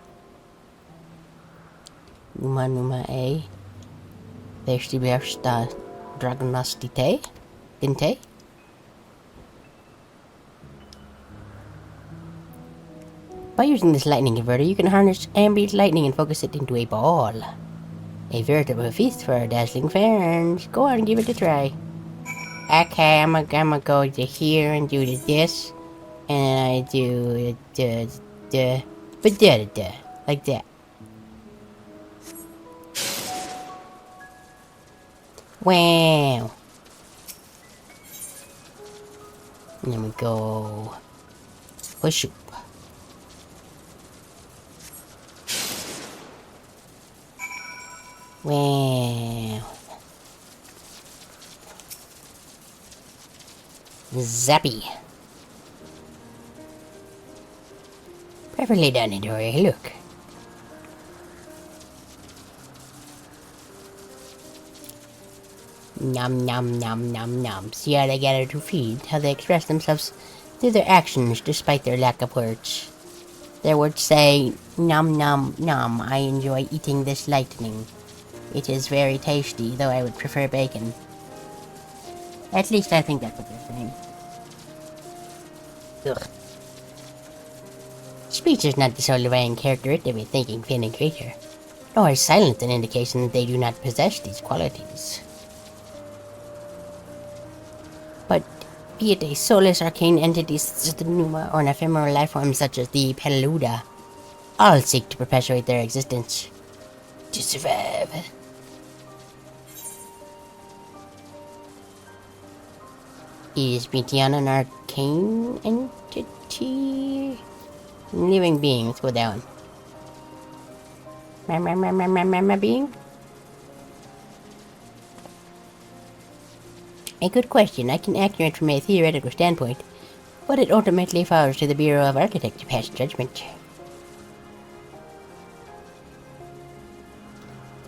Numa, eh? There's the Dragonostite? Dinte? By using this lightning converter, you can harness ambient lightning and focus it into a ball. A veritable feast for our dazzling fans. Go on and give it a try. Okay, I'm gonna go to here and do this. And I do like that. Wow. And then we go push up. Wow. Zappy. Perfectly done, Midori. Look. Nom nom nom nom nom. See how they gather to feed, how they express themselves through their actions despite their lack of words. Their words say, nom nom nom, I enjoy eating this lightning. It is very tasty, though I would prefer bacon. At least I think that's what they're saying. Ugh. Speech is not the sole divine characteristic of a thinking, feeling creature, nor is silence an indication that they do not possess these qualities. But be it a soulless arcane entity such as the Numa or an ephemeral life form such as the Peluda, all seek to perpetuate their existence. To survive. Is Bintion an arcane entity? Living being, let's go down. Being? A good question. I can accurate from a theoretical standpoint. But it ultimately falls to the Bureau of Architect to pass judgment.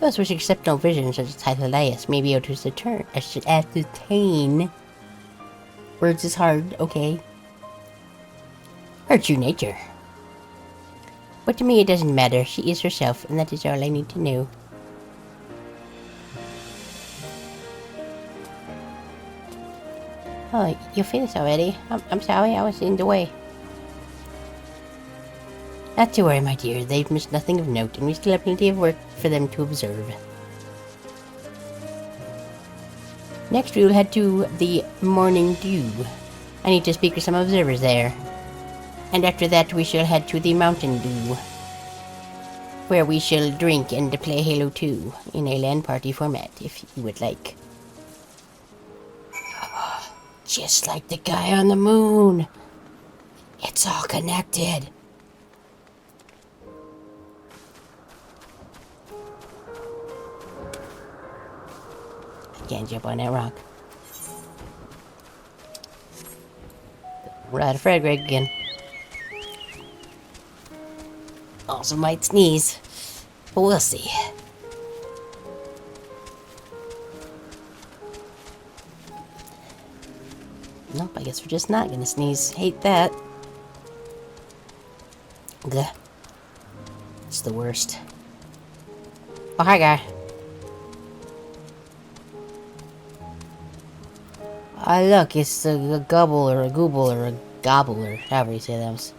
Those with exceptional vision, such as Hythalias, may be able to ascertain. Words is hard, okay. Her true nature. But to me it doesn't matter, she is herself, and that is all I need to know. Oh, you finished already? I'm sorry, I was in the way. Not to worry, my dear, they've missed nothing of note, and we still have plenty of work for them to observe. Next we will head to the Morning Dew. I need to speak with some observers there. And after that we shall head to the Mountain Dew, where we shall drink and play Halo 2 in a LAN party format, if you would like. Just like the guy on the moon. It's all connected. Can't jump on that rock. We're out of Fred Greg again. Also might sneeze, but we'll see. Nope, I guess we're just not gonna sneeze. Hate that. Gah. It's the worst. Oh, hi, guy. Look, it's a gobble or a gooble or a gobble or however you say those.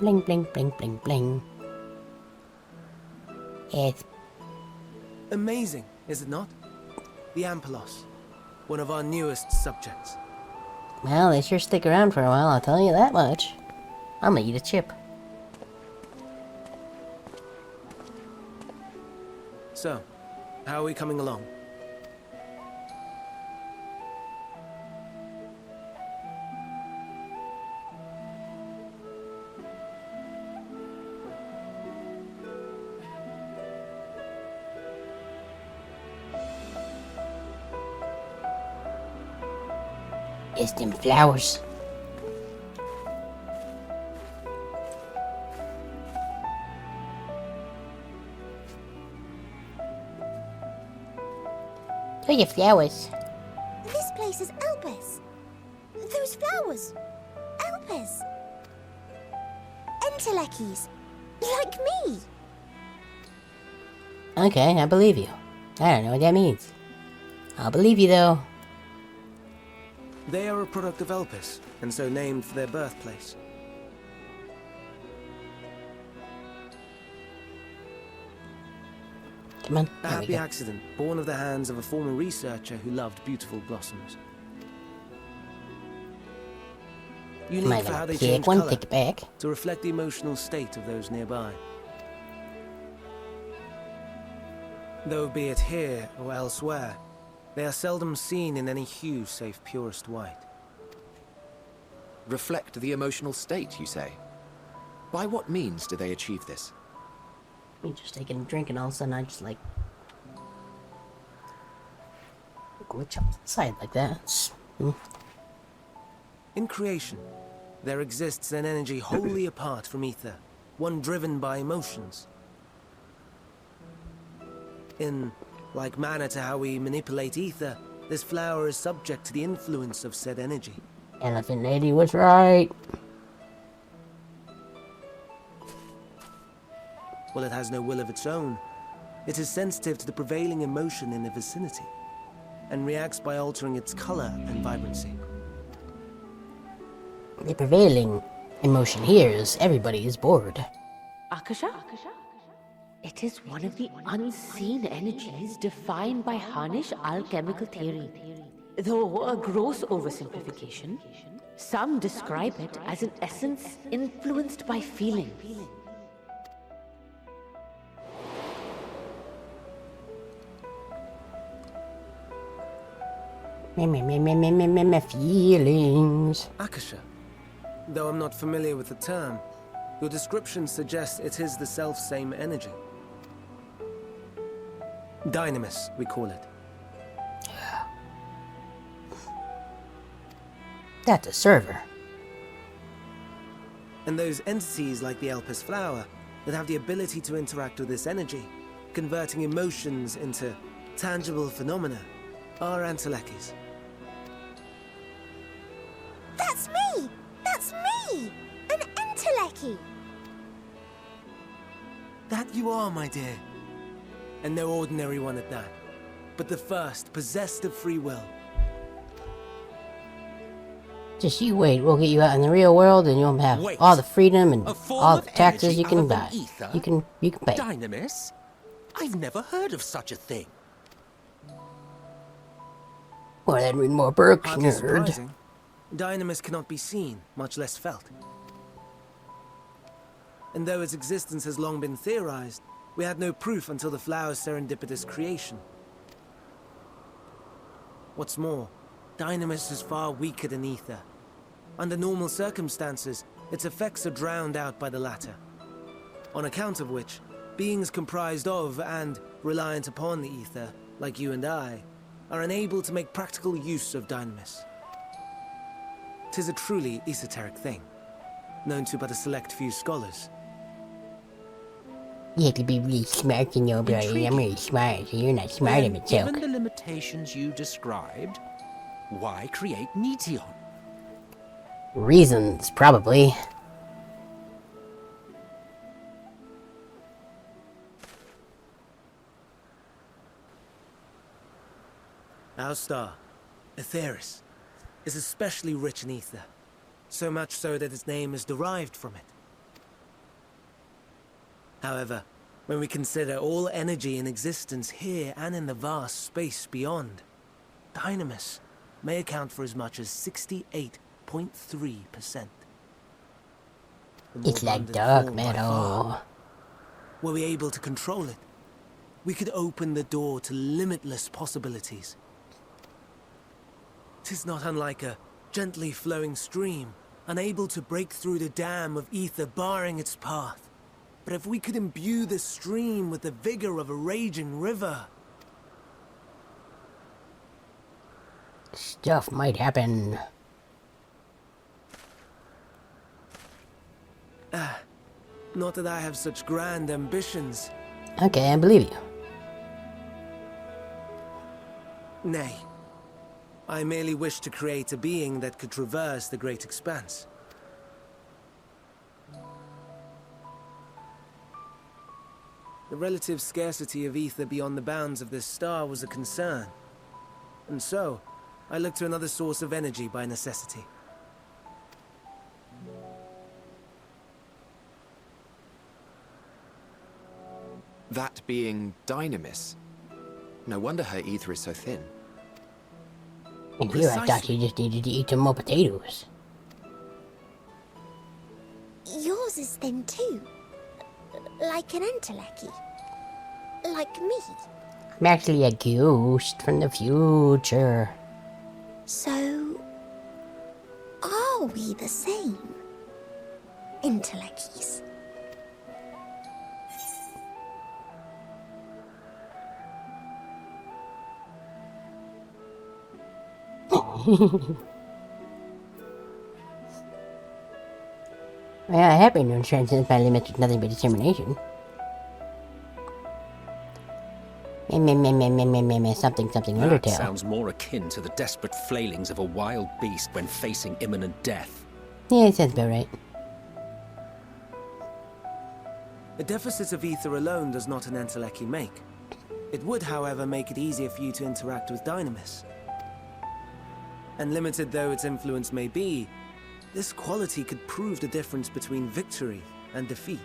Bling, bling, bling, bling, bling. It's amazing, is it not? The Ampelos, one of our newest subjects. Well, they sure stick around for a while, I'll tell you that much. I'm gonna eat a chip. So, how are we coming along? It's them flowers. Oh, your flowers. This place is Elpis. Those flowers. Elpis. Entelekis. Like me. Okay, I believe you. I don't know what that means. I'll believe you, though. They are a product of Elpis, and so named for their birthplace. Come on. A happy accident, born of the hands of a former researcher who loved beautiful blossoms. Unique for how they change color to reflect the emotional state of those nearby. Though be it here or elsewhere, they are seldom seen in any hue save purest white. Reflect the emotional state, you say? By what means do they achieve this? Me just taking a drink and all of a sudden I just like glitch up the side like that. In creation, there exists an energy wholly apart from ether, one driven by emotions. In like manner to how we manipulate ether, this flower is subject to the influence of said energy. Elephant Lady was right. While it has no will of its own, it is sensitive to the prevailing emotion in the vicinity, and reacts by altering its color and vibrancy. The prevailing emotion here is everybody is bored. Akasha? It is one of the unseen energies defined by Harnish alchemical theory. Though a gross oversimplification, some describe it as an essence influenced by feeling. Feelings. Akasha. Though I'm not familiar with the term, your description suggests it is the self-same energy. Dynamis, we call it. That's a server. And those entities like the Elpis flower that have the ability to interact with this energy, converting emotions into tangible phenomena, are Antelekis. That's me! That's me! An Enteleki! That you are, my dear. And no ordinary one at that, but the first possessed of free will. Just you wait, we'll get you out in the real world and you'll have all the freedom and all the taxes you can buy. You can pay. Dynamis? I've never heard of such a thing. Well, then read more books, Hardly nerd. surprising. Dynamis cannot be seen, much less felt. And though its existence has long been theorized, we had no proof until the flower's serendipitous creation. What's more, Dynamis is far weaker than Ether. Under normal circumstances, its effects are drowned out by the latter. On account of which, beings comprised of and reliant upon the Ether, like you and I, are unable to make practical use of Dynamis. 'Tis a truly esoteric thing, known to but a select few scholars. You have to be really smart to know about it. I'm really smart, so you're not smart of it, Given joke. the limitations you described, why create Meteon? Reasons, probably. Our star, Aetheris, is especially rich in ether, so much so that its name is derived from it. However, when we consider all energy in existence here and in the vast space beyond, Dynamis may account for as much as 68.3%. It's like dark metal. Were we able to control it, we could open the door to limitless possibilities. 'Tis not unlike a gently flowing stream, unable to break through the dam of ether barring its path. But if we could imbue the stream with the vigor of a raging river... Stuff might happen. Not that I have such grand ambitions. Okay, I believe you. Nay. I merely wish to create a being that could traverse the great expanse. The relative scarcity of ether beyond the bounds of this star was a concern. And so, I looked to another source of energy by necessity. That being Dynamis. No wonder her ether is so thin. And here I thought you just needed to eat some more potatoes. Yours is thin too. Like an Enteleki. Like me. I'm actually a ghost from the future. So, are we the same? Entelekis. Well, I have been no transcends my limits with nothing but determination. Something, That Undertale. sounds more akin to the desperate flailings of a wild beast when facing imminent death. Yeah, it sounds about right. A deficit of ether alone does not an Enteleki make. It would, however, make it easier for you to interact with Dynamis. And limited though its influence may be, this quality could prove the difference between victory and defeat.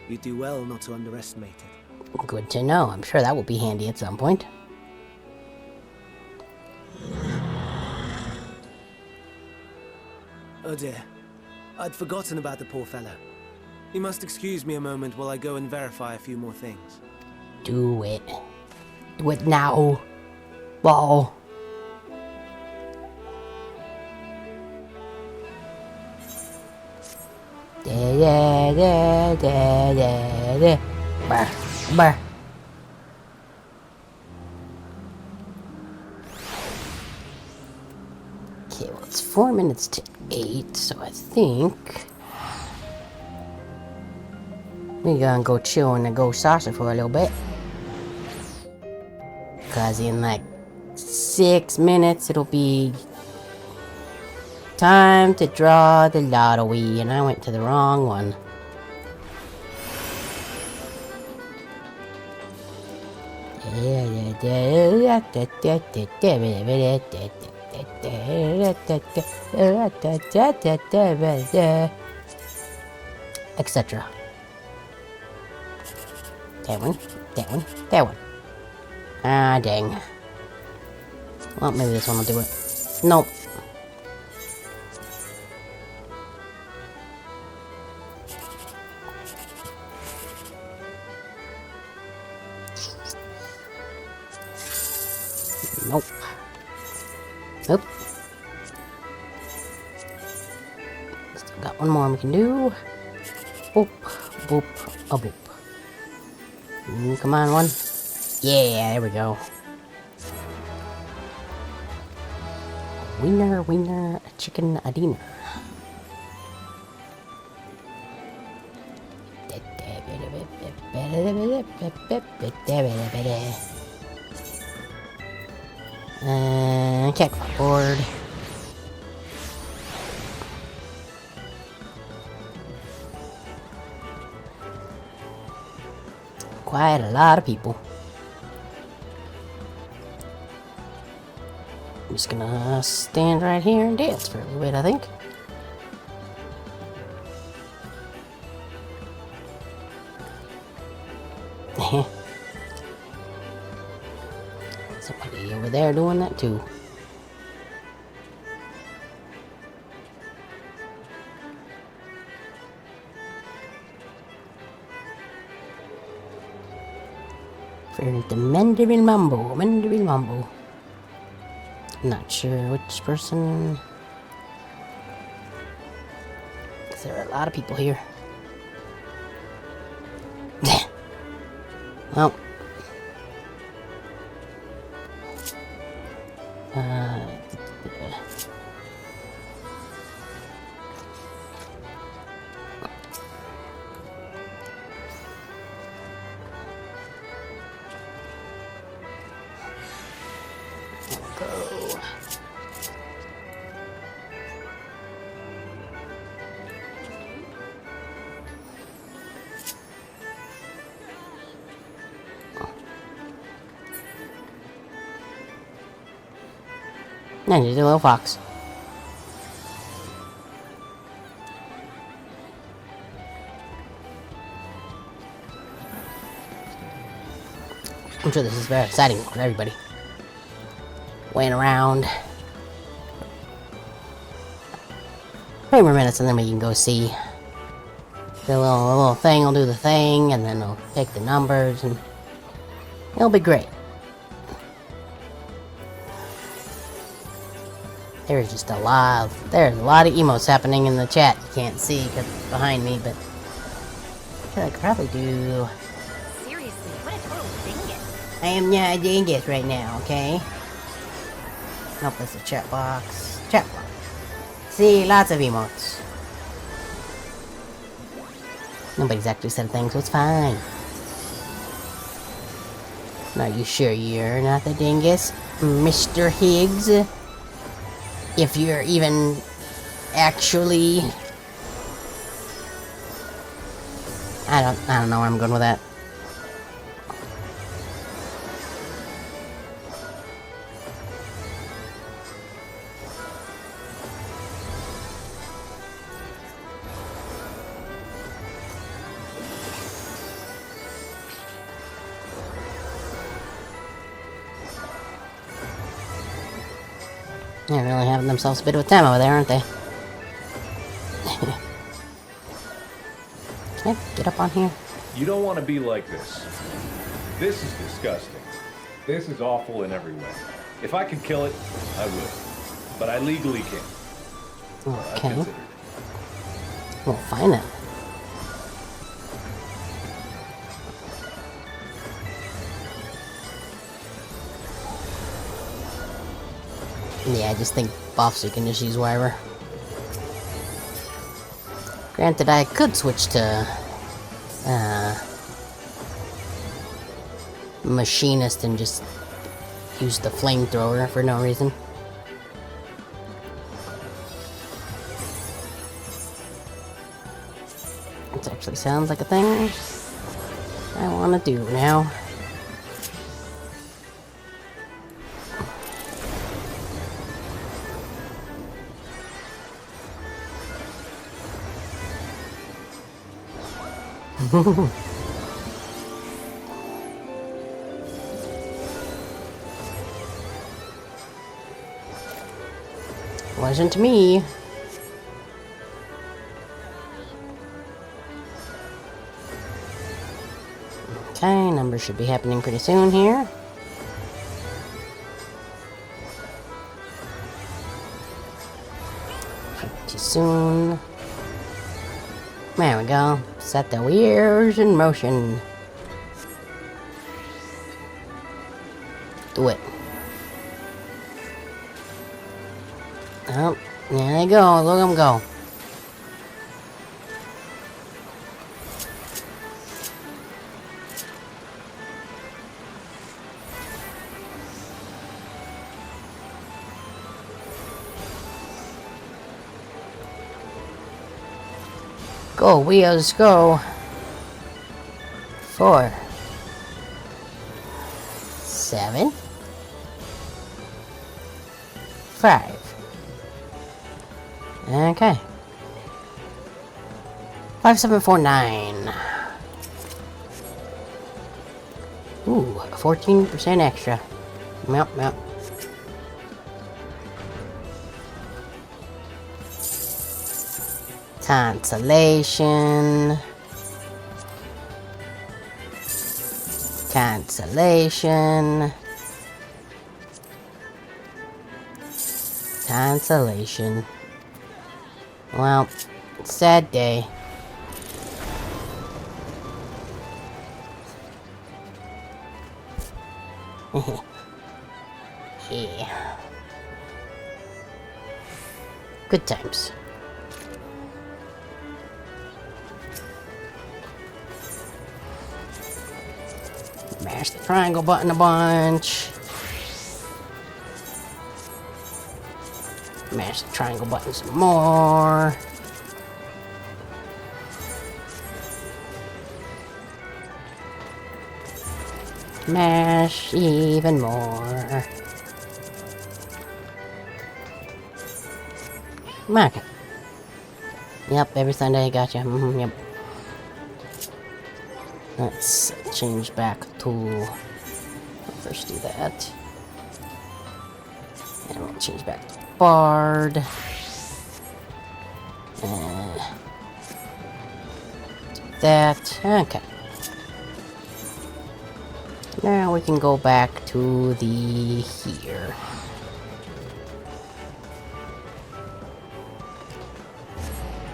You do well not to underestimate it. Good to know. I'm sure that will be handy at some point. Oh dear. I'd forgotten about the poor fellow. You must excuse me a moment while I go and verify a few more things. Do it. Do it now. Ball. Brr, brr. Okay, well, let's 4 minutes to 8, so I think we're gonna go chill in the Ghost Saucer for a little bit. Because in like 6 minutes, it'll be time to draw the lottery, and I went to the wrong one. Etc. That one, that one, that one. Ah, dang. Well, maybe this one will do it. Nope. Nope. Nope. Still got one more we can do. Boop, boop, a boop. Come on, one. Yeah, there we go. Winner, winner, a chicken, a dinner. Kick board. Quite a lot of people. I'm just gonna stand right here and dance for a little bit, I think. Somebody over there doing that too. For the Mandarin Mambo, Mandarin Mambo. Not sure which person. There are a lot of people here. Well. And there's a little fox. I'm sure this is very exciting for everybody. Waiting around. 3 more minutes and then we can go see. The little thing will do the thing, and then it'll take the numbers, and it'll be great. There's just there's a lot of emotes happening in the chat. You can't see because it's behind me, but I feel I could probably do. Seriously, what a total dingus. I am not dingus right now, okay? Nope, that's a chat box. Chat box. See, lots of emotes. Nobody's actually said a thing, so it's fine. Are you sure you're not the dingus, Mr. Higgs? If you're even actually... I don't know where I'm going with that. They're really having themselves a bit of a time over there, aren't they? Can I get up on here? You don't want to be like this. This is disgusting. This is awful in every way. If I could kill it, I would. But I legally can't. Okay. Well, fine then. Yeah, I just think buffs you can just use wherever. Granted, I could switch to machinist and just use the flamethrower for no reason. It actually sounds like a thing I want to do now. Wasn't me. Okay, numbers should be happening pretty soon here. Pretty soon. There we go. Set the wheels in motion. Do it. Oh, there they go. Look at them go. Go, wheels, go. 4, 7, 5. Okay. 5749. Ooh, 14% extra. Yep, yep. Consolation. Consolation. Consolation. Well, sad day. Yeah. Good times. Mash the triangle button a bunch. Mash the triangle button some more. Mash even more. Okay. Yep, every Sunday, gotcha. Yep. Let's change back to... First do that. And we'll change back to Bard. Do that. Okay. Now we can go back to the here.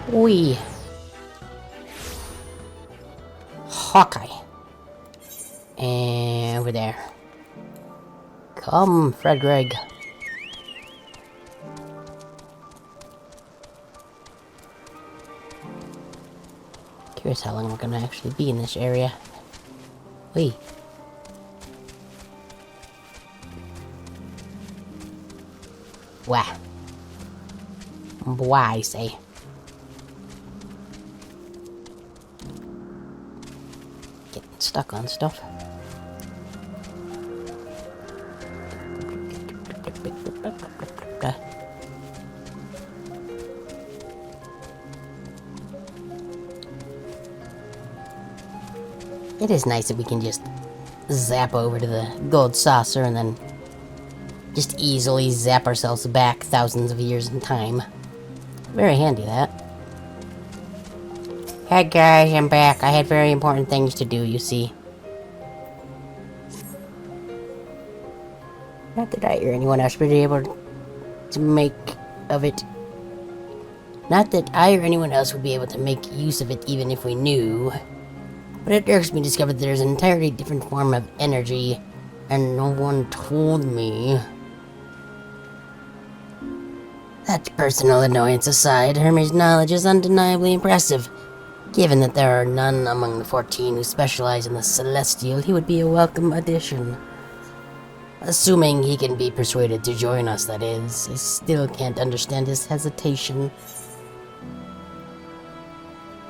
Wee. Hawkeye. And over there. Come, Frederick. Curious how long we're gonna actually be in this area. Wee. Wah. Why, I say. Getting stuck on stuff. It is nice that we can just zap over to the gold saucer and then just easily zap ourselves back thousands of years in time. Very handy, that. Hey guys, I'm back. I had very important things to do, you see. Not that I or anyone else would be able to make of it. Not that I or anyone else would be able to make use of it even if we knew. But it irks me to discover that there's an entirely different form of energy, and no one told me. That personal annoyance aside, Hermes' knowledge is undeniably impressive. Given that there are none among the 14 who specialize in the celestial, he would be a welcome addition. Assuming he can be persuaded to join us, that is. I still can't understand his hesitation.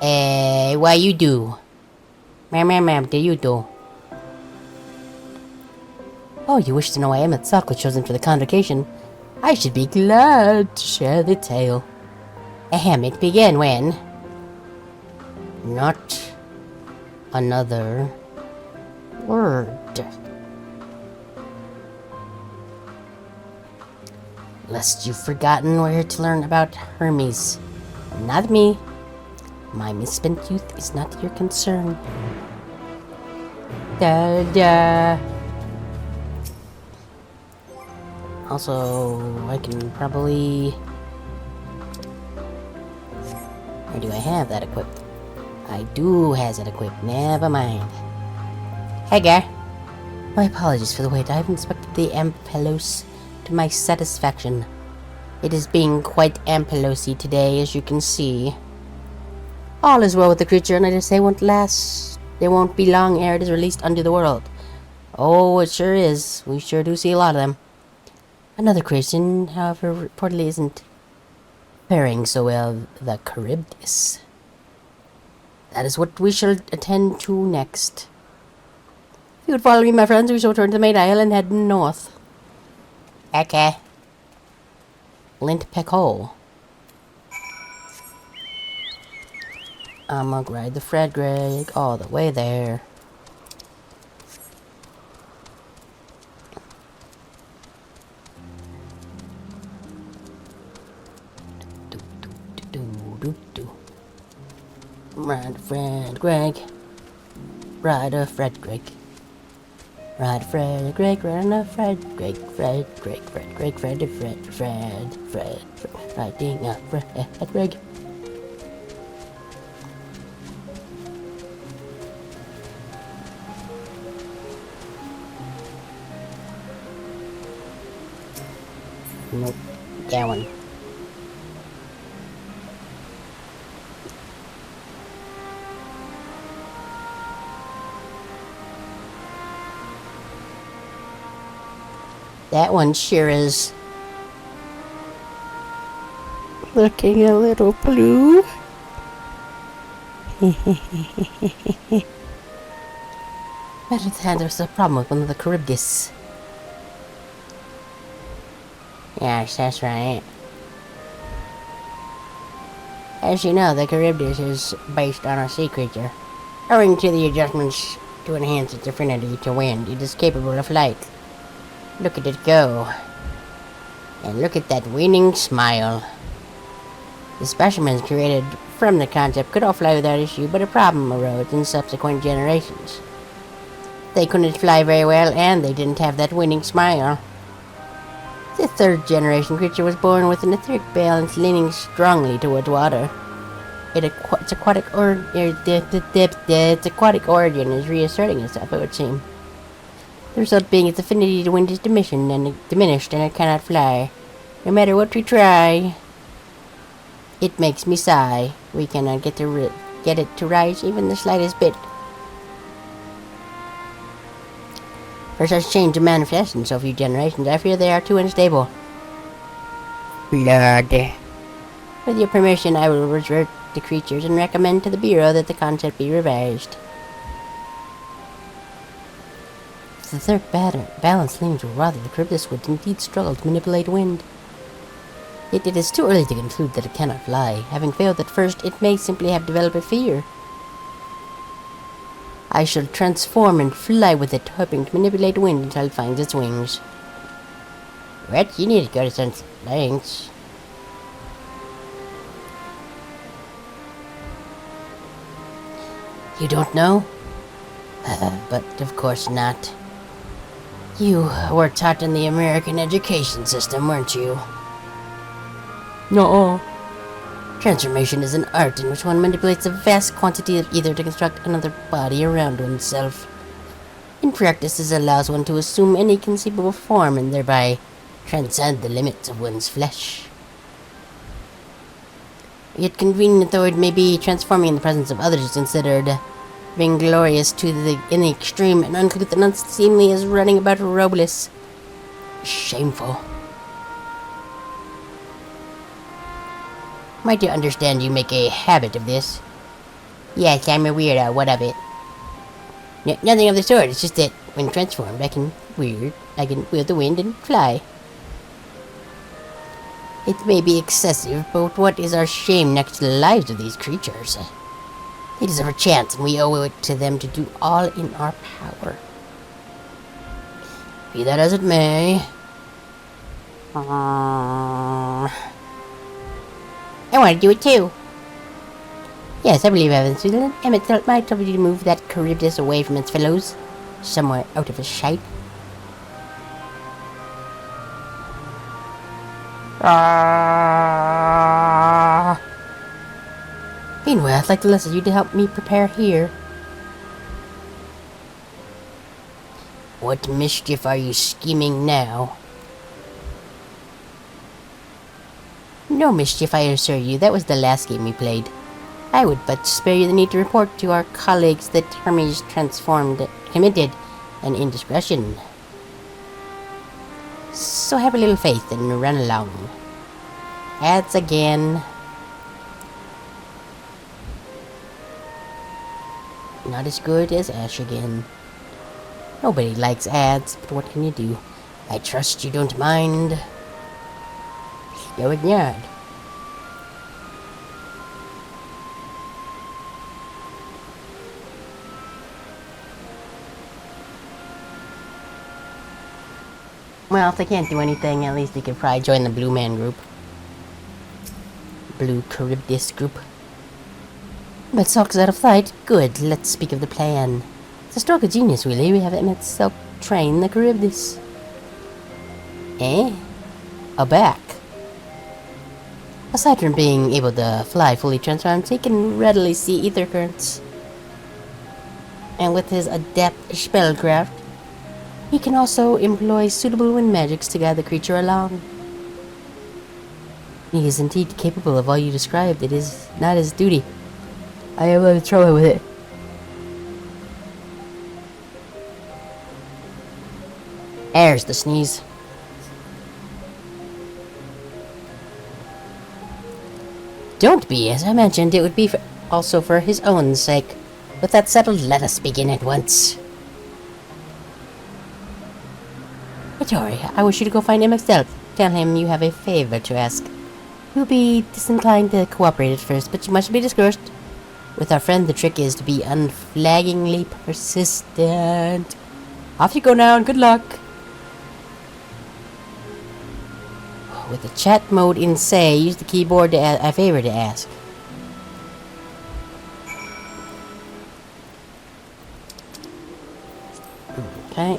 Why you do? Ma'am, do you do? Oh, you wish to know why Emmett Sock was chosen for the convocation? I should be glad to share the tale. It began when... Not another word. Lest you've forgotten, we're here to learn about Hermes. Not me. My misspent youth is not your concern. Da-da. Also, I can probably... Or do I have that equipped? I do has it equipped, never mind. Hey, guy. My apologies for the wait. I've inspected the Ampelos to my satisfaction. It is being quite Ampelosy today, as you can see. All is well with the creature, and I just say won't last. There won't be long ere it is released unto the world. Oh, it sure is. We sure do see a lot of them. Another creation, however, reportedly isn't faring so well, the Charybdis. That is what we shall attend to next. If you would follow me, my friends, we shall return to the main isle and head north. Okay. Lint Peck Hole. I'ma ride the Fred Greg all the way there. Ride a Fred Greg. Ride a Fred Greg. Ride a Fred Greg, ride a Fred Greg, Fred Greg, Fred Greg, Fred, riding a Fred Greg. Nope, that one. That one sure is looking a little blue. Better than there's a problem with one of the Charybdis. Yes, that's right. As you know, the Charybdis is based on a sea creature. Owing to the adjustments to enhance its affinity to wind, it is capable of flight. Look at it go. And look at that winning smile. The specimens created from the concept could all fly without issue, but a problem arose in subsequent generations. They couldn't fly very well, and they didn't have that winning smile. The third generation creature was born with an etheric balance leaning strongly towards water. Its aquatic origin is reasserting itself, it would seem. The result being its affinity to wind is diminished and it cannot fly. No matter what we try, it makes me sigh. We cannot get it to rise even the slightest bit. For such change to manifest in so few generations, I fear they are too unstable. Blood. With your permission, I will revert the creatures and recommend to the Bureau that the concept be revised. The third balance leaning to water, the Charybdis would indeed struggle to manipulate wind. Yet it is too early to conclude that it cannot fly. Having failed at first, it may simply have developed a fear. I shall transform and fly with it, hoping to manipulate wind until it finds its wings. What? You need to go to some lengths. You don't know? But of course not. You were taught in the American education system, weren't you? No. Transformation is an art in which one manipulates a vast quantity of ether to construct another body around oneself. In practice, this allows one to assume any conceivable form and thereby transcend the limits of one's flesh. Yet convenient though it may be, transforming in the presence of others is considered vainglorious in the extreme, and uncouth and unseemly as running about robeless. Shameful. Might you understand you make a habit of this? Yes, I'm a weirdo, what of it? Nothing of the sort, it's just that when transformed I can wield the wind and fly. It may be excessive, but what is our shame next to the lives of these creatures? They deserve a chance, and we owe it to them to do all in our power. Be that as it may. I want to do it too. Yes, I believe Evans. Emmett might tell you to move that Charybdis away from its fellows, somewhere out of his sight. Meanwhile, I'd like to listen to you to help me prepare here. What mischief are you scheming now? No mischief, I assure you. That was the last game we played. I would but spare you the need to report to our colleagues that Hermes committed an indiscretion. So have a little faith and run along. Ads again. Not as good as Ash again. Nobody likes ads, but what can you do? I trust you don't mind. Go ignored. Well, if they can't do anything, at least they could probably join the Blue Man group. Blue Charybdis group. But Silk's out of flight. Good, let's speak of the plan. It's a stroke of genius, really. We have Emmett Silk train the Charybdis. Eh? Aback. Aside from being able to fly fully transformed, he can readily see ether currents. And with his adept spellcraft, he can also employ suitable wind magics to guide the creature along. He is indeed capable of all you described. It is not his duty. I have a little trouble with it. There's the sneeze. Don't be, as I mentioned, it would be also for his own sake. With that settled, let us begin at once. Vittori, I wish you to go find him yourself. Tell him you have a favor to ask. He'll be disinclined to cooperate at first, but you must be discouraged. With our friend, the trick is to be unflaggingly persistent. Off you go now, and good luck. With the chat mode in say, use the keyboard to a favor to ask. Okay.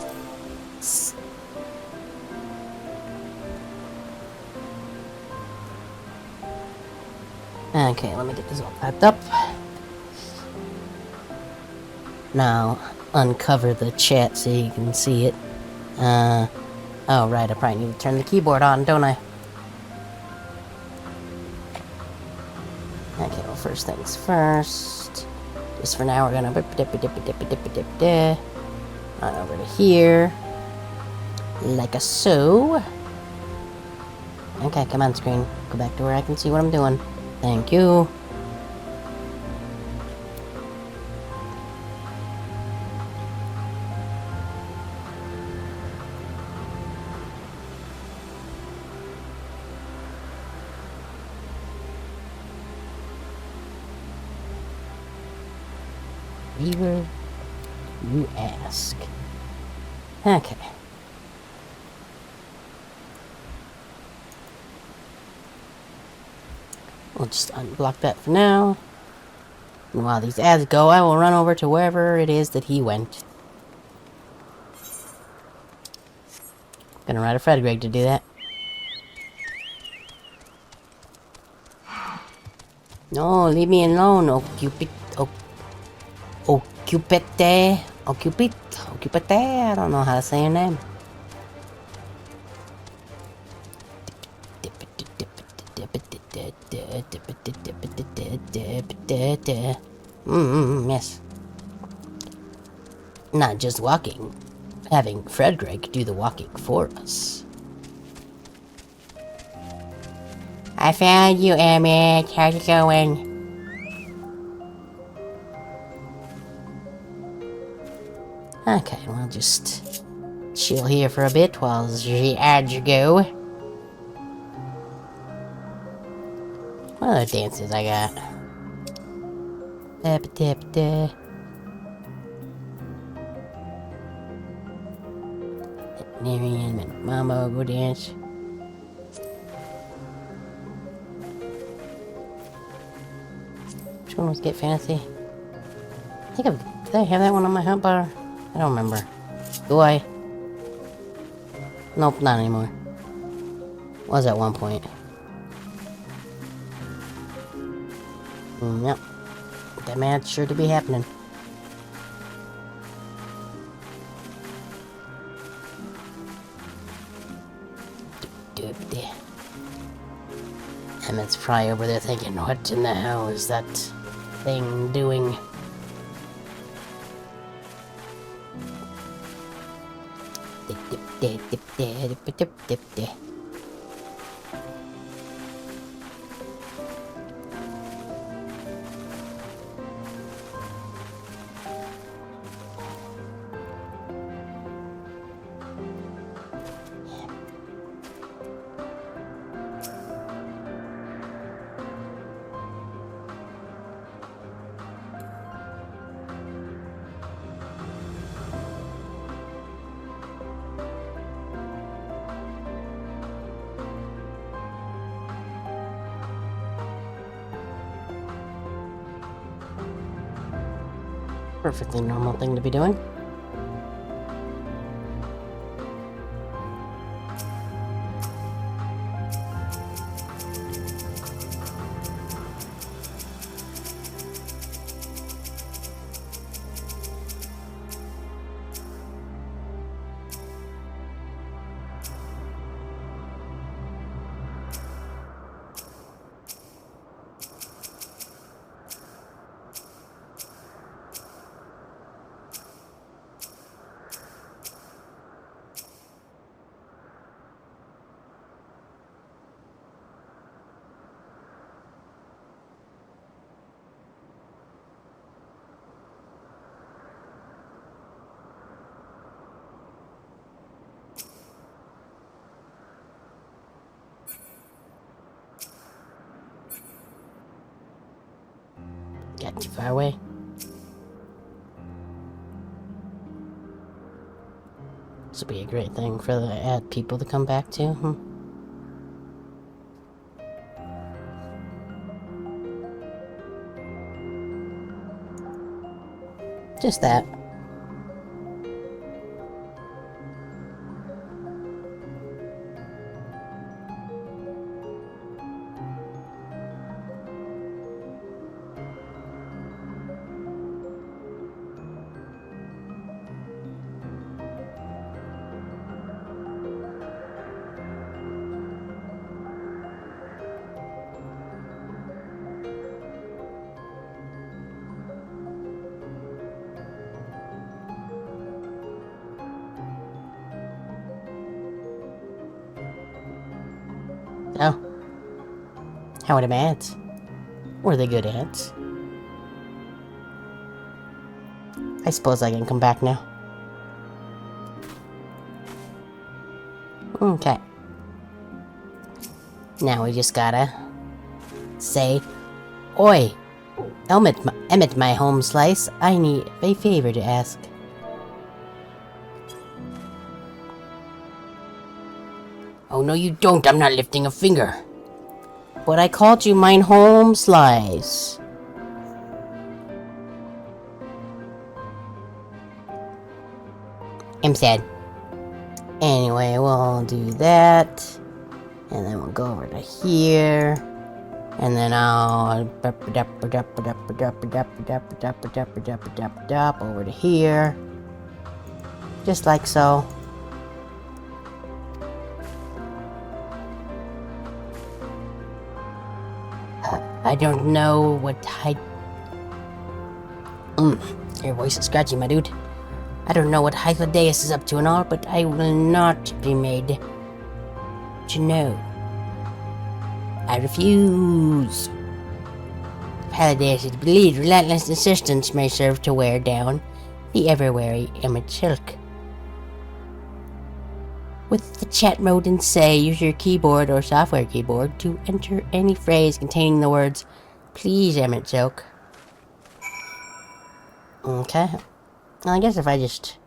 Okay, let me get this all packed up. Now, uncover the chat so you can see it. Oh right, I probably need to turn the keyboard on, don't I? Okay, well, first things first. Just for now, we're gonna on over to here. Like a so. Okay, come on, screen. Go back to where I can see what I'm doing. Thank you. Beaver, you ask. Okay. We'll just unblock that for now. And while these ads go, I will run over to wherever it is that he went. Gonna write a Fred Greg to do that. No, leave me alone, oh Cupid. Oh Cupid. Oh Cupid. Oh Cupid. I don't know how to say your name. Yes. Not just walking. Having Frederick do the walking for us. I found you, Emmett. How's it going? Okay, we'll just chill here for a bit while the ads go. What other dances I got? Marion and Mama go dance. Which one was Get Fantasy? I think did I have that one on my hotbar? I don't remember. Do I? Nope, not anymore. Was at one point. Yep. That man's sure to be happening. Emmett's probably over there thinking, what in the hell is that thing doing? Perfectly normal thing to be doing. Got too far away. This would be a great thing for the ad people to come back to. Just that. Oh. How are them ads? Were they good ads? I suppose I can come back now. Okay. Now we just gotta say, Oi, Emmett, my home slice, I need a favor to ask. Oh, no you don't, I'm not lifting a finger. But I called you mine home slice. I'm sad. Anyway, we'll do that. And then we'll go over to here. And then I'll over to here. Just like so. I I don't know what your voice is scratchy, my dude. I don't know what Hythlodaeus is up to and all, but I will not be made to know. I refuse. Hythlodaeus' believed relentless insistence may serve to wear down the ever-wary Emmett Silk. With the chat mode in say, use your keyboard or software keyboard to enter any phrase containing the words, "Please, Emmett Silk." Okay. I guess if I just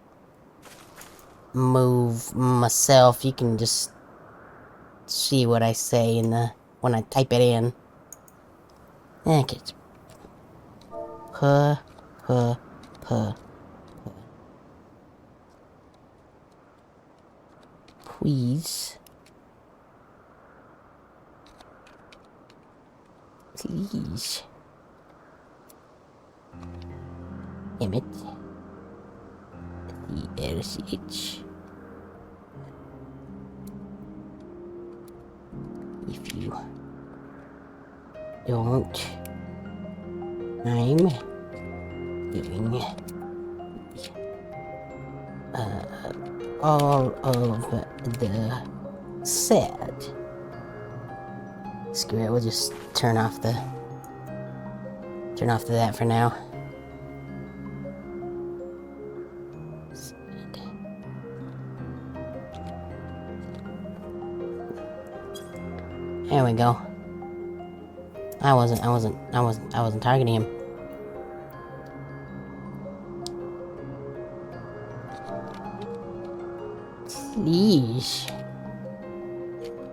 move myself, you can just see what I say when I type it in. Okay. Puh. Please. Please. Emmett. The LCH. If you don't, I'm doing all of the said. Screw it, we'll just turn off that for now. There we go. I wasn't targeting him. Please.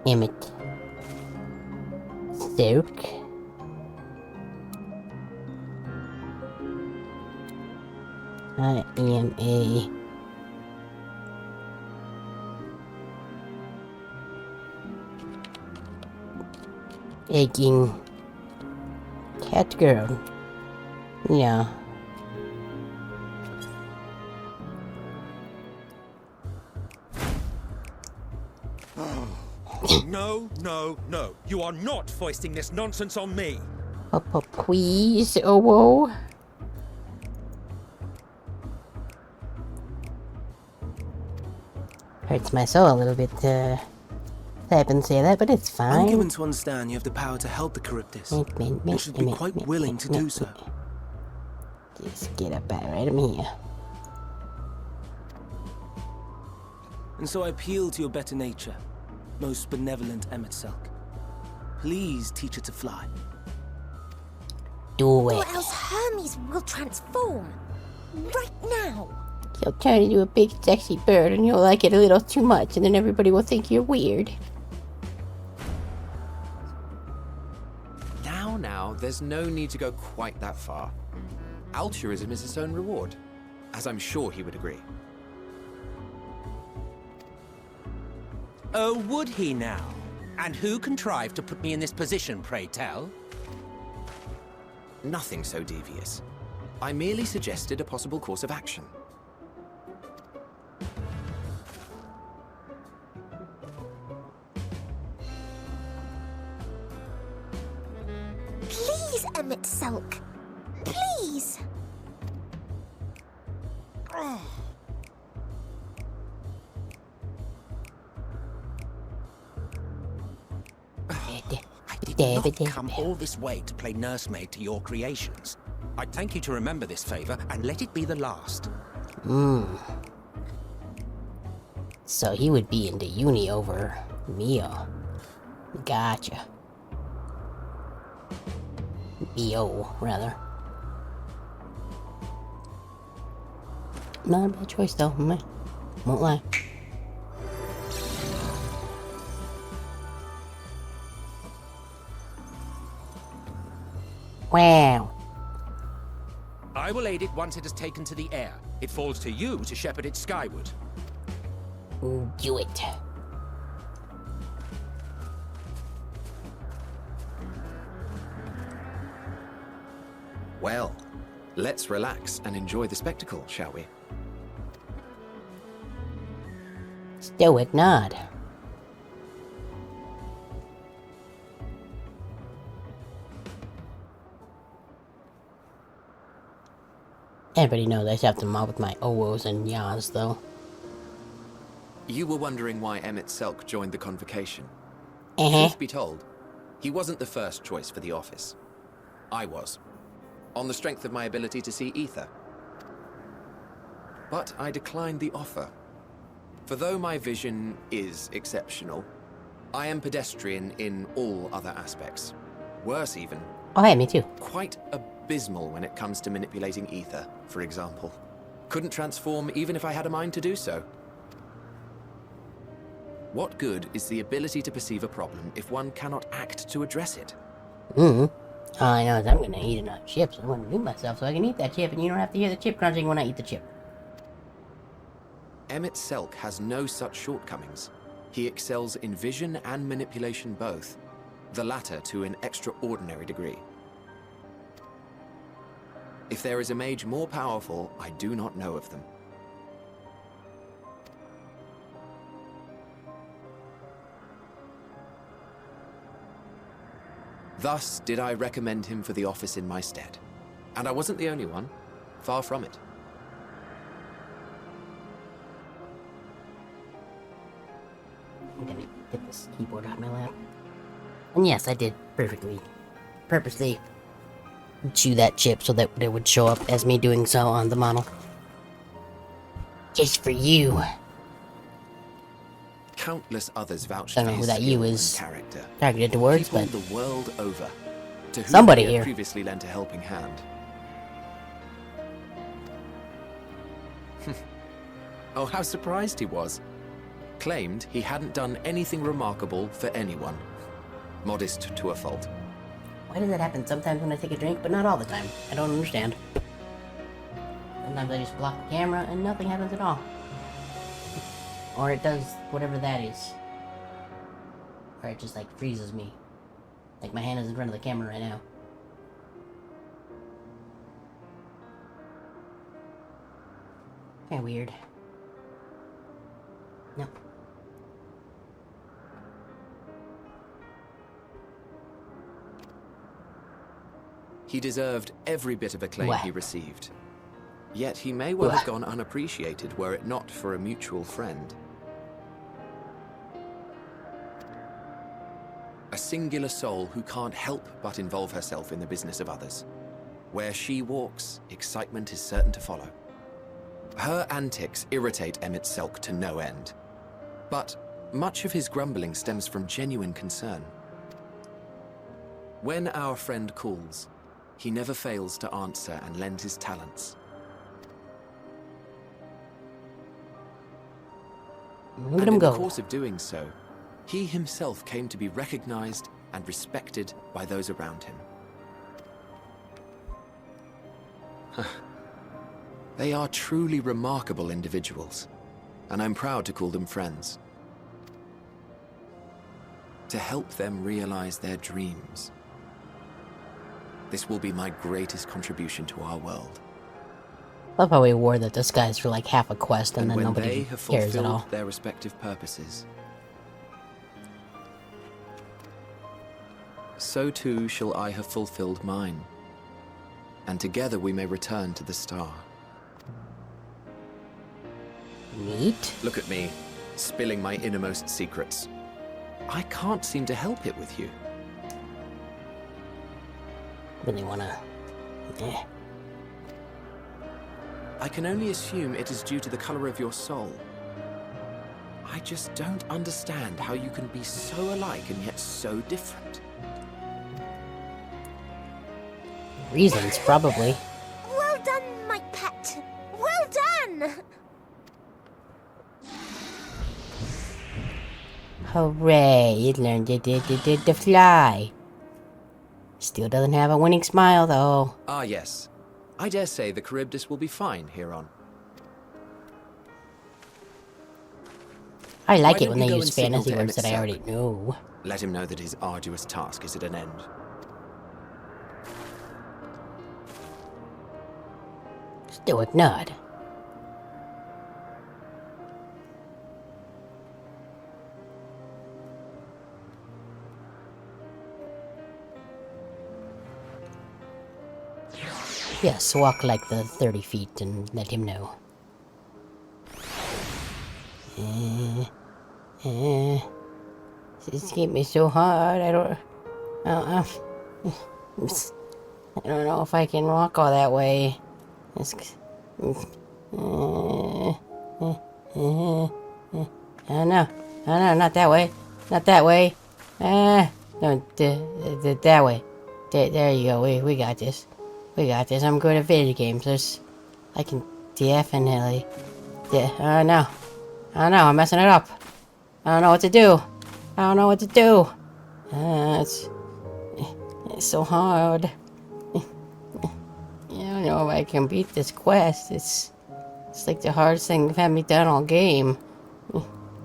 Emmett. Silk. I am a aching cat girl. Yeah. No. You are not foisting this nonsense on me. Please, whoa. Hurts my soul a little bit to type and say that, but it's fine. I'm given to understand you have the power to help the Charybdis, and should be quite willing to do so. Just get up right in here. And so I appeal to your better nature, most benevolent Emmett Selk. Please teach her to fly. Do it. Or else Hermes will transform. Right now. He'll turn into a big sexy bird and you'll like it a little too much and then everybody will think you're weird. Now, there's no need to go quite that far. Altruism is its own reward, as I'm sure he would agree. Oh, would he now? And who contrived to put me in this position, pray tell? Nothing so devious. I merely suggested a possible course of action. Please, Emmett Selk. Please. I did not come all this way to play nursemaid to your creations. I'd thank you to remember this favor and let it be the last. So he would be into uni over Mio. Gotcha. Mio, rather. Not a bad choice though, won't lie. Wow. I will aid it once it has taken to the air. It falls to you to shepherd it skyward. Do it. Well, let's relax and enjoy the spectacle, shall we? Stoic nod. Everybody knows I have them all with my owos and yas, though. You were wondering why Emmett Selk joined the Convocation. Uh-huh. Truth be told, he wasn't the first choice for the office. I was, on the strength of my ability to see ether. But I declined the offer. For though my vision is exceptional, I am pedestrian in all other aspects. Worse even. Oh, hey, me too. Quite abysmal when it comes to manipulating ether, for example. Couldn't transform even if I had a mind to do so. What good is the ability to perceive a problem if one cannot act to address it? All I know is I'm gonna eat enough chips. I'm gonna do myself so I can eat that chip, and you don't have to hear the chip crunching when I eat the chip. Emmett Selk has no such shortcomings. He excels in vision and manipulation both, the latter to an extraordinary degree. If there is a mage more powerful, I do not know of them. Thus did I recommend him for the office in my stead. And I wasn't the only one. Far from it. I'm gonna get this keyboard out of my lap. And yes, I did purposely chew that chip so that it would show up as me doing so on the model. Just for you. Countless others vouched Don't know for who his that you skill is and character. targeted towards, People but the world over, to whom somebody he had here. previously lent a helping hand. Oh, how surprised he was. Claimed he hadn't done anything remarkable for anyone. Modest to a fault. Why does that happen sometimes when I take a drink, but not all the time? I don't understand. Sometimes I just block the camera and nothing happens at all. Or it does whatever that is. Or it just like freezes me. Like my hand is in front of the camera right now. Kinda weird. Nope. He deserved every bit of acclaim he received. Yet he may well have gone unappreciated were it not for a mutual friend. A singular soul who can't help but involve herself in the business of others. Where she walks, excitement is certain to follow. Her antics irritate Emmett Selk to no end. But much of his grumbling stems from genuine concern. When our friend calls, he never fails to answer and lend his talents. Look at And him in go. the course of doing so, he himself came to be recognized and respected by those around him. They are truly remarkable individuals, and I'm proud to call them friends. To help them realize their dreams. This will be my greatest contribution to our world. Love how we wore that disguise for like half a quest and then when nobody they have cares at fulfilled all. their respective purposes, so too shall I have fulfilled mine, and together we may return to the star. Neat. Look at me, spilling my innermost secrets. I can't seem to help it with you. Really wanna... I can only assume it is due to the color of your soul. I just don't understand how you can be so alike and yet so different. Reasons, probably. Well done, my pet. Well done! Hooray, you learned to fly. Still doesn't have a winning smile, though. Ah, yes. I dare say the Charybdis will be fine here on. I like Why it when don't they you go use and signal fantasy to words that I Emmett already Selk? know. Let him know that his arduous task is at an end. Stoic nod. Yes, walk like the 30 feet and let him know. This hit me so hard, I don't know if I can walk all that way. Oh no, not that way. Not that way. No, that way. There you go. We got this. We got this. I'm good at video games. I can definitely. Oh no. Oh no, I'm messing it up. I don't know what to do. I don't know what to do. It's so hard. I don't know if I can beat this quest. It's like the hardest thing they've had me done all game.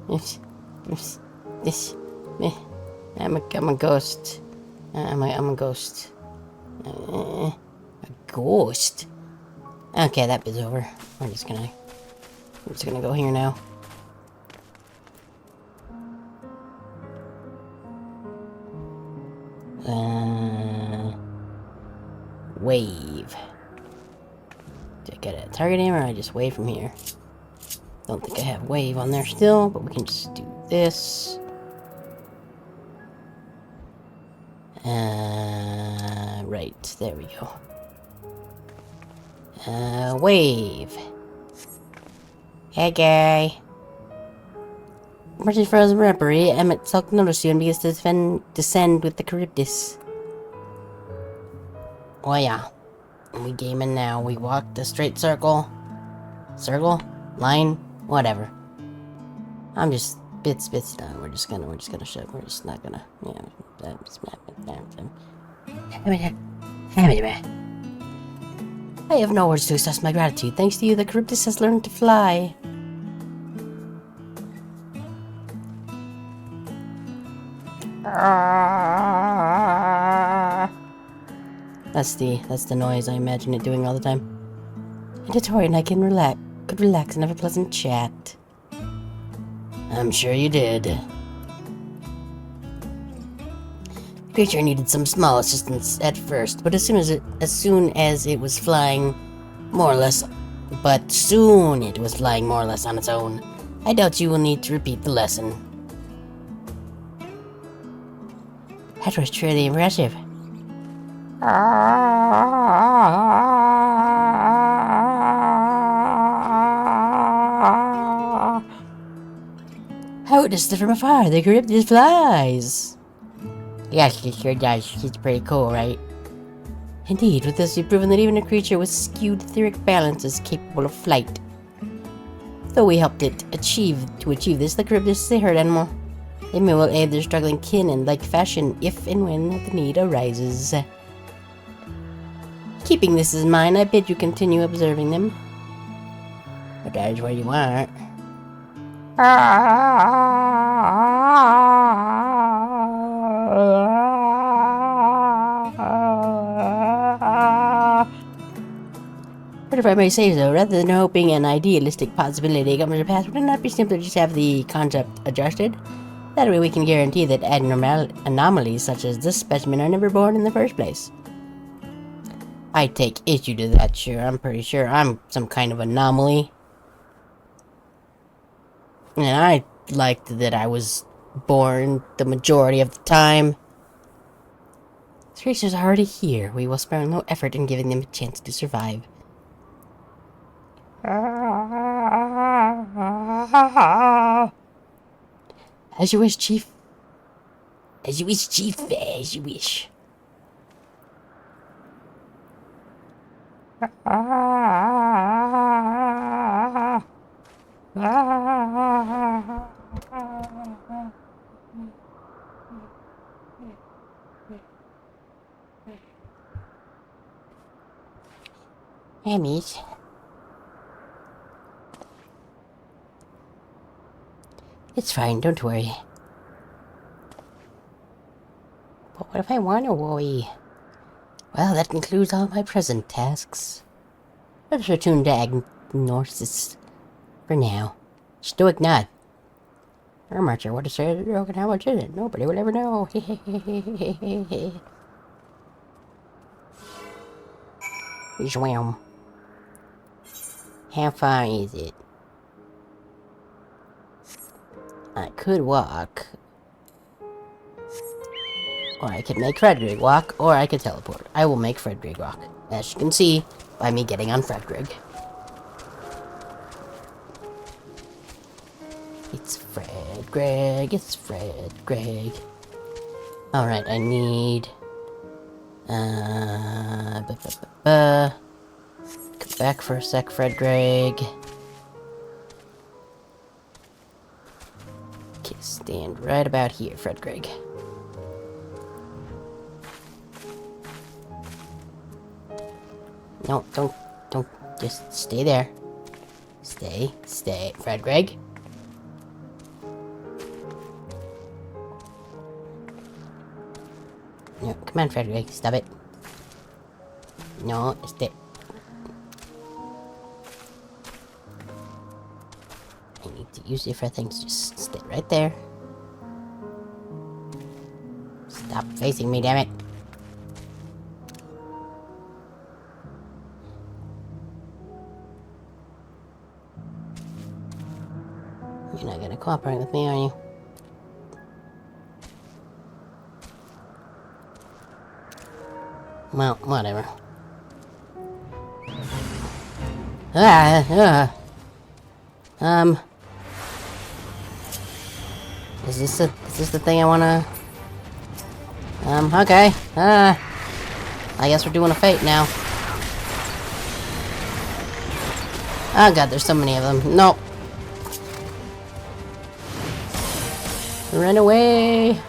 I'm a ghost. I'm a ghost. A ghost? Okay, that bit's over. I'm just gonna go here now. Wave. Do I get a target aim or I just wave from here? Don't think I have wave on there still, but we can just do this. Right, there we go. Wave. Hey, guy. Emerging from the reverie, Emmett Salk noticed you and begins to descend with the Charybdis. Oh yeah. We gaming now. We walk the straight circle. Circle? Line? Whatever. I'm just bits done. We're just gonna shove. We're just not gonna, I have no words to express my gratitude. Thanks to you, the Charybdis has learned to fly. That's the noise I imagine it doing all the time. And Tori and I could relax and have a pleasant chat. I'm sure you did. The creature needed some small assistance at first, but as soon as it was flying more or less on its own. I doubt you will need to repeat the lesson. That was truly impressive. I witnessed it from afar. The Charybdis flies. Yes, it sure does. It's pretty cool, right? Indeed, with this, you've proven that even a creature with skewed etheric balance is capable of flight. Though we helped it achieve this, the Charybdis is a herd animal. They may well aid their struggling kin in like fashion if and when the need arises. Keeping this in mind, I bid you continue observing them. But that is what you want. But if I may say so, rather than hoping an idealistic possibility comes to pass, would it not be simpler to just have the concept adjusted? That way we can guarantee that anomalies such as this specimen are never born in the first place. I take issue to that, sure. I'm pretty sure I'm some kind of anomaly. And I liked that I was born the majority of the time. These creatures are already here. We will spare no effort in giving them a chance to survive. As you wish, Chief. As you wish, Chief. As you wish. Emmys. It's fine, don't worry. But what if I want to worry? Well, that concludes all my present tasks. Let us return to Agnosis for now. Stoic nod. I'm not sure what to say to the joke and how much is it. Nobody will ever know. Zwam. How far is it? I could walk. Or I could make Fredrig walk, or I could teleport. I will make Fredrig walk, as you can see by me getting on Fredrig. It's Fredrig, it's Fredrig. Alright, I need... Come back for a sec, Fredrig. Okay, stand right about here, Fredrig. No, don't, just stay there. Stay, Fredrig. No, come on, Fredrig, stop it. No, stay. I need to use different things, just stay right there. Stop facing me, damn it. You're not gonna cooperate with me, are you? Well, whatever. Is this the thing I wanna... okay. I guess we're doing a fate now. Oh god, there's so many of them. Nope. Run away!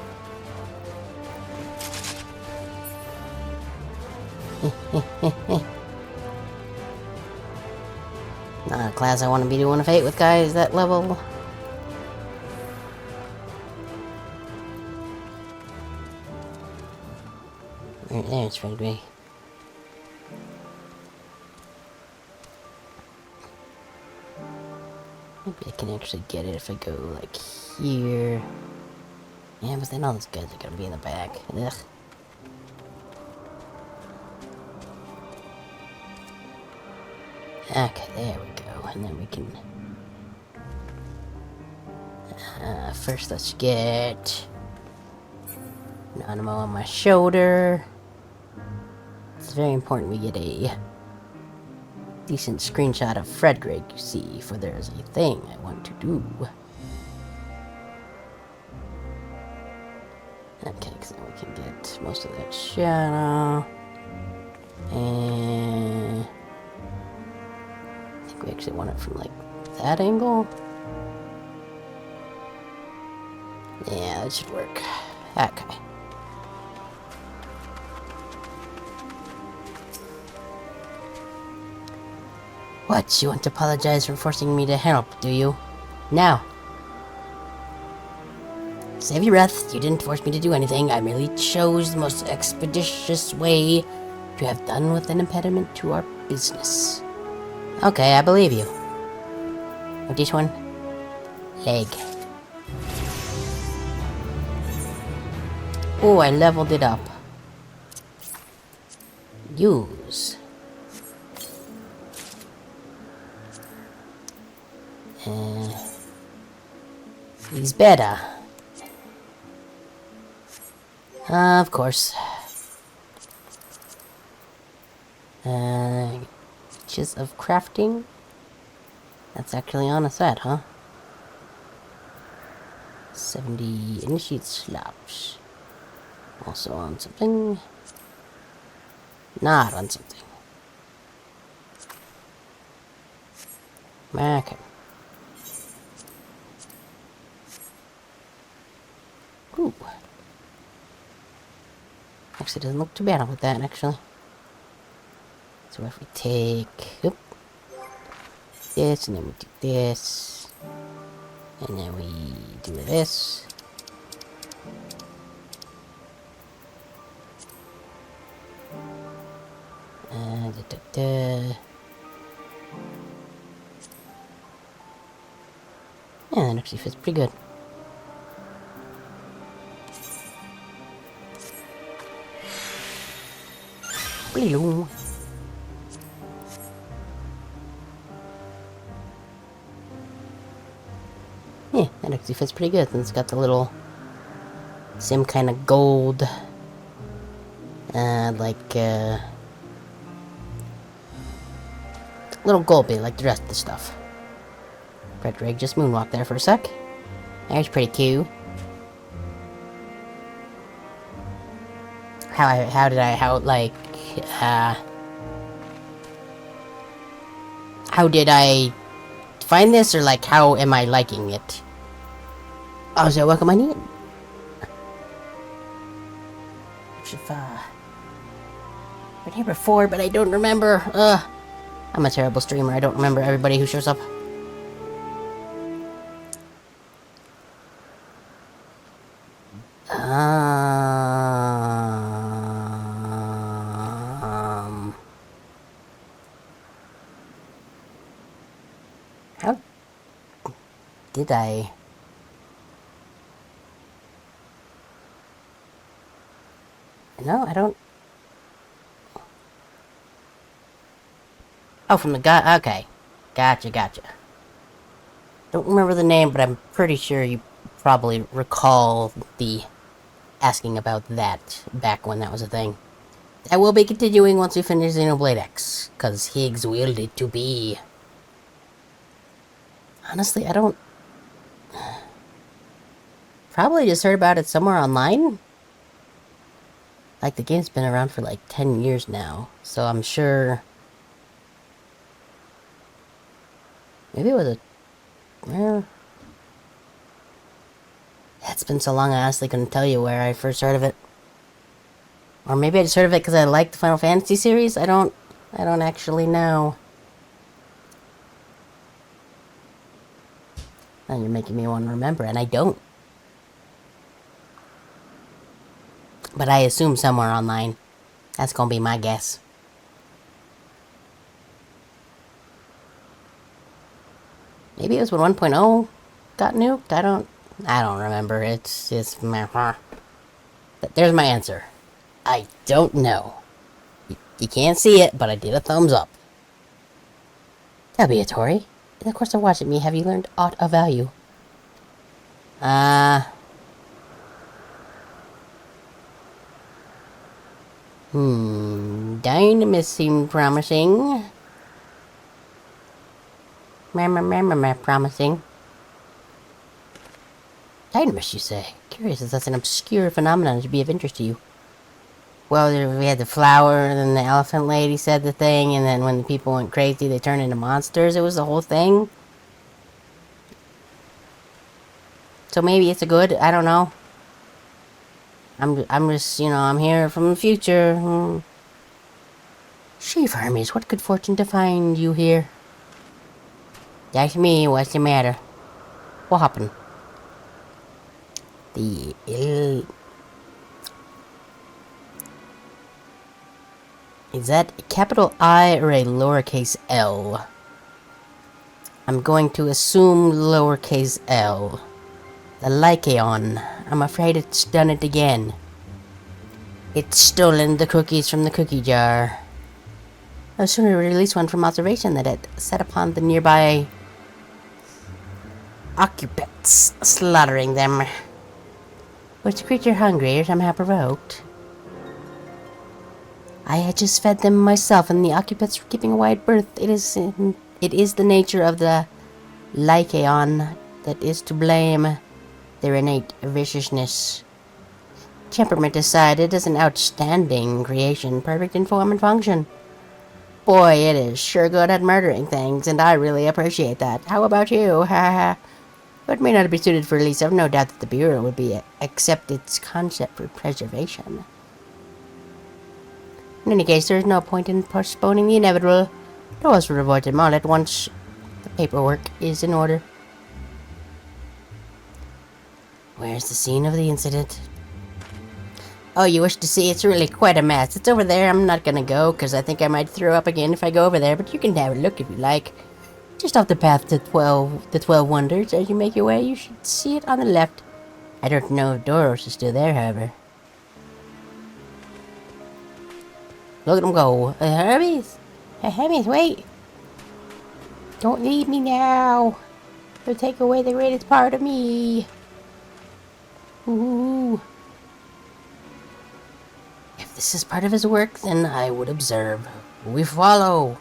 Not a class I want to be doing a fate with, guys, that level. Right there, it's right away. Maybe I can actually get it if I go, like, here. Yeah, but then all those guys are gonna be in the back. Ugh. Okay, there we go. And then we can... first, let's get... Animo on my shoulder. It's very important we get a decent screenshot of Fredrig, you see, for there's a thing I want to do. Okay, because then we can get most of that shadow. And... I think we actually want it from, like, that angle. Yeah, that should work. Okay. What? You want to apologize for forcing me to help, do you? Now. Save your breath. You didn't force me to do anything. I merely chose the most expeditious way to have done with an impediment to our business. Okay, I believe you. What this one? Leg. Oh, I leveled it up. Use. He's better. Of course. Features of crafting? That's actually on a set, huh? 70 initiate slaps. Also on something. Not on something. Okay. Ooh. Actually, doesn't look too bad with that, actually. So if we take this, and then we do this, and then we do this. Yeah, that actually fits pretty good. Hello. Yeah, that actually fits pretty good. And it's got the little same kind of gold, little gold bit like the rest of the stuff. Frederick just moonwalked there for a sec. That's pretty cool. How did I find this, or like how am I liking it? Oh, so welcome I need. Been here before, but I don't remember. I'm a terrible streamer. I don't remember everybody who shows up. How did I? No, I don't. Oh, from the guy. Okay. Gotcha. Don't remember the name, but I'm pretty sure you probably recall the asking about that back when that was a thing. I will be continuing once we finish Xenoblade X, because Higgs willed it to be. Honestly, I don't... Probably just heard about it somewhere online. Like, the game's been around for like 10 years now, so I'm sure... Maybe it was a... Well... It's been so long I honestly couldn't tell you where I first heard of it. Or maybe I just heard of it because I liked the Final Fantasy series? I don't actually know. Now you're making me want to remember, and I don't. But I assume somewhere online. That's gonna be my guess. Maybe it was when 1.0 got nuked? I don't remember. It's just meh. There's my answer. I don't know. You can't see it, but I did a thumbs up. Tori. In the course of watching me, have you learned aught of value? Dynamis seemed promising. Promising. Dynamis, you say? Curious if that's an obscure phenomenon to be of interest to you. Well, we had the flower, and then the elephant lady said the thing, and then when the people went crazy, they turned into monsters. It was the whole thing. So maybe it's a good, I don't know. I'm just, I'm here from the future. Chief Hermes, what good fortune to find you here? That's me, what's the matter? What happened? Is that a capital I or a lowercase l? I'm going to assume lowercase l. The Lycaon. I'm afraid it's done it again. It's stolen the cookies from the cookie jar. No sooner release one from observation than it set upon the nearby occupants, slaughtering them. Was the creature hungry or somehow provoked? I had just fed them myself, and the occupants were keeping a wide berth. It is the nature of the Lycaon that is to blame. Their innate viciousness. Temperament aside, it is an outstanding creation, perfect in form and function. Boy, it is sure good at murdering things, and I really appreciate that. How about you? Ha. It may not be suited for release. I've no doubt that the Bureau would accept its concept for preservation. In any case, there is no point in postponing the inevitable. Let us avoid them all at once. The paperwork is in order. Where's the scene of the incident? Oh, you wish to see? It's really quite a mess. It's over there. I'm not gonna go, because I think I might throw up again if I go over there, but you can have a look if you like. Just off the path to the 12 Wonders. As you make your way, you should see it on the left. I don't know if Doros is still there, however. Look at him go. Hermes! Hermes, wait! Don't leave me now! Or take away the greatest part of me. Ooh. If this is part of his work, then I would observe. We follow.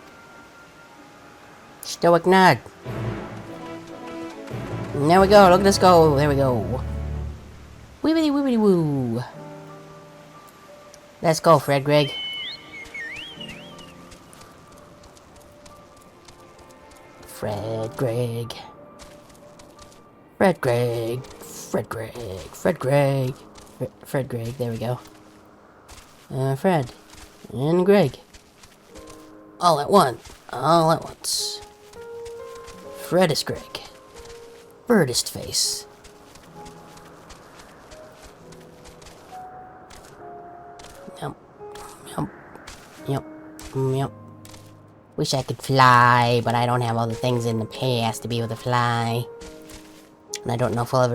Stoic nod. There we go. Look at us go. There we go. Wibbity wibbity woo. Let's go, Fred Greg. Fred Greg. Fred Greg. Fred Greg. Fred Greg. Fred Greg. There we go. Fred. And Greg. All at once. All at once. Fredist Greg. Birdist face. Yep. Yep. Yep. Yep. Wish I could fly, but I don't have all the things in the past to be able to fly. And I don't know if I'll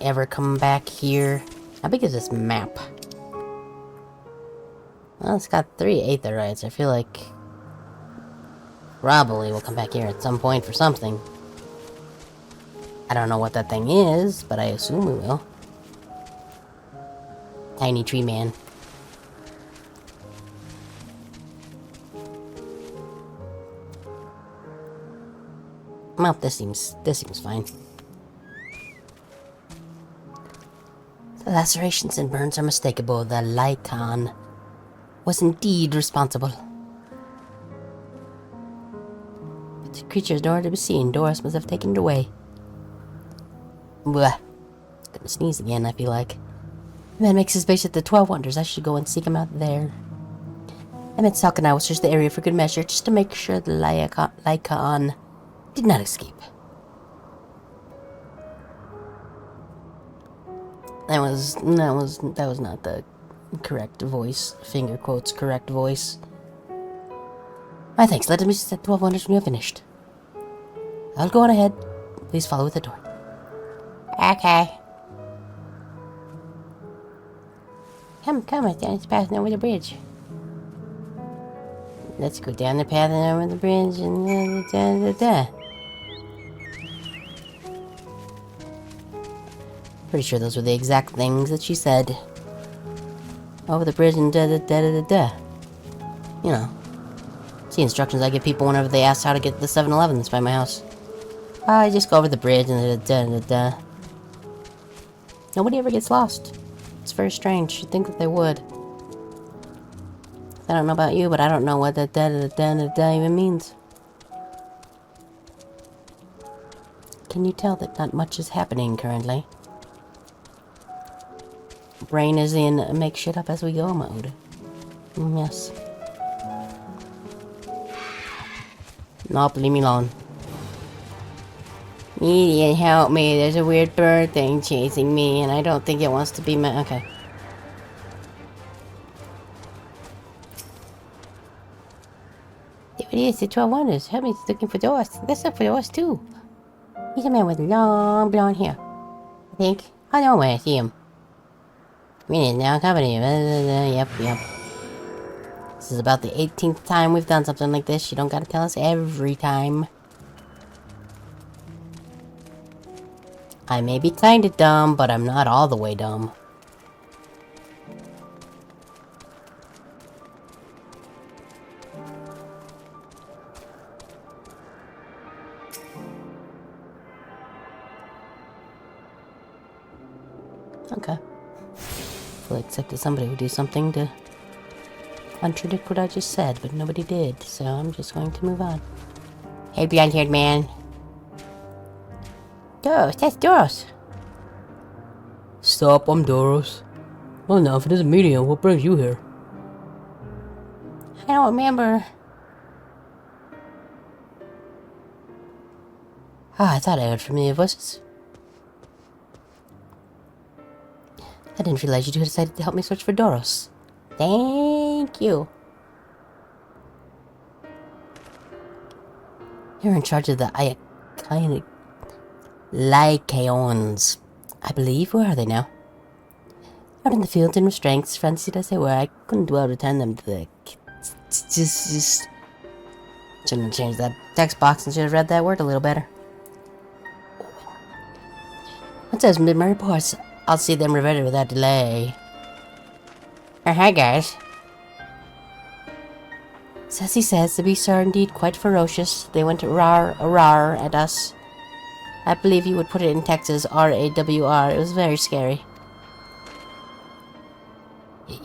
ever come back here. How big is this map? Well, it's got 3 aetherytes. I feel like probably we'll come back here at some point for something. I don't know what that thing is, but I assume we will. Tiny tree man. Well, this seems fine. The lacerations and burns are mistakable. The Lycan was indeed responsible. But the creature is nowhere to be seen. Doris must have taken it away. Blah. Gonna sneeze again, I feel like. Man makes his base at the 12 Wonders. I should go and seek him out there. Emmett Salk and I will search the area for good measure, just to make sure the Lycan did not escape. That was not the correct voice. Finger quotes correct voice. My thanks. Let me set 12 Wonders when you have finished. I'll go on ahead. Please follow with the door. Okay. Come, let's down this path and over the bridge. Let's go down the path and over the bridge and Pretty sure those were the exact things that she said. Over the bridge and You know. It's the instructions I give people whenever they ask how to get to the 7-Eleven that's by my house. I just go over the bridge and Nobody ever gets lost. It's very strange. You'd think that they would. I don't know about you, but I don't know what that even means. Can you tell that not much is happening currently? Brain is in make shit up as we go mode. Yes. Nope, leave me alone. Median, help me. There's a weird bird thing chasing me, and I don't think it wants to be my... Okay. There it is, the 12 Wonders. Help me, looking for Doris. Let's look for Doris, too. He's a man with long blonde hair. I think. I know when I see him. Minute now, company. Yep. This is about the 18th time we've done something like this. You don't gotta tell us every time. I may be kinda dumb, but I'm not all the way dumb. Okay. Fully accepted somebody would do something to contradict what I just said, but nobody did, so I'm just going to move on. Hey, blonde-haired man. Doris, that's Doris. Stop, I'm Doris. Well, now, if it isn't medium, what brings you here? I don't remember. I thought I heard familiar voices. I didn't realize you two decided to help me search for Doros. Thank you. You're in charge of the Lycaons, I believe. Where are they now? Out in the fields and restraints, fancied as they were, I couldn't well return them to the... Shouldn't have changed that text box and should have read that word a little better. Once those mid reports, I'll see them reverted without delay. Hi guys. Sassy says the beasts are indeed quite ferocious. They went rar at us. I believe you would put it in Texas, R-A-W-R. It was very scary.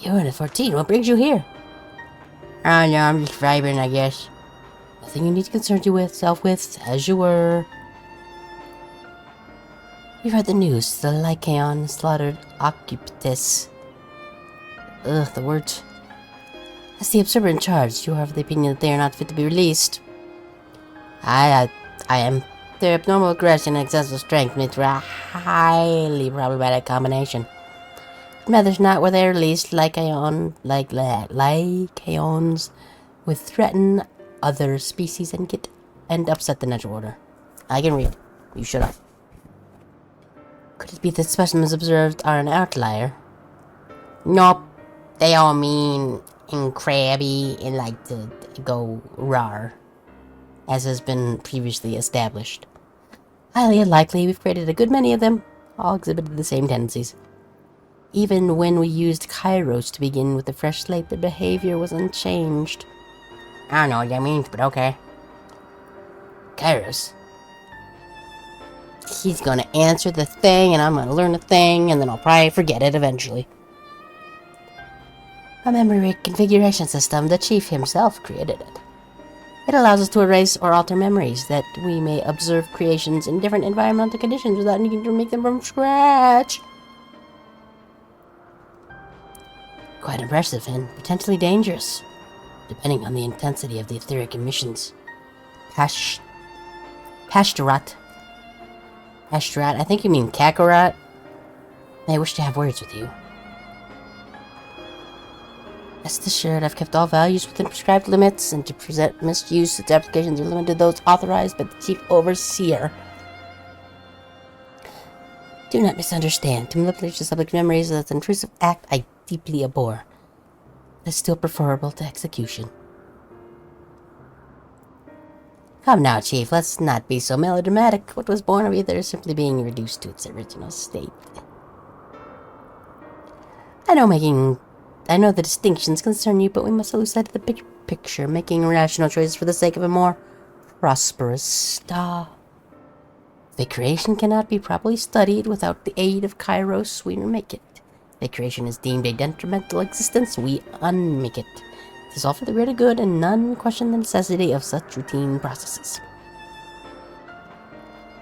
You're in a 14. What brings you here? Oh no, I'm just vibing, I guess. Nothing you need to concern yourself with, as you were. We've heard the news. The Lycaon slaughtered Occuptus. Ugh, the words. As the observer in charge, you are of the opinion that they are not fit to be released. I am. Their abnormal aggression and excessive strength make for a highly problematic combination. It matters not where they are released, Lycaons would threaten other species and upset the natural order. I can read. You shut up. Could it be that specimens observed are an outlier? Nope. They all mean and crabby and like to go rar, as has been previously established. Highly unlikely, we've created a good many of them, all exhibited the same tendencies. Even when we used Kairos to begin with a fresh slate, the behavior was unchanged. I don't know what that means, but okay. Kairos. He's gonna answer the thing, and I'm gonna learn the thing, and then I'll probably forget it eventually. A memory reconfiguration system, the chief himself created it. It allows us to erase or alter memories, that we may observe creations in different environmental conditions without needing to make them from scratch. Quite impressive and potentially dangerous, depending on the intensity of the etheric emissions. Pashtarat, I think you mean Kakarot. I wish to have words with you. Rest assured, I've kept all values within prescribed limits, and to present misuse, its applications are limited to those authorized by the Chief Overseer. Do not misunderstand. To manipulate the subject memories is an intrusive act I deeply abhor. It is still preferable to execution. Come now, Chief, let's not be so melodramatic. What was born of either is simply being reduced to its original state. I know the distinctions concern you, but we must lose sight of the big picture, making rational choices for the sake of a more prosperous star. If a creation cannot be properly studied without the aid of Kairos, we remake it. If a creation is deemed a detrimental existence, we unmake it. It is all for the greater good, and none question the necessity of such routine processes.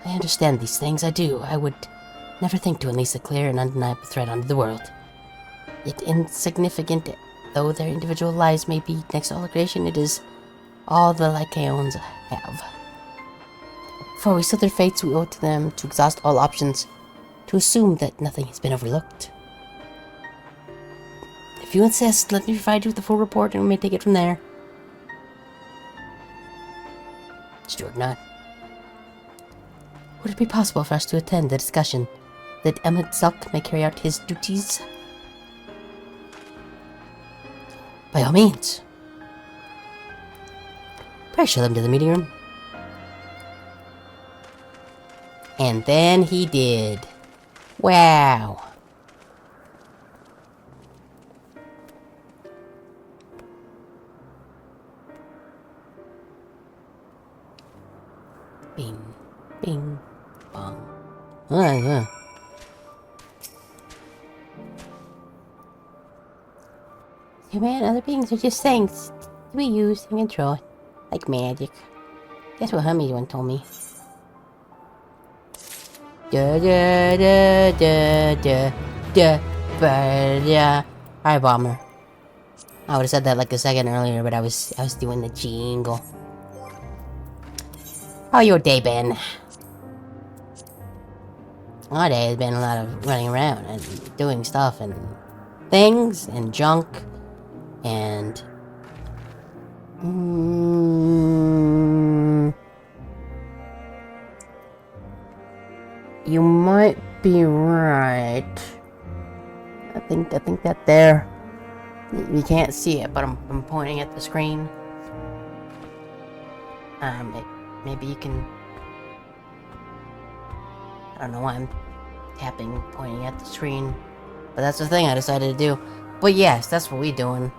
I understand these things, I do. I would never think to unleash a clear and undeniable threat onto the world. Yet insignificant though their individual lives may be next to all creation, it is all the Lycaons have. Before we seal their fates, we owe it to them to exhaust all options, to assume that nothing has been overlooked. If you insist, let me provide you with the full report and we may take it from there. Stuart nod. Would it be possible for us to attend the discussion, that Emmett Zelk may carry out his duties? By all means. Pray show them to the meeting room. And then he did. Wow. Bing, bing, bong. Human and other beings are just things to be used and controlled, like magic. That's what Hummy one told me. Da da da da da da ba da. Alright, Bomber. I would have said that like a second earlier, but I was doing the jingle. How your day been? My day has been a lot of running around and doing stuff and things and junk and you might be right. I think that there. You can't see it, but I'm pointing at the screen. Maybe you can. I don't know why I'm tapping, pointing at the screen. But that's the thing I decided to do. But yes, that's what we doing.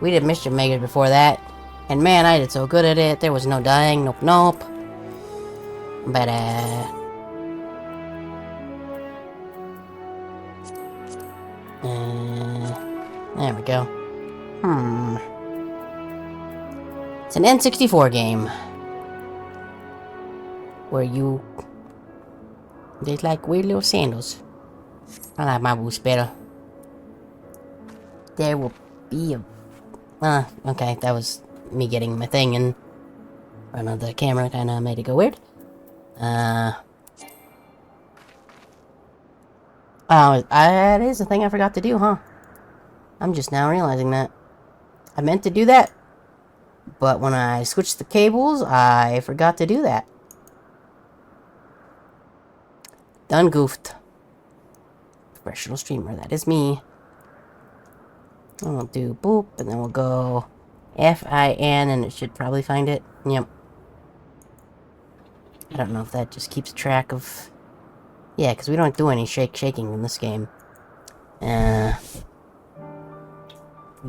We did Mischief Makers before that. And man, I did so good at it. There was no dying. Nope, nope. But, there we go. It's an N64 game. Where you... They like weird little sandals. I like my boots better. There will be a... okay, that was me getting my thing in front of the camera, kinda made it go weird. Oh, that is a thing I forgot to do, huh? I'm just now realizing that. I meant to do that, but when I switched the cables, I forgot to do that. Done goofed. Professional streamer, that is me. And we'll do boop, and then we'll go F-I-N, and it should probably find it. Yep. I don't know if that just keeps track of... Yeah, because we don't do any shaking in this game. We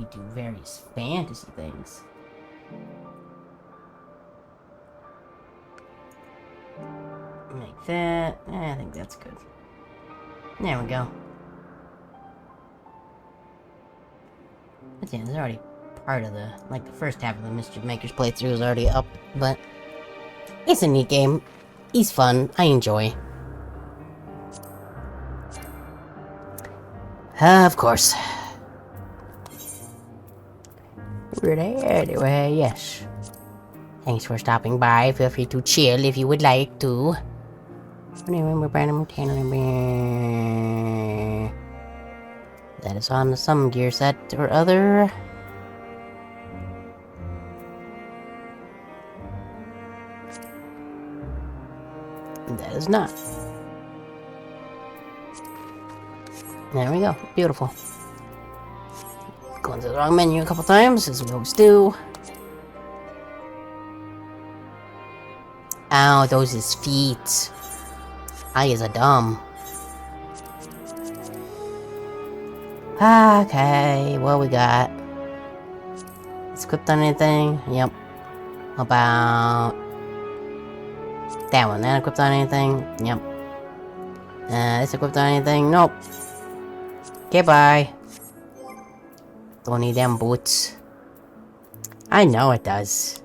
do various fantasy things. Like that. I think that's good. There we go. But yeah, there's already part of the... Like, the first half of the Mischief Makers playthrough is already up, but... It's a neat game. It's fun. I enjoy. Of course. Anyway, yes. Thanks for stopping by. Feel free to chill if you would like to. That is on some gear set or other. That is not. There we go. Beautiful. Going to the wrong menu a couple times, as we always do. Ow, those is feet. I is a dumb. Okay, what we got? Is equipped on anything? Yep. About... that one. That equipped on anything? Yep. This equipped on anything? Nope. Okay, bye. Don't need them boots. I know it does.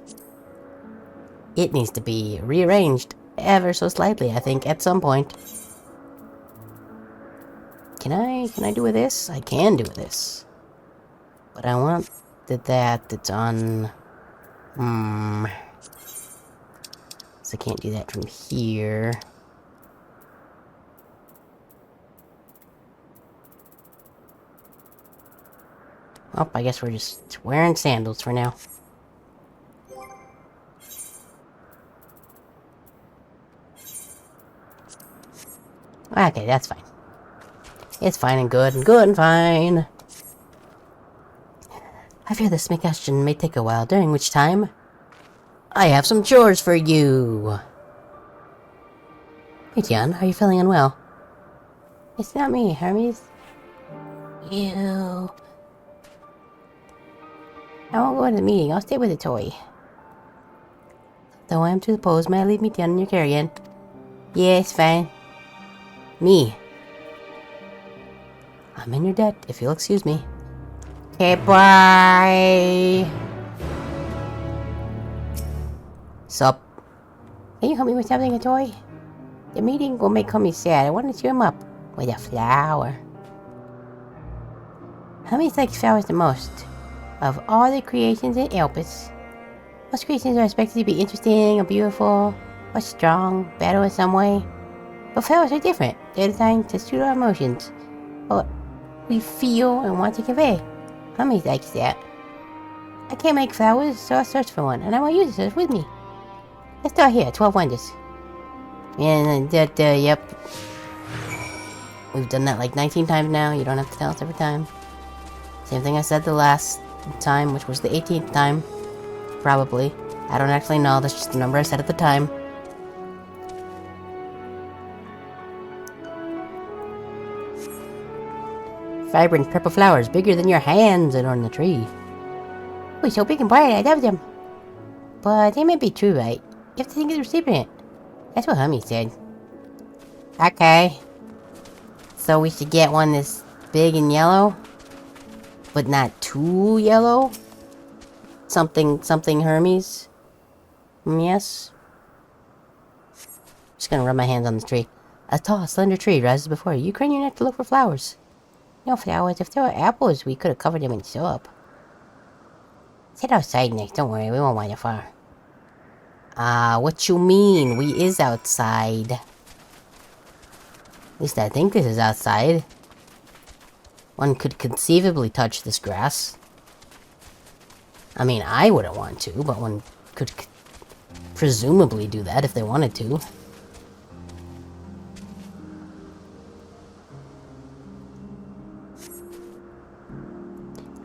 It needs to be rearranged ever so slightly, I think, at some point. Can I do with this? I can do with this. But I want that's on... So I can't do that from here. Oh, I guess we're just wearing sandals for now. Okay, that's fine. It's fine and good and fine. I fear this question may take a while, during which time I have some chores for you. Hey, Tian, are you feeling unwell? It's not me, Hermes. Ew. I won't go to the meeting. I'll stay with the toy. Though I am to the pose, may I leave me down in your carrion? Yeah, it's fine. Me. I'm in your debt, if you'll excuse me. Okay, bye. Sup? Can you help me with something, a toy? The meeting will make me sad. I want to cheer him up with a flower. Hermes likes flowers the most. Of all the creations in Elpis, most creations are expected to be interesting or beautiful or strong, better in some way. But flowers are different. They're designed to suit our emotions, what we feel and want to convey. Hermes likes that. I can't make flowers, so I'll search for one, and I will use it with me. Let's start here, 12 Wonders. And yep. We've done that like 19 times now. You don't have to tell us every time. Same thing I said the last time, which was the 18th time. Probably. I don't actually know, that's just the number I said at the time. Vibrant purple flowers, bigger than your hands, and on the tree. Oh, so big and bright, I love them. But they may be true, right? You have to think of the recipient. That's what Hummy said. Okay. So we should get one that's big and yellow, but not too yellow. Something Hermes. Yes. Just gonna rub my hands on the tree. A tall, slender tree rises before you. You crane your neck to look for flowers. No flowers. If there were apples, we could have covered them in syrup. Sit outside, Nick. Don't worry, we won't wander far. What you mean? We is outside. At least I think this is outside. One could conceivably touch this grass. I mean, I wouldn't want to, but one could presumably do that if they wanted to.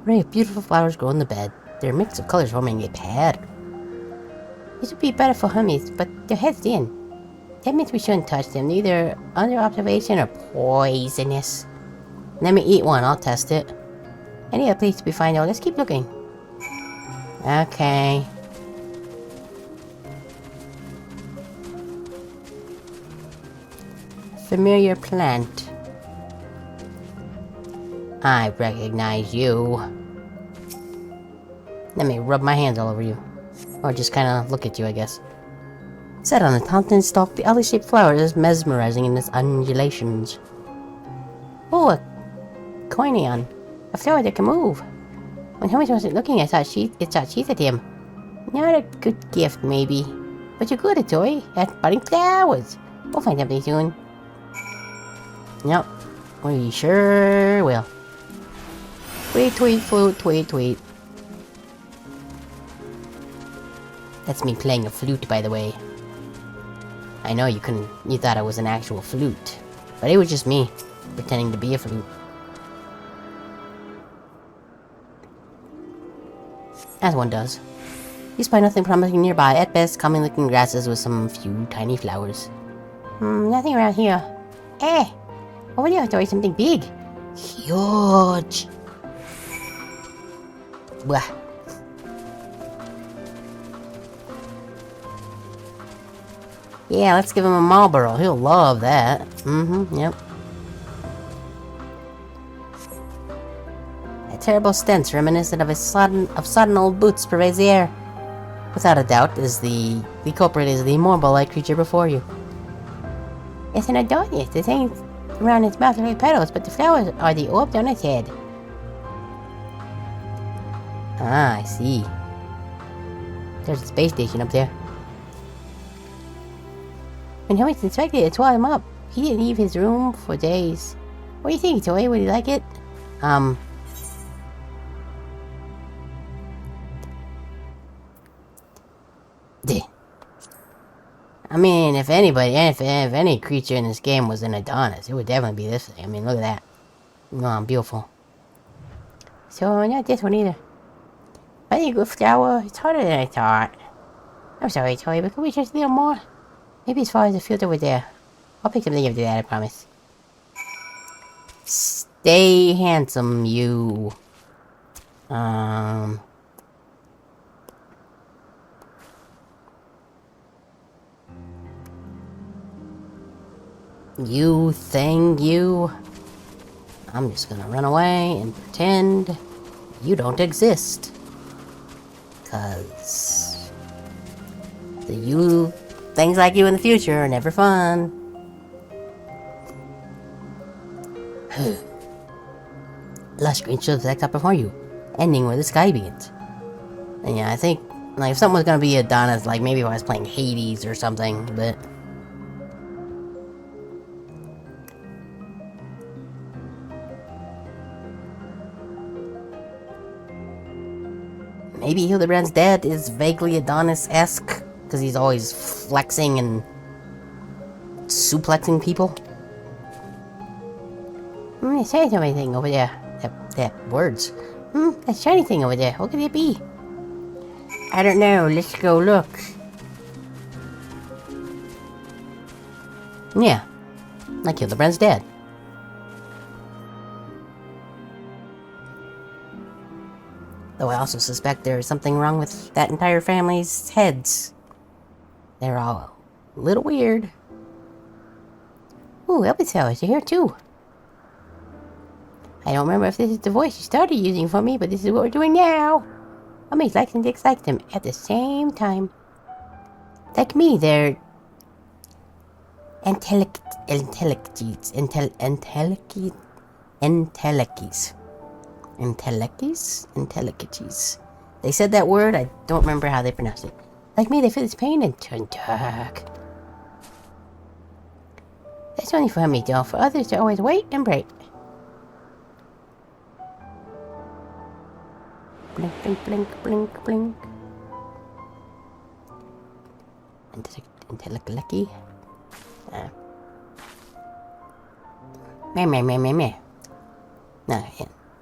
Array of beautiful flowers grow in the bed. Their mix of colors forming a pattern. These would be better for hummies, but their head's in. That means we shouldn't touch them, either under observation or poisonous. Let me eat one, I'll test it. Any other place to be found though, let's keep looking. Okay. Familiar plant. I recognize you. Let me rub my hands all over you. Or just kind of look at you, I guess. Set on a Thompson stalk, the oddly-shaped flower is mesmerizing in its undulations. Oh, a coinion. A flower that can move. When Hermes wasn't looking, it thought she's at him. Not a good gift, maybe. But you're good at toy, at budding flowers. We'll find something soon. Yep, we sure will. Tweet, tweet, flute, tweet, tweet. That's me playing a flute, by the way. I know you thought it was an actual flute. But it was just me, pretending to be a flute. As one does. You spy nothing promising nearby, at best common-looking grasses with some few tiny flowers. Nothing around here. Eh! Over there, there is something big. Huge! Blah. Yeah, let's give him a Marlboro. He'll love that. Yep. A terrible stench reminiscent of sodden old boots pervades the air. Without a doubt, the culprit is the marble-like creature before you. It's an Adonis. The thing around its mouth are like petals, but the flowers are the orbs on its head. Ah, I see. There's a space station up there. When Hermes inspected it, swallowed him up. He didn't leave his room for days. What do you think, Toy? Would you like it? I mean, if any creature in this game was an Adonis, it would definitely be this thing. I mean, look at that. Oh, beautiful. So, not this one either. I think a good flower. It's harder than I thought. I'm sorry, Toy, but can we just a little more? Maybe as far as the field over there. I'll pick something after that, I promise. Stay handsome, you. You thing, you. I'm just gonna run away and pretend you don't exist. 'Cause things like you in the future are never fun. Lush green shoots back up before you, ending where the sky begins. And yeah, I think, like, if something was gonna be Adonis, like, maybe if I was playing Hades or something, but... Maybe Hildebrand's dad is vaguely Adonis-esque, because he's always flexing and suplexing people. That shiny thing over there. That words. That shiny thing over there. What could it be? I don't know. Let's go look. Yeah. Like Hildebrand's dad. Though I also suspect there's something wrong with that entire family's heads. They're all a little weird. Ooh, Elbitzel is here too. I don't remember if this is the voice you started using for me, but this is what we're doing now. Mummies likes and dislikes them at the same time. Like me, they're Entelechies. They said that word, I don't remember how they pronounced it. Like me, they feel this pain and turn dark. That's only for me, though. For others, they always wait and break. Blink, blink, blink, blink, blink. Entelechi. Meh. No, I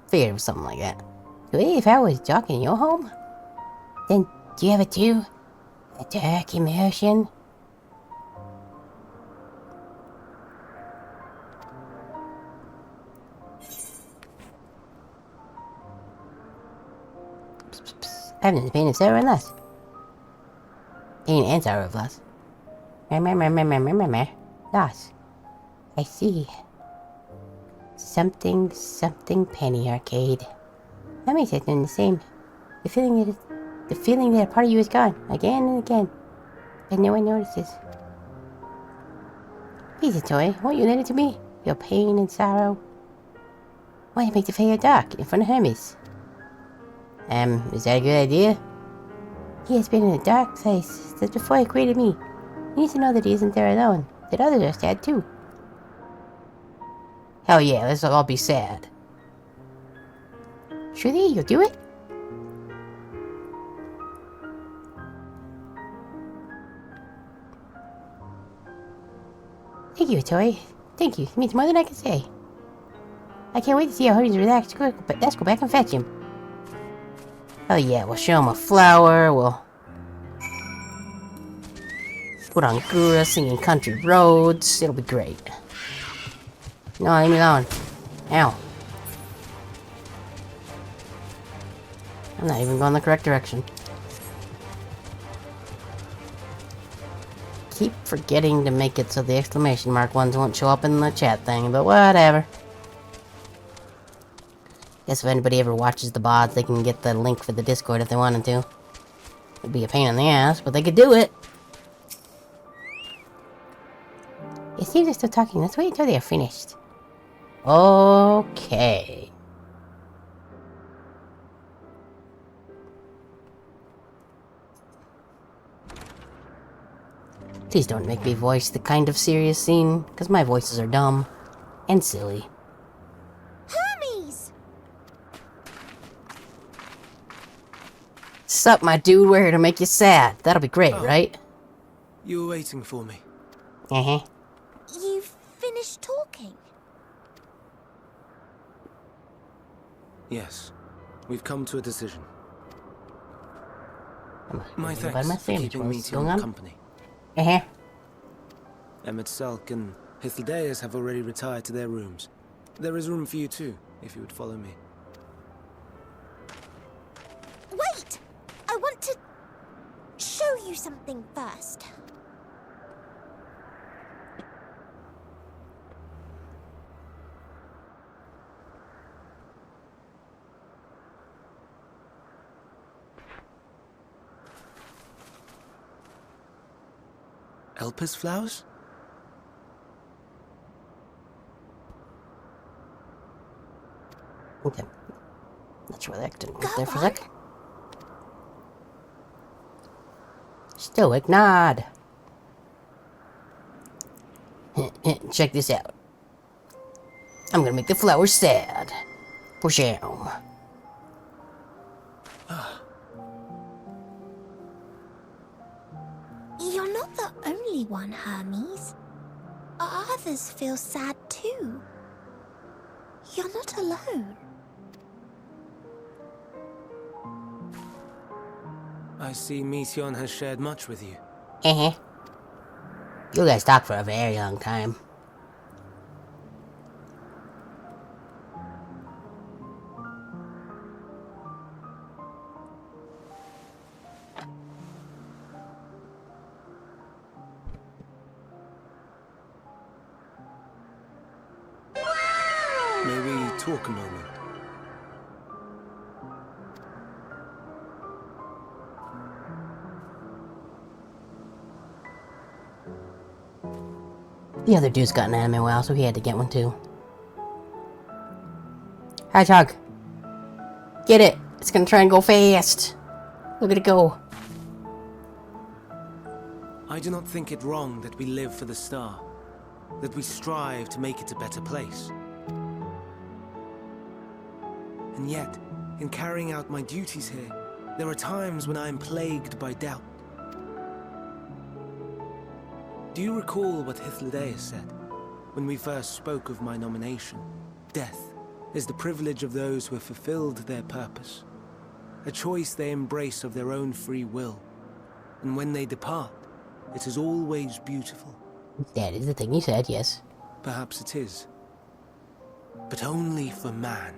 figured it was something like that. Hey, if I was jogging in your home, then do you have it too? A dark emotion? I've been the pain of sorrow and loss. Pain and sorrow of loss. Loss. I see. Something penny arcade. That makes it the same. The feeling that a part of you is gone again and again, but no one notices. He's a toy. Won't you lend it to me? Your pain and sorrow. Why make the fire dark in front of Hermes? Is that a good idea? He has been in a dark place since before he created me. He needs to know that he isn't there alone. That others are sad too. Hell yeah, let's all be sad. Surely you'll do it? Thank you, Toy. Thank you. It means more than I can say. I can't wait to see how Hoodie's relaxed. Let's go back and fetch him. Oh yeah, we'll show him a flower. We'll put on Gura singing Country Roads. It'll be great. No, leave me alone. Ow. I'm not even going the correct direction. Keep forgetting to make it so the exclamation mark ones won't show up in the chat thing, but whatever. Guess if anybody ever watches the bots, they can get the link for the Discord if they wanted to. It'd be a pain in the ass, but they could do it. It seems they're still talking. Let's wait until they are finished. Okay. Please don't make me voice the kind of serious scene, because my voices are dumb and silly. Hermes! Sup, my dude? We're here to make you sad. That'll be great, right? You were waiting for me. Uh-huh. You've finished talking? Yes. We've come to a decision. My About thanks my for sandwich, keeping what's me going on? company. Uh-huh. Emmett Selk and Hithildeus have already retired to their rooms. There is room for you too, if you would follow me. Wait! I want to show you something first. Elpis flowers? Okay. Not sure that didn't work there for a sec. Stoic nod. Check this out. I'm gonna make the flowers sad. Push down. You're not the only one, Hermes. Others feel sad too. You're not alone. I see Mission has shared much with you. Uh-huh. You guys talked for a very long time. talk a moment? The other dude's got an anime WoW, so he had to get one too. Hedgehog! Get it! It's gonna try and go fast! Look at it go! I do not think it wrong that we live for the star, that we strive to make it a better place. And yet, in carrying out my duties here, there are times when I am plagued by doubt. Do you recall what Hythlodaeus said when we first spoke of my nomination? Death is the privilege of those who have fulfilled their purpose, a choice they embrace of their own free will, and when they depart, it is always beautiful. That is the thing he said, yes. Perhaps it is, but only for man.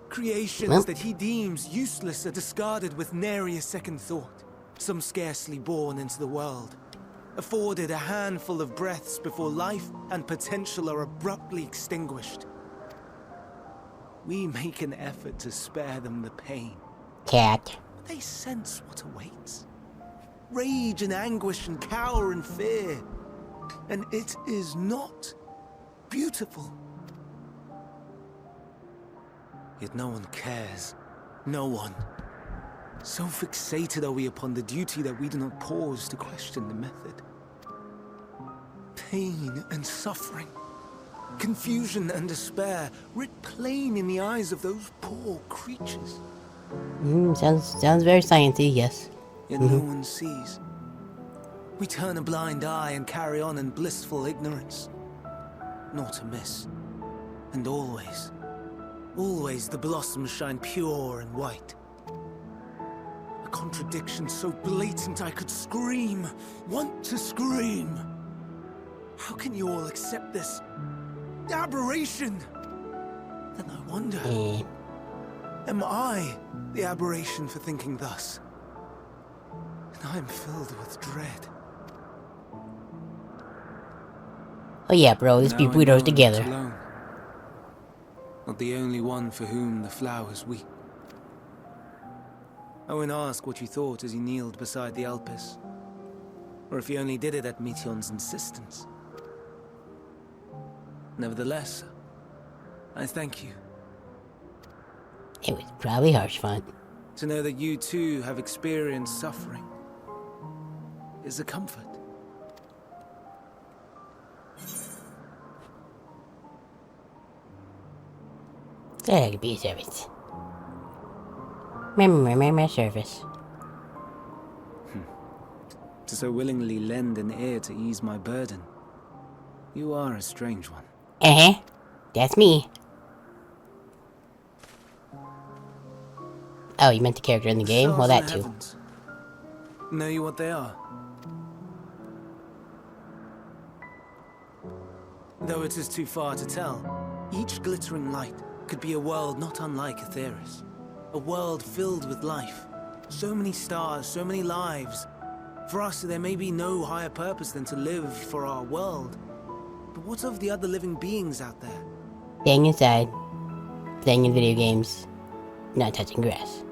Creations that he deems useless are discarded with nary a second thought. Some scarcely born into the world, afforded a handful of breaths before life and potential are abruptly extinguished. We make an effort to spare them the pain. Cat. But they sense what awaits. Rage and anguish and cower and fear. And it is not beautiful. Yet no one cares. No one. So fixated are we upon the duty that we do not pause to question the method. Pain and suffering, confusion and despair, writ plain in the eyes of those poor creatures. Sounds very sciencey, yes. Yet no one sees. We turn a blind eye and carry on in blissful ignorance. Not amiss. And always, always the blossoms shine pure and white. A contradiction so blatant I could scream, want to scream. How can you all accept this aberration? Then I wonder, am I the aberration for thinking thus? And I am filled with dread. Oh yeah, bro, let's be weirdos together. Alone. Not the only one for whom the flowers weep. I won't ask what you thought as you kneeled beside the Alpes, or if you only did it at Meteon's insistence. Nevertheless, I thank you. It was probably harsh fun. To know that you too have experienced suffering is a comfort. That could be a service. My service. To so willingly lend an ear to ease my burden. You are a strange one. That's me. Oh, you meant the character in the game? Well, that too. Know you what they are? Though it is too far to tell, each glittering light could be a world not unlike Aetheris. A world filled with life. So many stars, so many lives. For us, there may be no higher purpose than to live for our world. But what of the other living beings out there? Staying inside, playing in video games, not touching grass.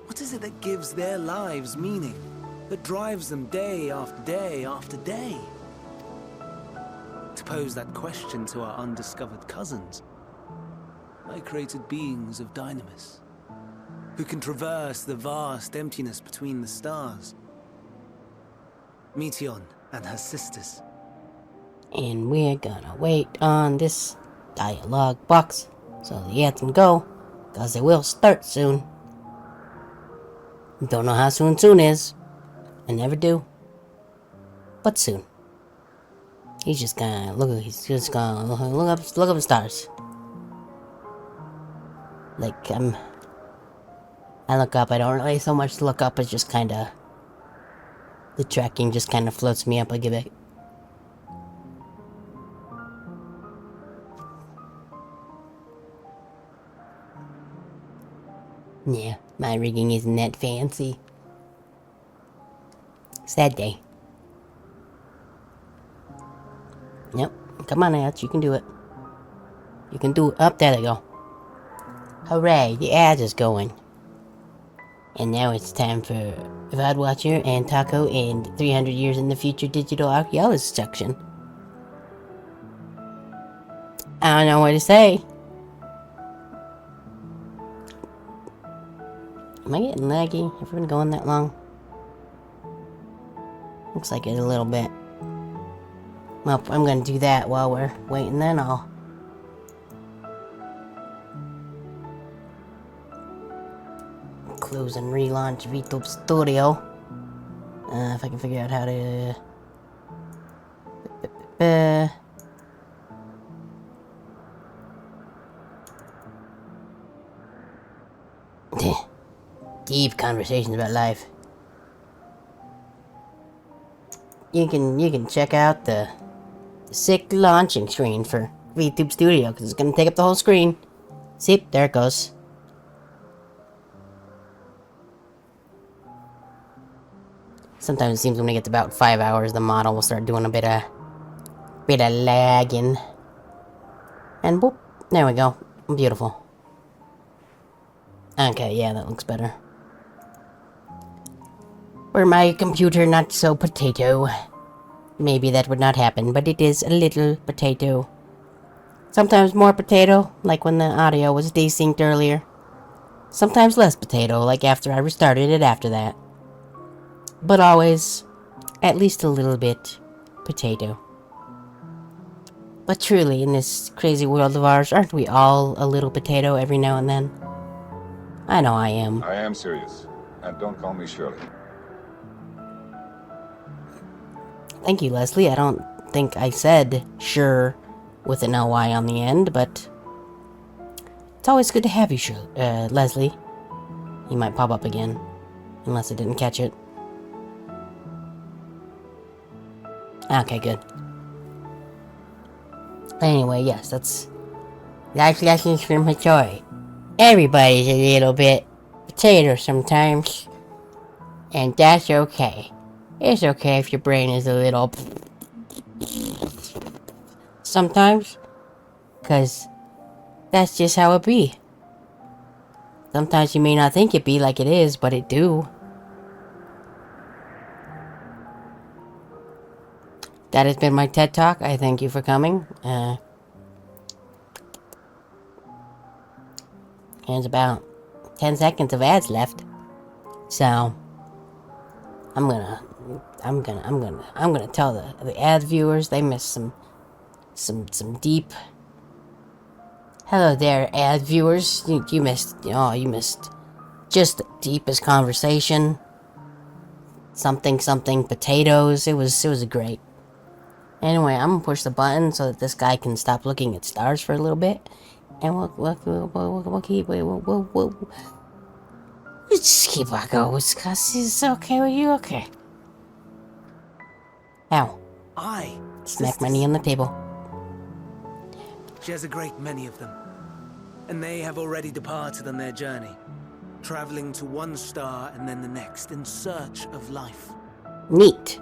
What is it that gives their lives meaning? That drives them day after day after day? To pose that question to our undiscovered cousins, I created beings of dynamis, who can traverse the vast emptiness between the stars. Meteon and her sisters. And we're gonna wait on this dialogue box so the ads can go, cause it will start soon. Don't know how soon is. I never do. But soon. He's just gonna he's just gonna look up the stars. Like I look up, I don't really so much look up, it's just kinda the tracking just kinda floats me up a bit. Yeah, my rigging isn't that fancy. Sad day. Yep, Come on, ads, you can do it. You can do it. Up there they go. Hooray, the ads is going. And now it's time for VOD Watcher and Taco and 300 years in the future digital archaeologist section. I don't know what to say. Am I getting laggy? Have we been going that long? Looks like it a little bit. Well, I'm gonna do that while we're waiting, then I'll... close and relaunch VTube Studio. If I can figure out how to... Deep conversations about life. You can check out the sick launching screen for VTube Studio because it's gonna take up the whole screen. See, there it goes. Sometimes it seems when it gets about 5 hours, the model will start doing a bit of lagging. And boop, there we go. Beautiful. Okay, yeah, that looks better. Were my computer not so potato, maybe that would not happen, but it is a little potato. Sometimes more potato, like when the audio was desynced earlier. Sometimes less potato, like after I restarted it after that. But always, at least a little bit, potato. But truly, in this crazy world of ours, aren't we all a little potato every now and then? I know I am. I am serious. And don't call me Shirley. Thank you, Leslie. I don't think I said sure with an LY on the end, but it's always good to have you, Leslie. You might pop up again, unless I didn't catch it. Okay, good. Anyway, yes, that's life lessons from Hattori. Everybody's a little bit potato sometimes, and that's okay. It's okay if your brain is a little sometimes, cause that's just how it be. Sometimes you may not think it be like it is, but it do. That has been my TED Talk. I thank you for coming. There's about 10 seconds of ads left. So I'm gonna tell the ad viewers they missed some deep. Hello there, ad viewers. You missed just the deepest conversation. Something potatoes. It was great. Anyway, I'm gonna push the button so that this guy can stop looking at stars for a little bit, and we'll just keep on going, cause it's okay with you, okay? Ow! Smack my knee on the table. She has a great many of them, and they have already departed on their journey, traveling to one star and then the next in search of life. Neat.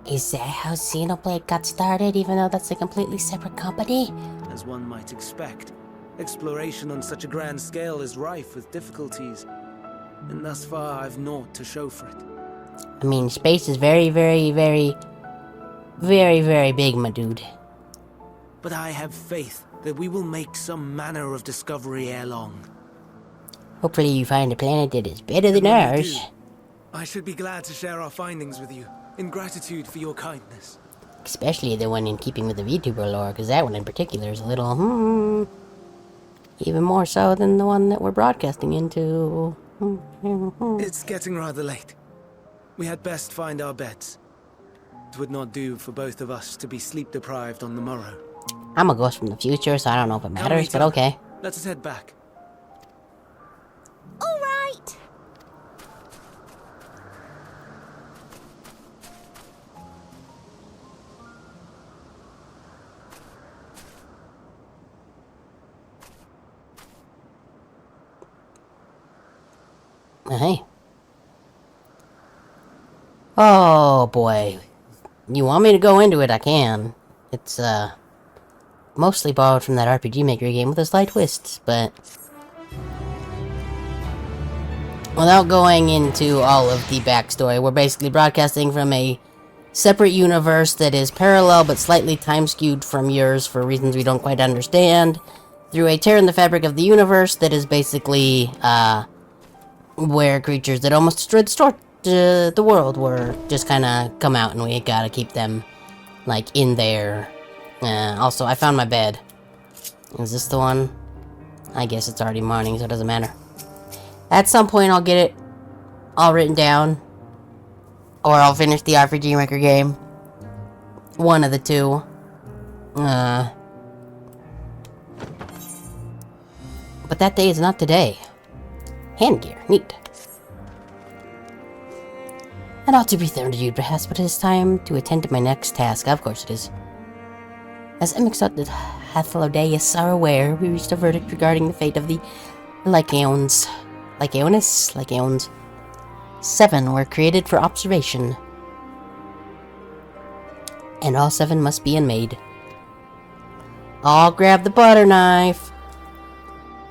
Is that how Xenoblade got started, even though that's a completely separate company? As one might expect, exploration on such a grand scale is rife with difficulties, and thus far I've naught to show for it. I mean, space is very, very, very, very, very big, my dude. But I have faith that we will make some manner of discovery ere long. Hopefully you find a planet that is better than ours. I should be glad to share our findings with you, in gratitude for your kindness. Especially the one in keeping with the VTuber lore, because that one in particular is a little, even more so than the one that we're broadcasting into. It's getting rather late. We had best find our beds. It would not do for both of us to be sleep-deprived on the morrow. I'm a ghost from the future, so I don't know if it matters, but okay. Let us head back. All right. Hey. Oh boy. You want me to go into it, I can. It's, mostly borrowed from that RPG Maker game with a slight twist, but without going into all of the backstory, we're basically broadcasting from a separate universe that is parallel but slightly time-skewed from yours for reasons we don't quite understand, through a tear in the fabric of the universe that is basically, where creatures that almost destroyed the world were just kinda come out, and we gotta keep them, like, in there. Also, I found my bed. Is this the one? I guess it's already morning, so it doesn't matter. At some point, I'll get it all written down. Or I'll finish the RPG Maker game. One of the two. But that day is not today. Handgear, neat. And ought to be thundered, perhaps, but it is time to attend to my next task. Of course it is. As Emixot Hathlodeus are aware, we reached a verdict regarding the fate of the Lycaons. Lycaons. 7 were created for observation. And all 7 must be unmade. I'll grab the butter knife.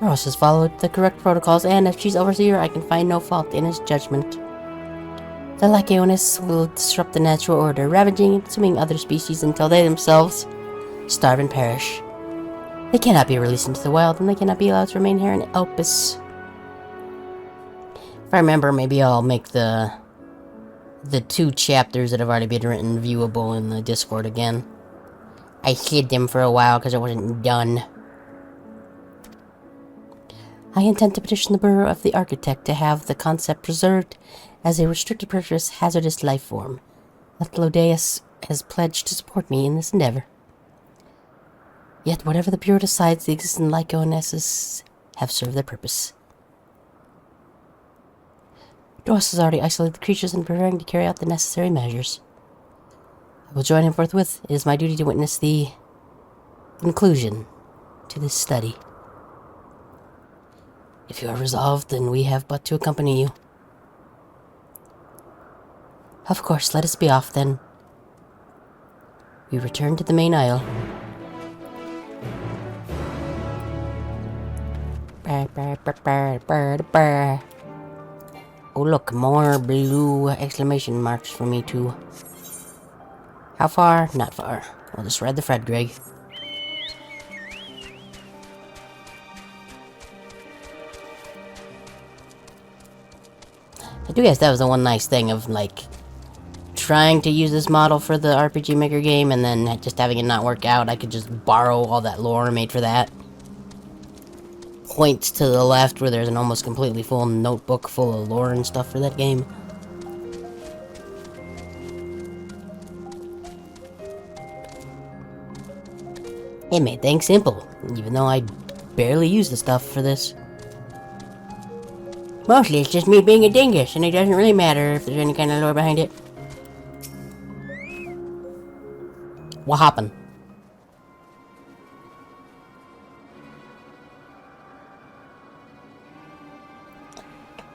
Ross has followed the correct protocols, and as chief overseer, I can find no fault in his judgment. The Lycaonists will disrupt the natural order, ravaging and consuming other species until they themselves starve and perish. They cannot be released into the wild, and they cannot be allowed to remain here in Elpis. If I remember, maybe I'll make the 2 chapters that have already been written viewable in the Discord again. I hid them for a while because it wasn't done. I intend to petition the Bureau of the Architect to have the concept preserved as a restricted purchase hazardous life form. Latlodeus has pledged to support me in this endeavor. Yet whatever the Bureau decides, the existing Lycaonesses have served their purpose. Doris has already isolated the creatures and preparing to carry out the necessary measures. I will join him forthwith. It is my duty to witness the conclusion to this study. If you are resolved, then we have but to accompany you. Of course, let us be off then. We return to the main aisle. Oh look, more blue exclamation marks for me too. How far? Not far. We'll just ride the Fred Greg. I do guess that was the one nice thing of, like, trying to use this model for the RPG Maker game and then just having it not work out. I could just borrow all that lore made for that. Points to the left where there's an almost completely full notebook full of lore and stuff for that game. It made things simple, even though I barely use the stuff for this. Mostly it's just me being a dingus, and it doesn't really matter if there's any kind of lore behind it. What happened?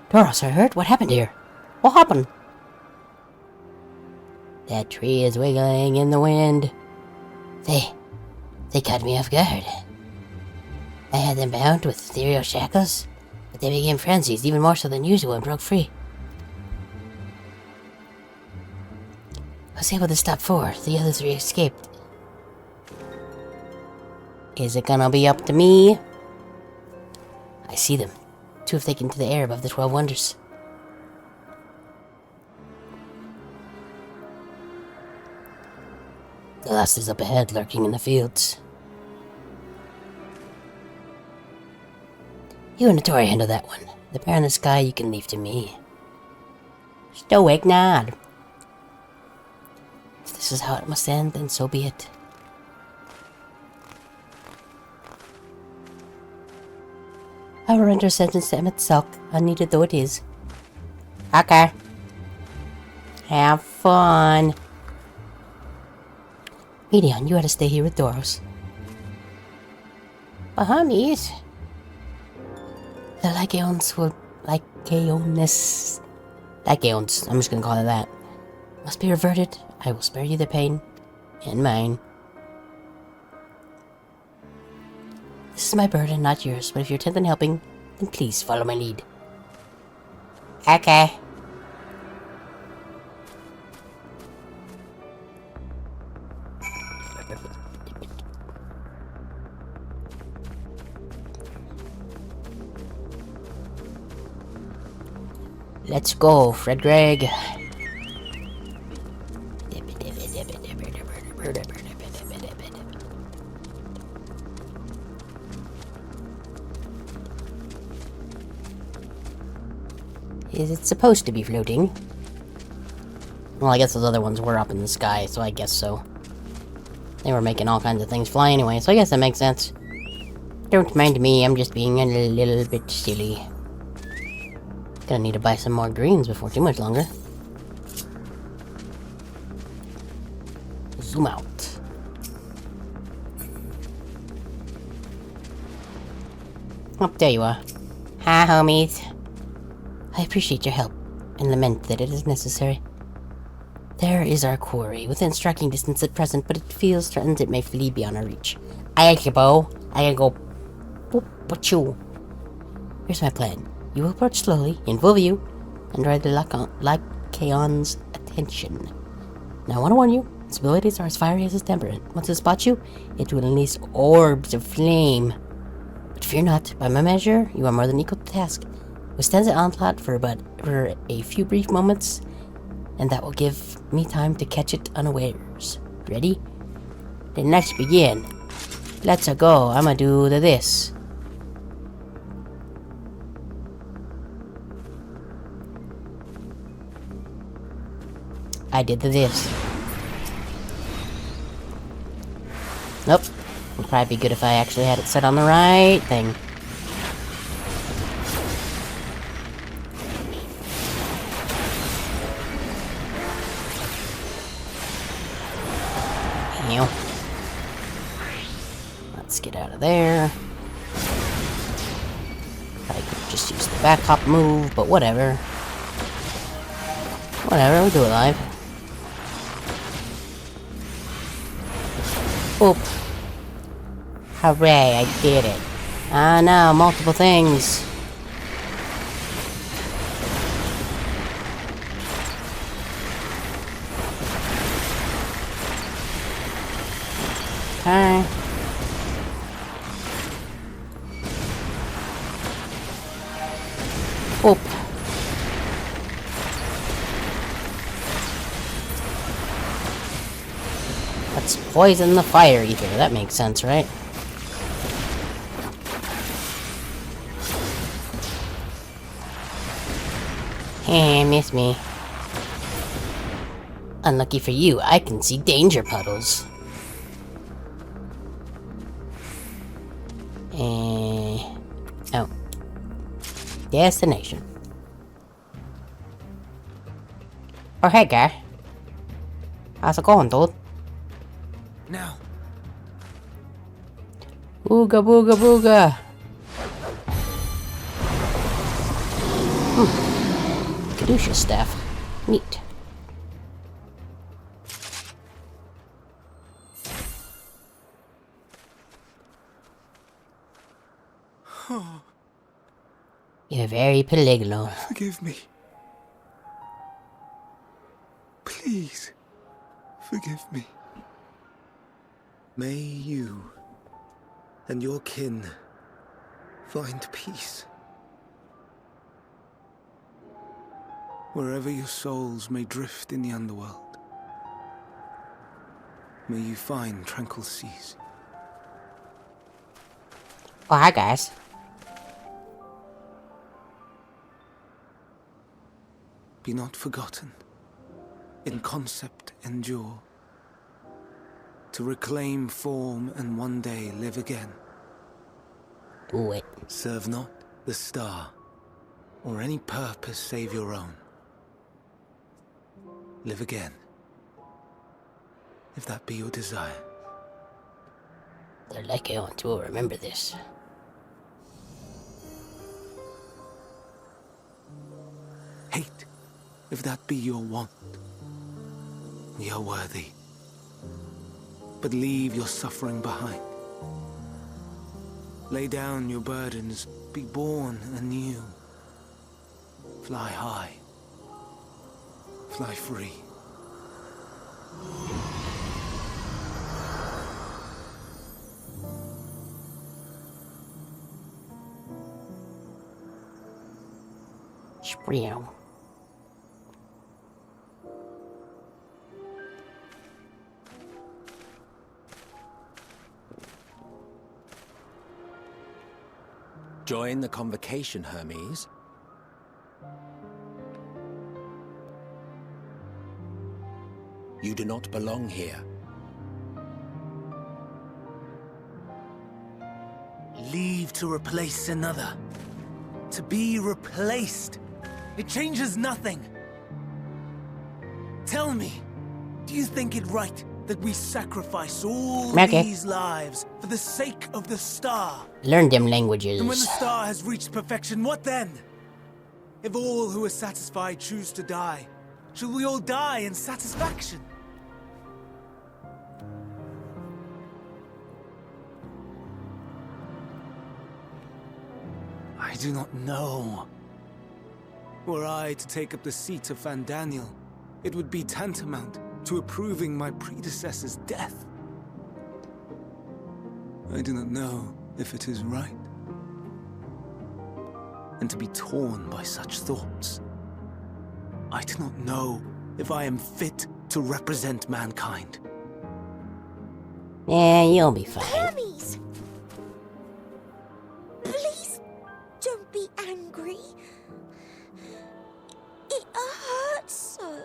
Doros, I heard. What happened here? What happened? That tree is wiggling in the wind. They caught me off guard. I had them bound with ethereal shackles, but they became frenzied, even more so than usual, and broke free. I was able to stop 4. The other 3 escaped. Is it gonna be up to me? I see them. 2 have taken to the air above the 12 Wonders. The last is up ahead, lurking in the fields. You and Notori handle that one. The pair in the sky you can leave to me. Stoic nod. If this is how it must end, then so be it. I will render sentence to Emmett Selk, unneeded though it is. Okay. Have fun. Medion, you ought to stay here with Doros. Bahamis. The Lycaons will... Lycaons, I'm just gonna call it that. Must be reverted. I will spare you the pain. And mine. This is my burden, not yours, but if you're intent on helping, then please follow my lead. Okay. Let's go, Fred Gregg. Is it supposed to be floating? Well, I guess those other ones were up in the sky, so I guess so. They were making all kinds of things fly anyway, so I guess that makes sense. Don't mind me, I'm just being a little bit silly. Gonna need to buy some more greens before too much longer. Zoom out. Oh, there you are. Hi, homies. I appreciate your help, and lament that it is necessary. There is our quarry, within striking distance at present, but it feels threatened it may flee beyond our reach. I got your bow. I can go... boop, but here's my plan. You will approach slowly, in full view, and draw the Lycaon's attention. Now I want to warn you, its abilities are as fiery as its temperament. Once it spots you, it will release orbs of flame. But fear not, by my measure, you are more than equal to the task. Withstand the onslaught for a few brief moments, and that will give me time to catch it unawares. Ready? Then let's begin. Let's go. I'ma do this. I did this. Nope. Would probably be good if I actually had it set on the right thing. Let's get out of there. I could just use the back hop move, but whatever. Whatever, we'll do it live. Oop. Hooray, I did it. Ah, no, multiple things. Okay. Oop. Let's poison the fire eater. That makes sense, right? Hey, miss me. Unlucky for you, I can see danger puddles. Oh. Destination. Oh, hey, guy. How's it going, dude? Now. Ooga booga booga. Kadusha staff. Neat. You're very polygonal. Forgive me. Please, forgive me. May you and your kin find peace. Wherever your souls may drift in the underworld, may you find tranquil seas. Oh, hi, guys. Be not forgotten. In concept endure. To reclaim form and one day live again. Do it. Serve not the star, or any purpose save your own. Live again, if that be your desire. The Lycaons will remember this. Hate, if that be your want. We are worthy. But leave your suffering behind. Lay down your burdens, be born anew. Fly high. Fly free. Spreow. Join the convocation, Hermes. You do not belong here. Leave to replace another. To be replaced. It changes nothing. Tell me, do you think it right that we sacrifice all these lives for the sake of the star? Learn them languages. And when the star has reached perfection, what then? If all who are satisfied choose to die, shall we all die in satisfaction? I do not know. Were I to take up the seat of Fandaniel, it would be tantamount to approving my predecessor's death. I do not know if it is right. And to be torn by such thoughts, I do not know if I am fit to represent mankind. Yeah, you'll be fine. Hermes! Please don't be angry. It hurts so.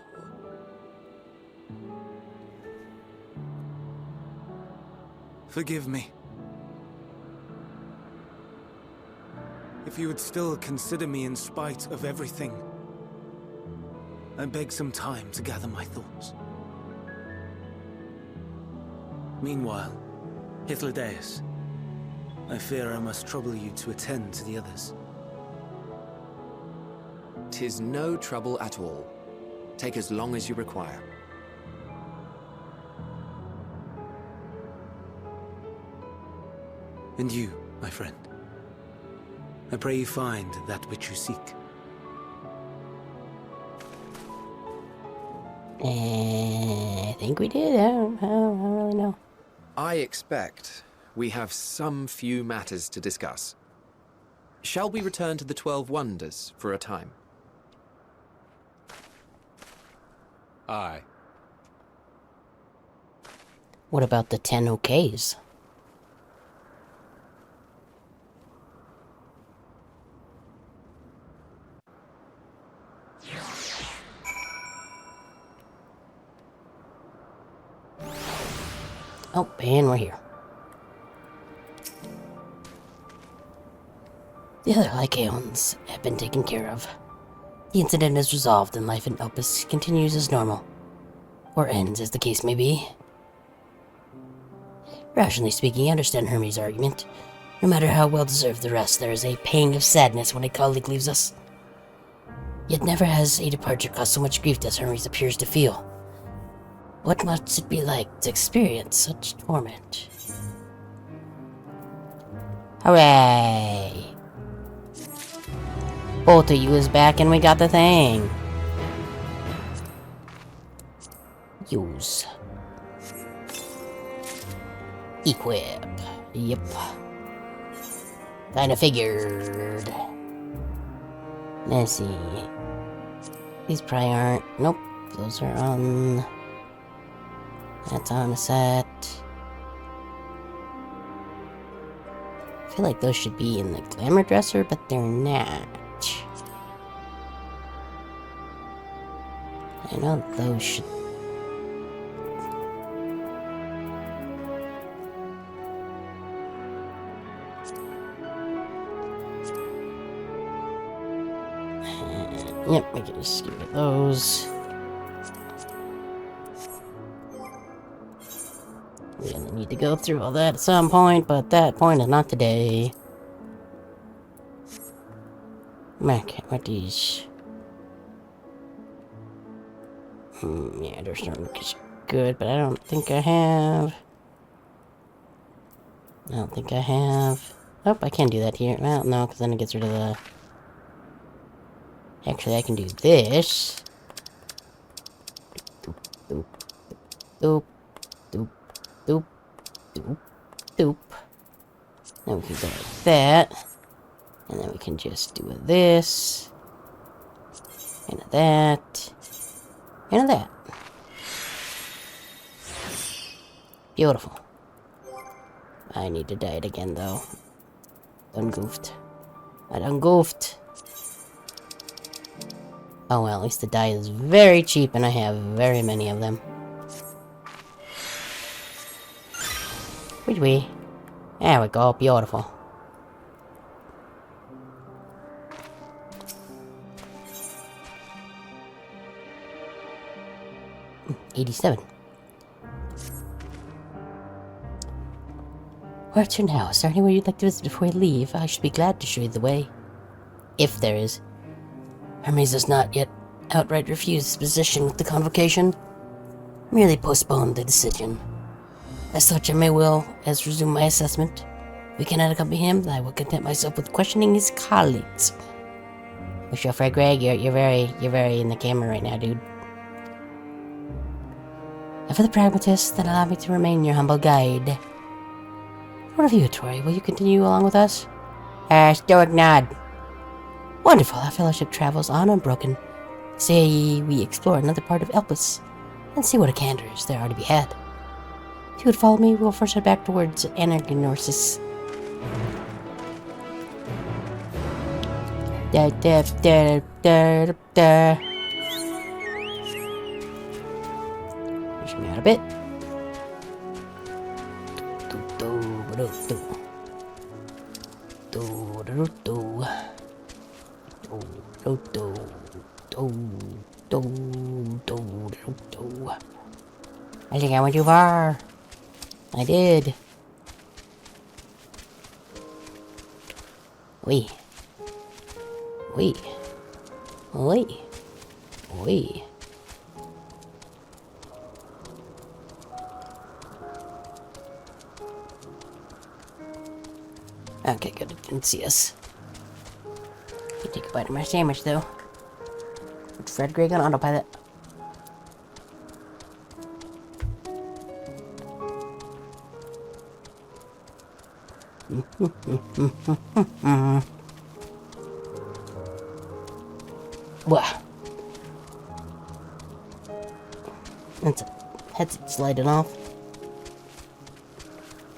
Forgive me. If you would still consider me in spite of everything, I beg some time to gather my thoughts. Meanwhile, Hythlodaeus, I fear I must trouble you to attend to the others. 'Tis no trouble at all. Take as long as you require. And you, my friend, I pray you find that which you seek. I think we did. I don't really know. I expect we have some few matters to discuss. Shall we return to the 12 Wonders for a time? Aye. What about the 10 OKs? Oh, and we're here. The other Lycaons have been taken care of. The incident is resolved and life in Opus continues as normal. Or ends, as the case may be. Rationally speaking, I understand Hermes' argument. No matter how well-deserved the rest, there is a pang of sadness when a colleague leaves us. Yet never has a departure caused so much grief as Hermes appears to feel. What must it be like to experience such torment? Hooray! Both of you is back and we got the thing. Use. Equip. Yep. Kinda figured. Let's see. These probably aren't. Nope. Those are on. That's on the set. I feel like those should be in the glamour dresser, but they're not. I know those should. Yep, we can just get rid of those. We really need to go through all that at some point, but that point is not today. Okay, what these? Yeah, there's no is good, but I don't think I have. Oh, I can't do that here. Well, no, because then it gets rid of the... Actually, I can do this. Doop, doop, doop, doop, doop, doop. Then we can go like that. And then we can just do this. And that. And that. Beautiful. I need to dye it again, though. Done goofed. I done goofed. Oh well, at least the dye is very cheap and I have very many of them. Wee. There we go, beautiful. $87. Where to now? Is there anywhere you'd like to visit before we leave? I should be glad to show you the way. If there is. Hermes has not yet outright refused his position with the convocation. Merely postponed the decision. As such, I may well as resume my assessment. If we cannot accompany him, I will content myself with questioning his colleagues. What's your friend Greg? You're very in the camera right now, dude. And for the pragmatists, then allow me to remain your humble guide. What of you, Tori? Will you continue along with us? Stoic nod. Wonderful, our fellowship travels on unbroken. Say we explore another part of Elpis, and see what Acanders there are to be had. If you would follow me, we'll first head back towards Anargonorsis. Push me out a bit. I think I went too far. I did. Wee. Wee. Wee. Wee. Okay, good. It didn't see us. Take a bite of my sandwich, though. It's Fred Greg on autopilot. Wow. That's a headset sliding off.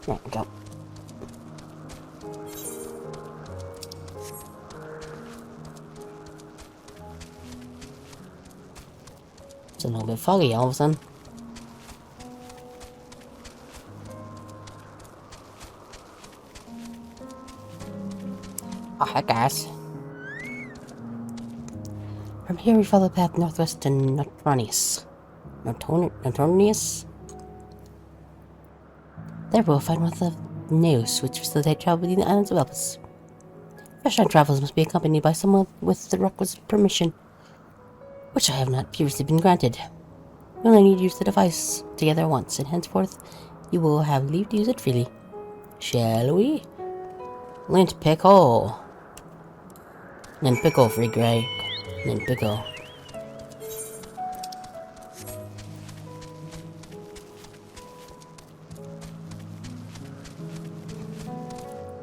There we go. It's a little bit foggy all of a sudden. Oh, hi guys. From here we follow the path northwest to Notronius. Notronius? There we'll find one of the Neos, which facilitate travel between the islands of Elpis. Fresh-time travelers must be accompanied by someone with the requisite permission, which I have not previously been granted. You only need to use the device together once, and henceforth you will have leave to use it freely. Shall we? Lint pickle. Lint pickle, free Greg. Lint pickle.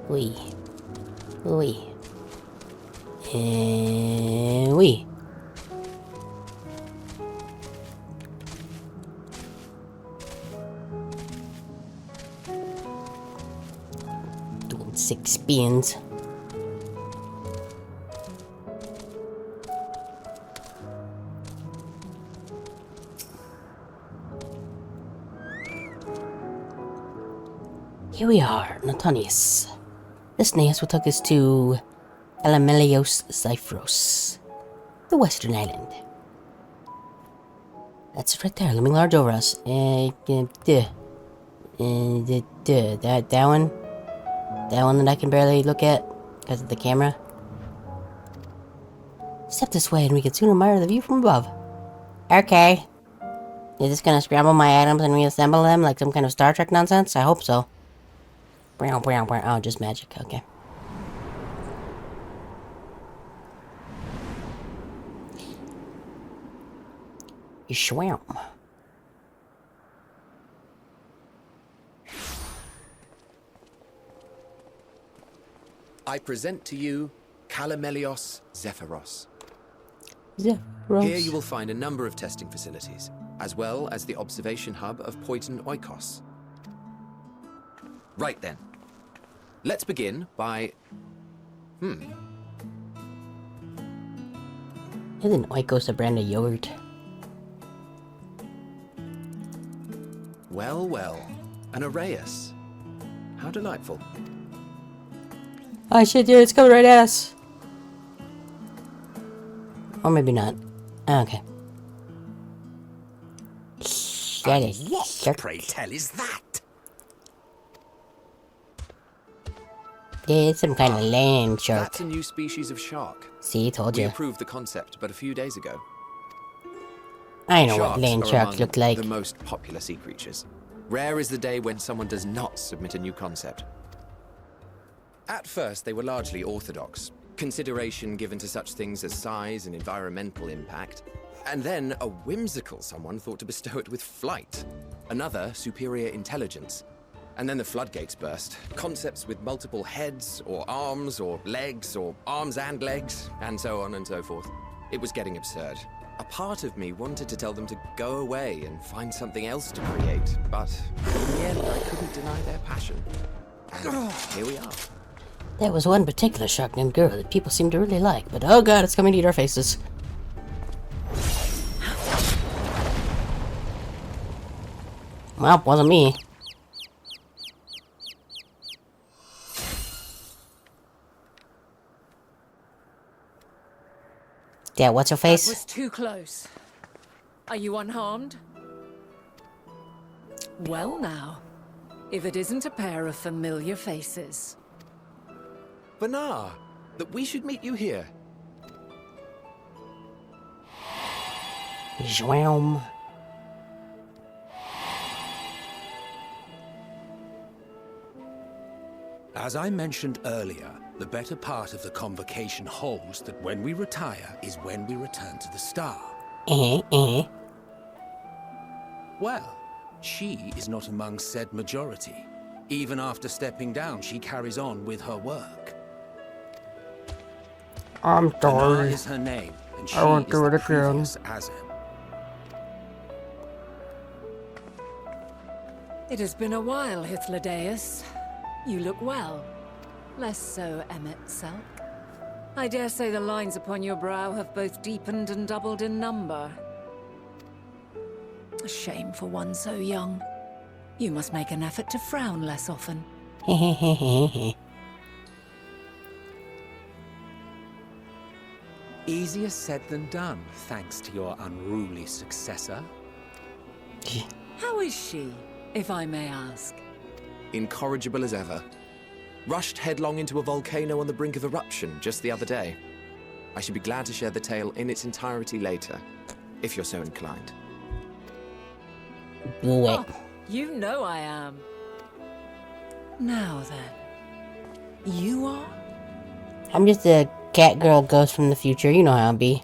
Wee. Wee. And wee. Doing 6 spins. Here we are, Natonius. This Neos will take us to Elamelios Zyphros, the western island. That's it right there, looming large over us. That one? That one that I can barely look at because of the camera? Step this way and we can soon admire the view from above. Okay. You're just gonna scramble my items and reassemble them like some kind of Star Trek nonsense? I hope so. Brown, brown, brown. Oh, just magic. Okay. Shwam. I present to you Calamelios Zephyros. Zephyros. Here you will find a number of testing facilities, as well as the observation hub of Poiton Oikos. Right then. Let's begin by... Isn't Oikos a brand of yogurt? Well, well. An Arraius. How delightful. Oh shit, dude, it's coming right at us. Or maybe not. Okay. That is What, pray tell, is that? Yeah, it's some kind of land shark. That's a new species of shark. See, told We you. approved the concept but a few days ago. I know what Sharks land are sharks among look like. the most popular sea creatures. Rare is the day when someone does not submit a new concept. At first, they were largely orthodox, consideration given to such things as size and environmental impact, and then a whimsical someone thought to bestow it with flight, another superior intelligence. And then the floodgates burst. Concepts with multiple heads, or arms and legs, and so on and so forth. It was getting absurd. A part of me wanted to tell them to go away and find something else to create, but in the end, I couldn't deny their passion. And here we are. There was one particular shark named Girl that people seem to really like, but oh god, it's coming to eat our faces. Well, wasn't me. Yeah, what's your face? That was too close. Are you unharmed? Well now, if it isn't a pair of familiar faces. Banar, that we should meet you here. Zwam. As I mentioned earlier, the better part of the convocation holds that when we retire is when we return to the star. Well, she is not among said majority. Even after stepping down, she carries on with her work. I'm sorry. Banar is her name, and she I won't is do the it again. previous Azem. It has been a while, Hythlodaeus. You look well. Less so, Emmet Selk. I dare say the lines upon your brow have both deepened and doubled in number. A shame for one so young. You must make an effort to frown less often. Easier said than done, thanks to your unruly successor. How is she, if I may ask? Incorrigible as ever. Rushed headlong into a volcano on the brink of eruption just the other day. I should be glad to share the tale in its entirety later, if you're so inclined. Do it. Oh, you know I am. Now then, you are? I'm just a cat girl ghost from the future. You know how I'll be.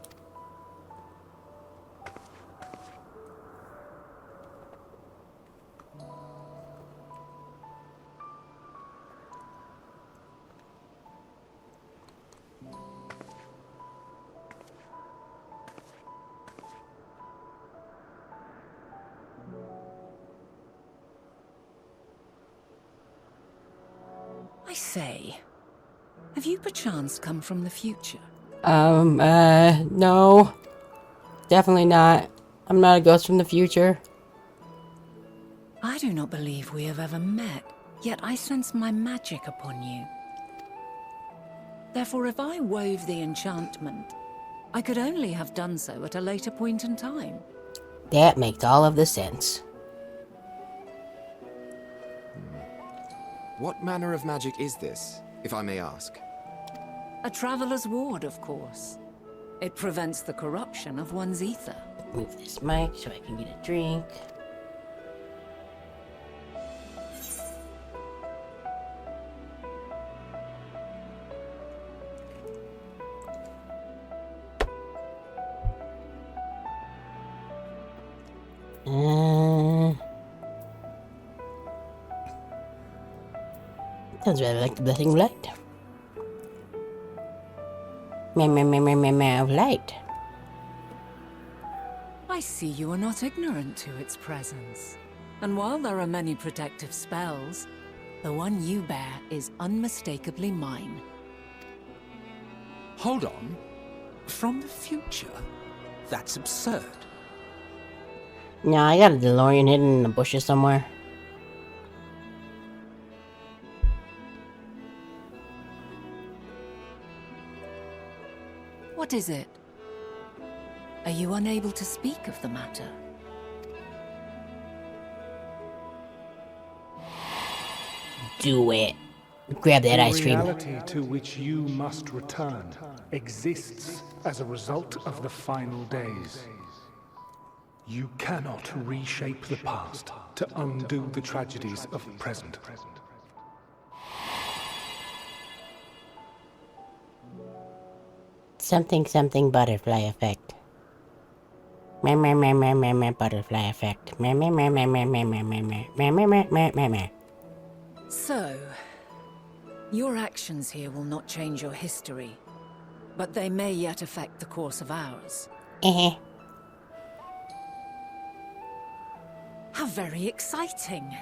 I say, have you perchance come from the future? No. Definitely not. I'm not a ghost from the future. I do not believe we have ever met, yet I sense my magic upon you. Therefore, if I wove the enchantment, I could only have done so at a later point in time. That makes all of the sense. What manner of magic is this, if I may ask? A traveler's ward, of course. It prevents the corruption of one's ether. Move this mic so I can get a drink. Sounds rather like the blessing of light. Of light. I see you are not ignorant to its presence. And while there are many protective spells, the one you bear is unmistakably mine. Hold on. From the future? That's absurd. No, I got a DeLorean hidden in the bushes somewhere. What is it? Are you unable to speak of the matter? Do it. Grab that ice cream. The reality to which you must return exists as a result of the final days. You cannot reshape the past to undo the tragedies of the present. Something butterfly effect. Butterfly effect. So, your actions here will not change your history, but they may yet affect the course of ours. How very exciting.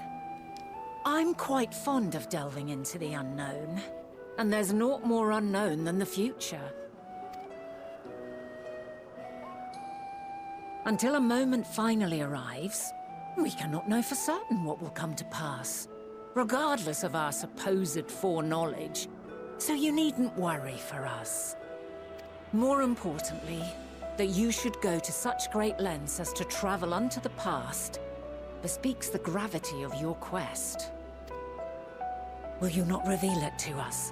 I'm quite fond of delving into the unknown, and there's naught more unknown than the future. Until a moment finally arrives, we cannot know for certain what will come to pass, regardless of our supposed foreknowledge, so you needn't worry for us. More importantly, that you should go to such great lengths as to travel unto the past bespeaks the gravity of your quest. Will you not reveal it to us?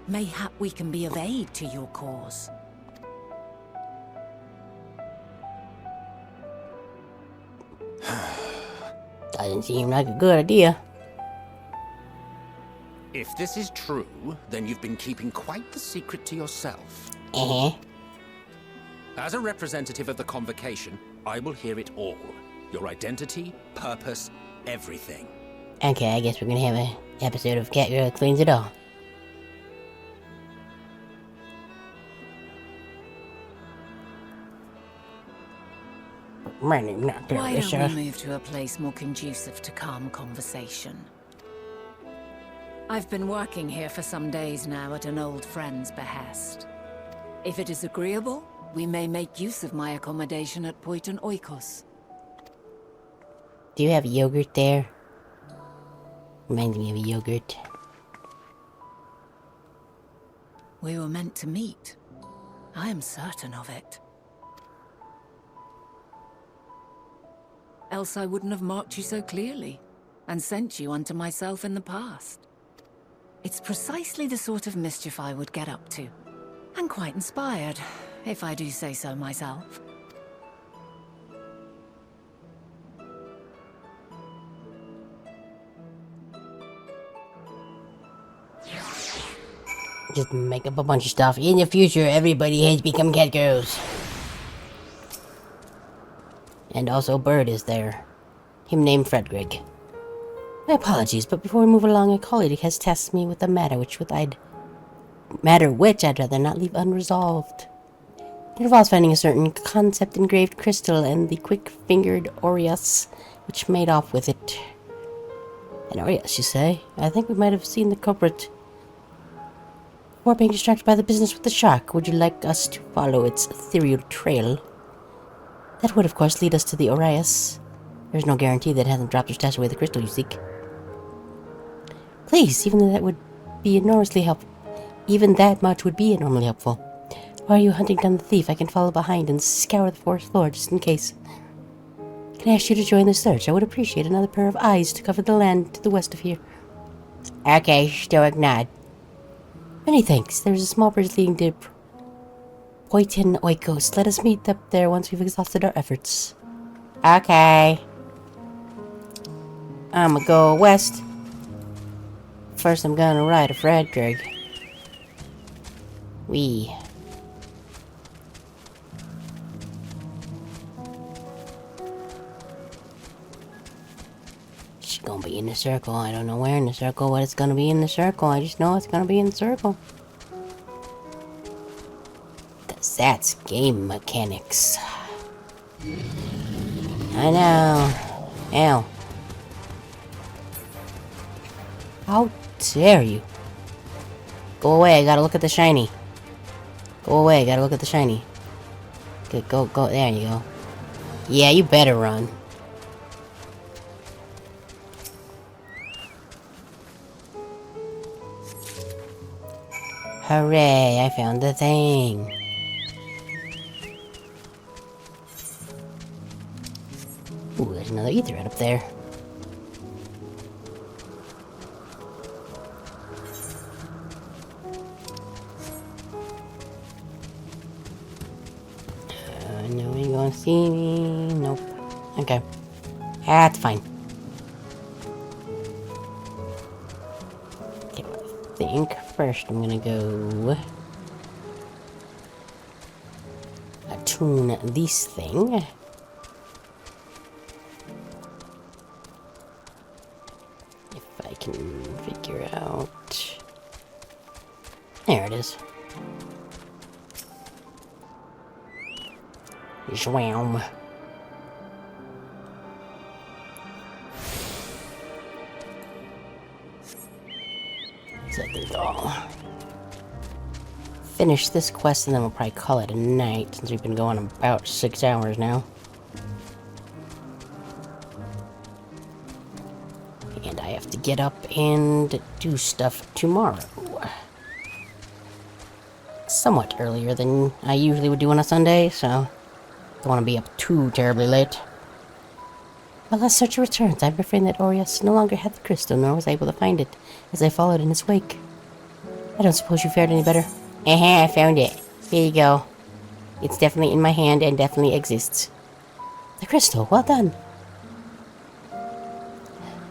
Mayhap we can be of aid to your cause. Doesn't seem like a good idea. If this is true, then you've been keeping quite the secret to yourself. As a representative of the Convocation, I will hear it all. Your identity, purpose, everything. Okay, I guess we're gonna have an episode of Catgirl Cleans It All. Why don't we move to a place more conducive to calm conversation? I've been working here for some days now at an old friend's behest. If it is agreeable, we may make use of my accommodation at Poiton Oikos. Do you have yogurt there? Reminds me of a yogurt. We were meant to meet. I am certain of it. Else I wouldn't have marked you so clearly, and sent you unto myself in the past. It's precisely the sort of mischief I would get up to, and quite inspired, if I do say so myself. Just make up a bunch of stuff. In the future, everybody has become catgirls. And also Bird is there. Him named Frederick. My apologies, but before we move along, a colleague has tasked me with a matter which I'd rather not leave unresolved. It involves finding a certain concept engraved crystal and the quick-fingered Aureus, which made off with it. An Aureus, you say? I think we might have seen the culprit before being distracted by the business with the shark. Would you like us to follow its ethereal trail? That would, of course, lead us to the Aureus. There's no guarantee that it hasn't dropped or stashed away the crystal you seek. Please, even that would be enormously helpful. Even that much would be enormously helpful. While you hunting down the thief, I can follow behind and scour the forest floor just in case. Can I ask you to join the search? I would appreciate another pair of eyes to cover the land to the west of here. Okay, stoic nod. Many thanks. There's a small bridge leading to Poiton Oikos. Let us meet up there once we've exhausted our efforts. Okay. I'ma go west. First, I'm gonna ride a Fredrig. Wee. gonna be in the circle. I don't know where in the circle, but it's gonna be in the circle. I just know it's gonna be in the circle. Cause that's game mechanics. I know. Ow. How dare you? Go away, I gotta look at the shiny. Go away, I gotta look at the shiny. Okay, go, there you go. Yeah, you better run. Hooray, I found the thing. Ooh, there's another etherite up there. No, you gonna see me? Nope. Okay. That's fine. Okay, I think first I'm gonna go attune this thing. If I can figure out. There it is. Swam. Set this all. Finish this quest and then we'll probably call it a night since we've been going about 6 hours now. And I have to get up and do stuff tomorrow. Somewhat earlier than I usually would do on a Sunday, so don't want to be up too terribly late. While as Searcher returns, I'm afraid that Orius no longer had the crystal, nor was able to find it, as I followed in his wake. I don't suppose you fared any better. I found it. Here you go. It's definitely in my hand and definitely exists. The crystal, well done.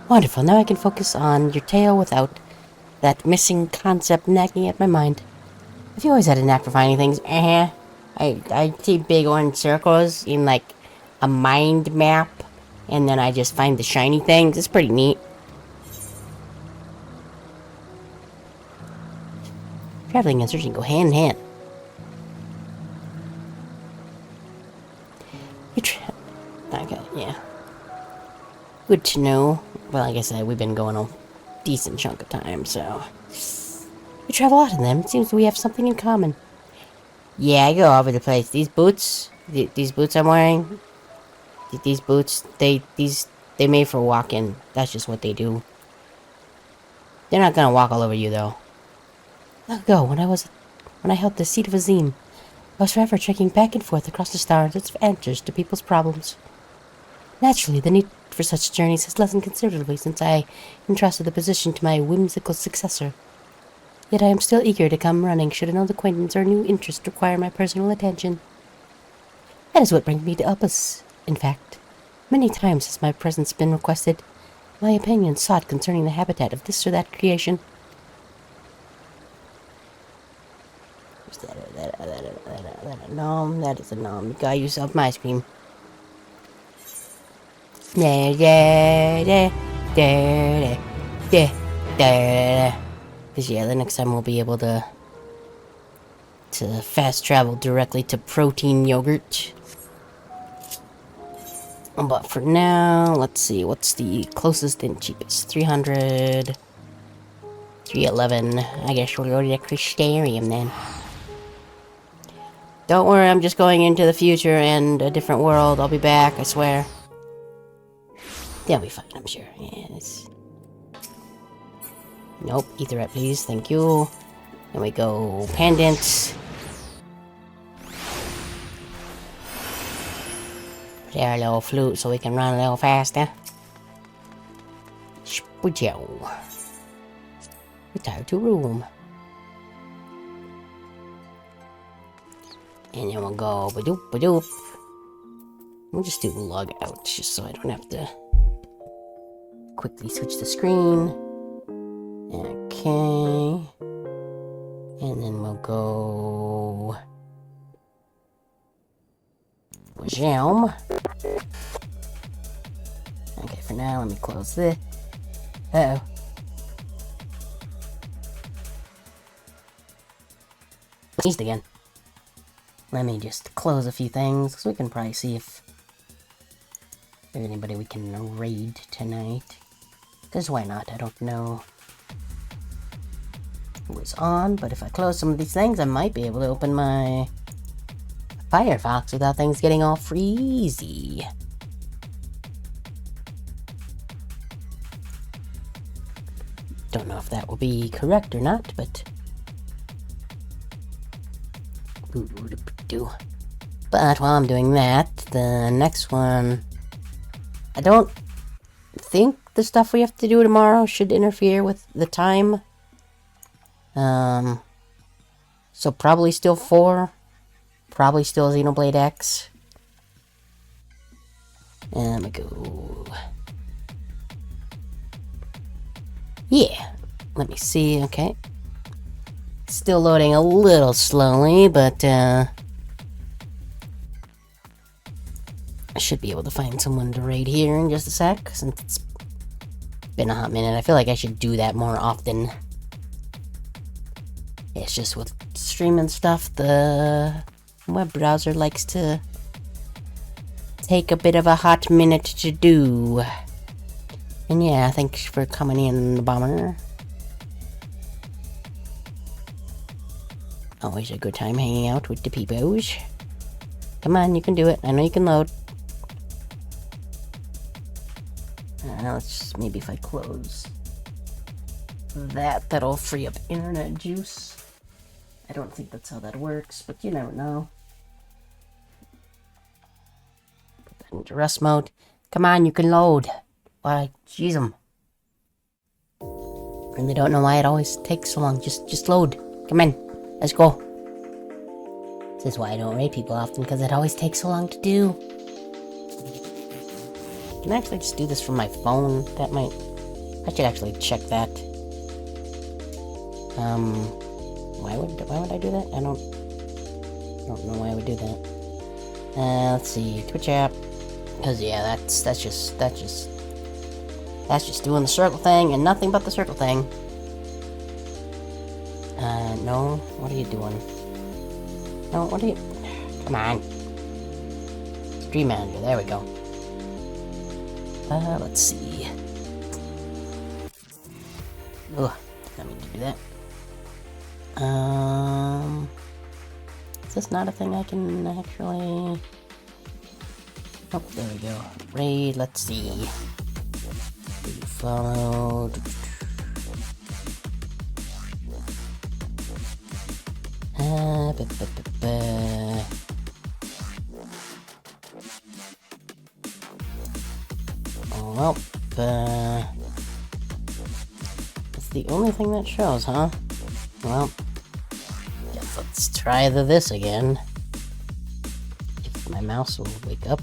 Wonderful, now I can focus on your tale without that missing concept nagging at my mind. Have you always had a knack for finding things? I see big orange circles in like a mind map, and then I just find the shiny things. It's pretty neat. Traveling and searching go hand in hand. Okay, yeah. Good to know. Well, like I said, we've been going a decent chunk of time, so we travel a lot in them. It seems we have something in common. Yeah, I go all over the place. These boots, these boots I'm wearing, these boots, they made for walking. That's just what they do. They're not gonna walk all over you though. Long ago, when I held the seat of Azim, I was forever trekking back and forth across the stars in search of answers to people's problems. Naturally, the need for such journeys has lessened considerably since I entrusted the position to my whimsical successor. Yet I am still eager to come running should an old acquaintance or new interest require my personal attention. That is what brings me to Elpis, in fact. Many times has my presence been requested, my opinion sought concerning the habitat of this or that creation. Is that a gnome? That is a gnome. You got yourself my ice cream. Because yeah, the next time we'll be able to fast travel directly to protein yogurt. But for now, let's see, what's the closest and cheapest? 300, 311. I guess we'll go to the Crystarium then. Don't worry, I'm just going into the future and a different world. I'll be back, I swear. They'll be fine, I'm sure. Yes. Nope, etherite please, thank you. Then we go pendants. Put our little flute so we can run a little faster. Spoojo. Retire to room. And then we'll go ba-doop ba-doop. We'll just do log out just so I don't have to quickly switch the screen. Okay. And then we'll go Jam. Okay, for now, let me close this. Uh-oh. Sneezed again. Let me just close a few things, so we can probably see if there's anybody we can raid tonight. Because why not? I don't know who is on, but if I close some of these things, I might be able to open my Firefox without things getting all freezy. Don't know if that will be correct or not, but... But while I'm doing that, the next one... I don't think the stuff we have to do tomorrow should interfere with the time. So probably still 4. Probably still Xenoblade X. And let me go... Yeah, let me see, okay. Still loading a little slowly, but, I should be able to find someone to raid here in just a sec, since it's been a hot minute. I feel like I should do that more often. It's just with streaming stuff, the web browser likes to take a bit of a hot minute to do. And yeah, thanks for coming in, Bomber. Always a good time hanging out with the peepos. Come on, you can do it. I know you can load. Let's maybe if I close that, that'll free up internet juice. I don't think that's how that works, but you never know. Put that into rest mode. Come on, you can load. Why, jeez 'em. Really don't know why it always takes so long. Just load. Come in. Let's go. This is why I don't raid people often, because it always takes so long to do. Can I actually just do this from my phone? That might... I should actually check that. Why would I do that? I don't know why I would do that. Let's see, Twitch app. Cause yeah, that's just doing the circle thing and nothing but the circle thing. No, what are you doing? No, what are you... Come on. Stream manager, there we go. Let's see. Ugh, I mean to do that. Is this not a thing I can actually... Oh, there we go. Raid, let's see. Follow... Oh, well, that's the only thing that shows, huh? Well, guess let's try this again. If my mouse will wake up.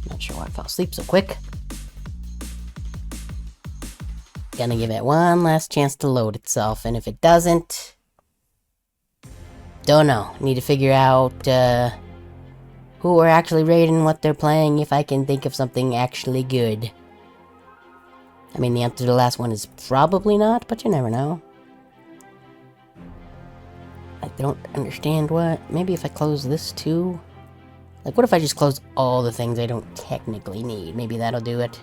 Not sure why I fell asleep so quick. Gonna give it one last chance to load itself, and if it doesn't... Don't know. Need to figure out, who we're actually raiding, what they're playing, if I can think of something actually good. I mean, the answer to the last one is probably not, but you never know. I don't understand what... Maybe if I close this too? Like, what if I just close all the things I don't technically need? Maybe that'll do it.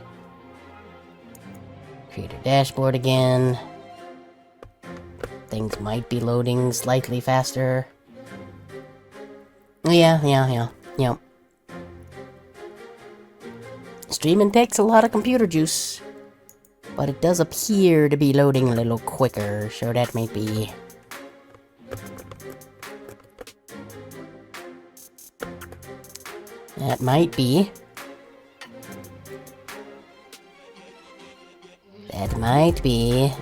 Create a dashboard again. Things might be loading slightly faster. Yeah. Streaming takes a lot of computer juice. But it does appear to be loading a little quicker, so that might be... That might be... That might be...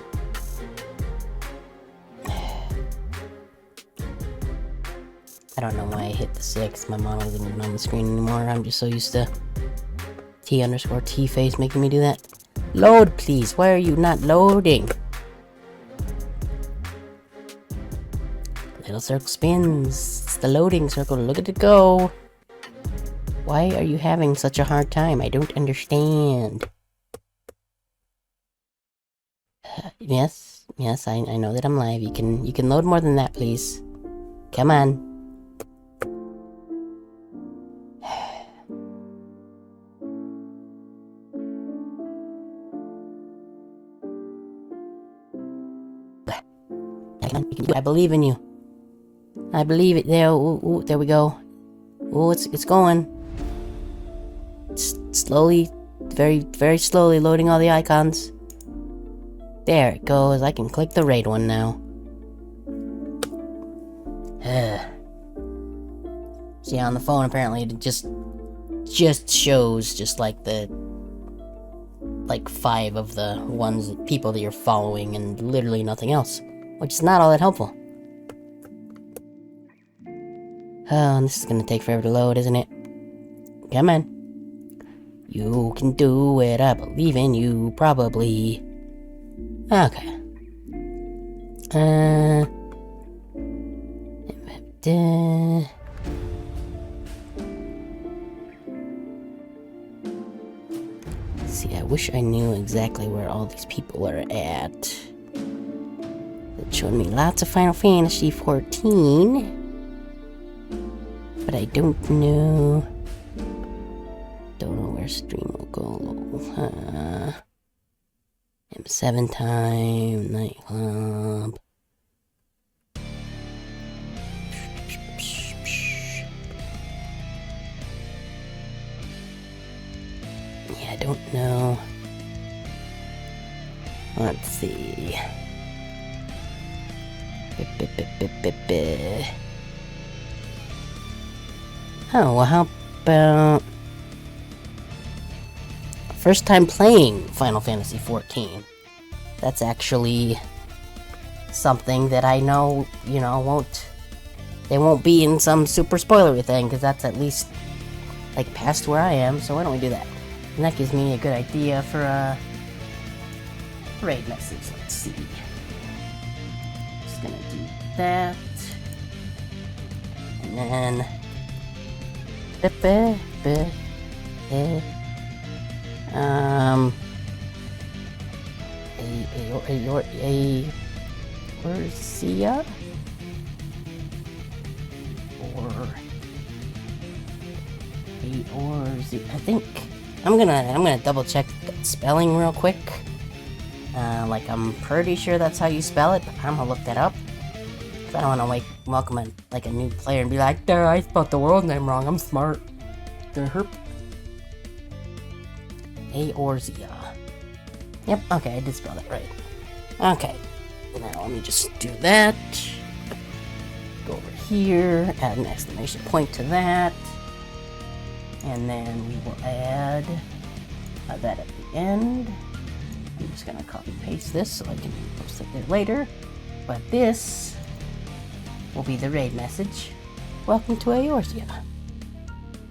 I don't know why I hit the 6. My model isn't even on the screen anymore. I'm just so used to T_T face making me do that. Load, please. Why are you not loading? Little circle spins. It's the loading circle. Look at it go. Why are you having such a hard time? I don't understand. Yes, I know that I'm live. You can load more than that, please. Come on. I believe in you. I believe it. There, ooh, there we go. Oh, it's going. Slowly, very slowly loading all the icons. There it goes. I can click the raid one now. See, on the phone apparently it just shows just like 5 of the people that you're following and literally nothing else, which is not all that helpful. Oh, and this is gonna take forever to load, isn't it? Come on. You can do it, I believe in you, probably. Okay. See, I wish I knew exactly where all these people are at. It showed me lots of Final Fantasy 14. But I don't know where stream will go. M7 time, nightclub. Yeah, I don't know. Let's see. Oh, well, how about... First time playing Final Fantasy 14. That's actually something that I know, they won't be in some super spoilery thing, because that's at least, past where I am, so why don't we do that? And that gives me a good idea for a raid message. Let's see. Just gonna do that. And then... Orsia? Or I think I'm gonna double check the spelling real quick. I'm pretty sure that's how you spell it, but I'm gonna look that up. Cause I don't wanna welcome a new player and be like, "Duh, I spelled the world name wrong. I'm smart." Herp. Eorzea. Yep, okay, I did spell that right. Okay, now let me just do that. Go over here, add an exclamation point to that. And then we will add that at the end. I'm just gonna copy and paste this so I can post it there later. But this will be the raid message. Welcome to Eorzea.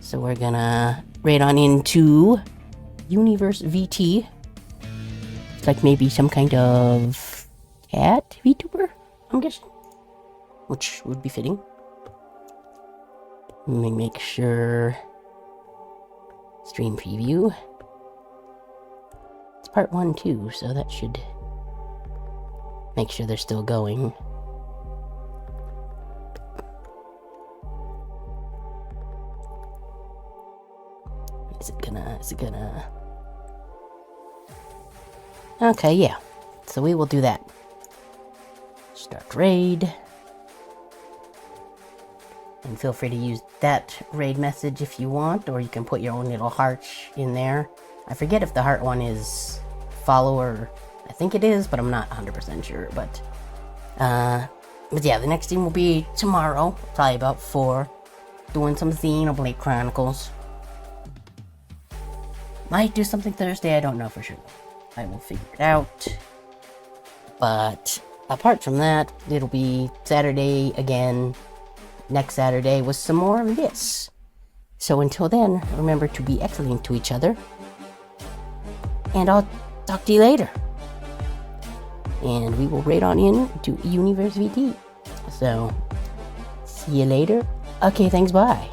So we're gonna raid on into Universe VT. It's like maybe some kind of cat VTuber, I'm guessing. Which would be fitting. Let me make sure. Stream preview. It's part 1 too, so that should make sure they're still going. Is it gonna... Okay, yeah. So we will do that. Start raid. And feel free to use that raid message if you want, or you can put your own little heart in there. I forget if the heart one is follower. I think it is, but I'm not 100% sure. But yeah, the next stream will be tomorrow, probably about 4, doing some Xenoblade Chronicles. Might do something Thursday, I don't know for sure. I will figure it out. But apart from that, it'll be Saturday again, next Saturday, with some more of this. So until then, remember to be excellent to each other. And I'll talk to you later. And we will raid on in to Universe VT. So, see you later. Okay, thanks, bye.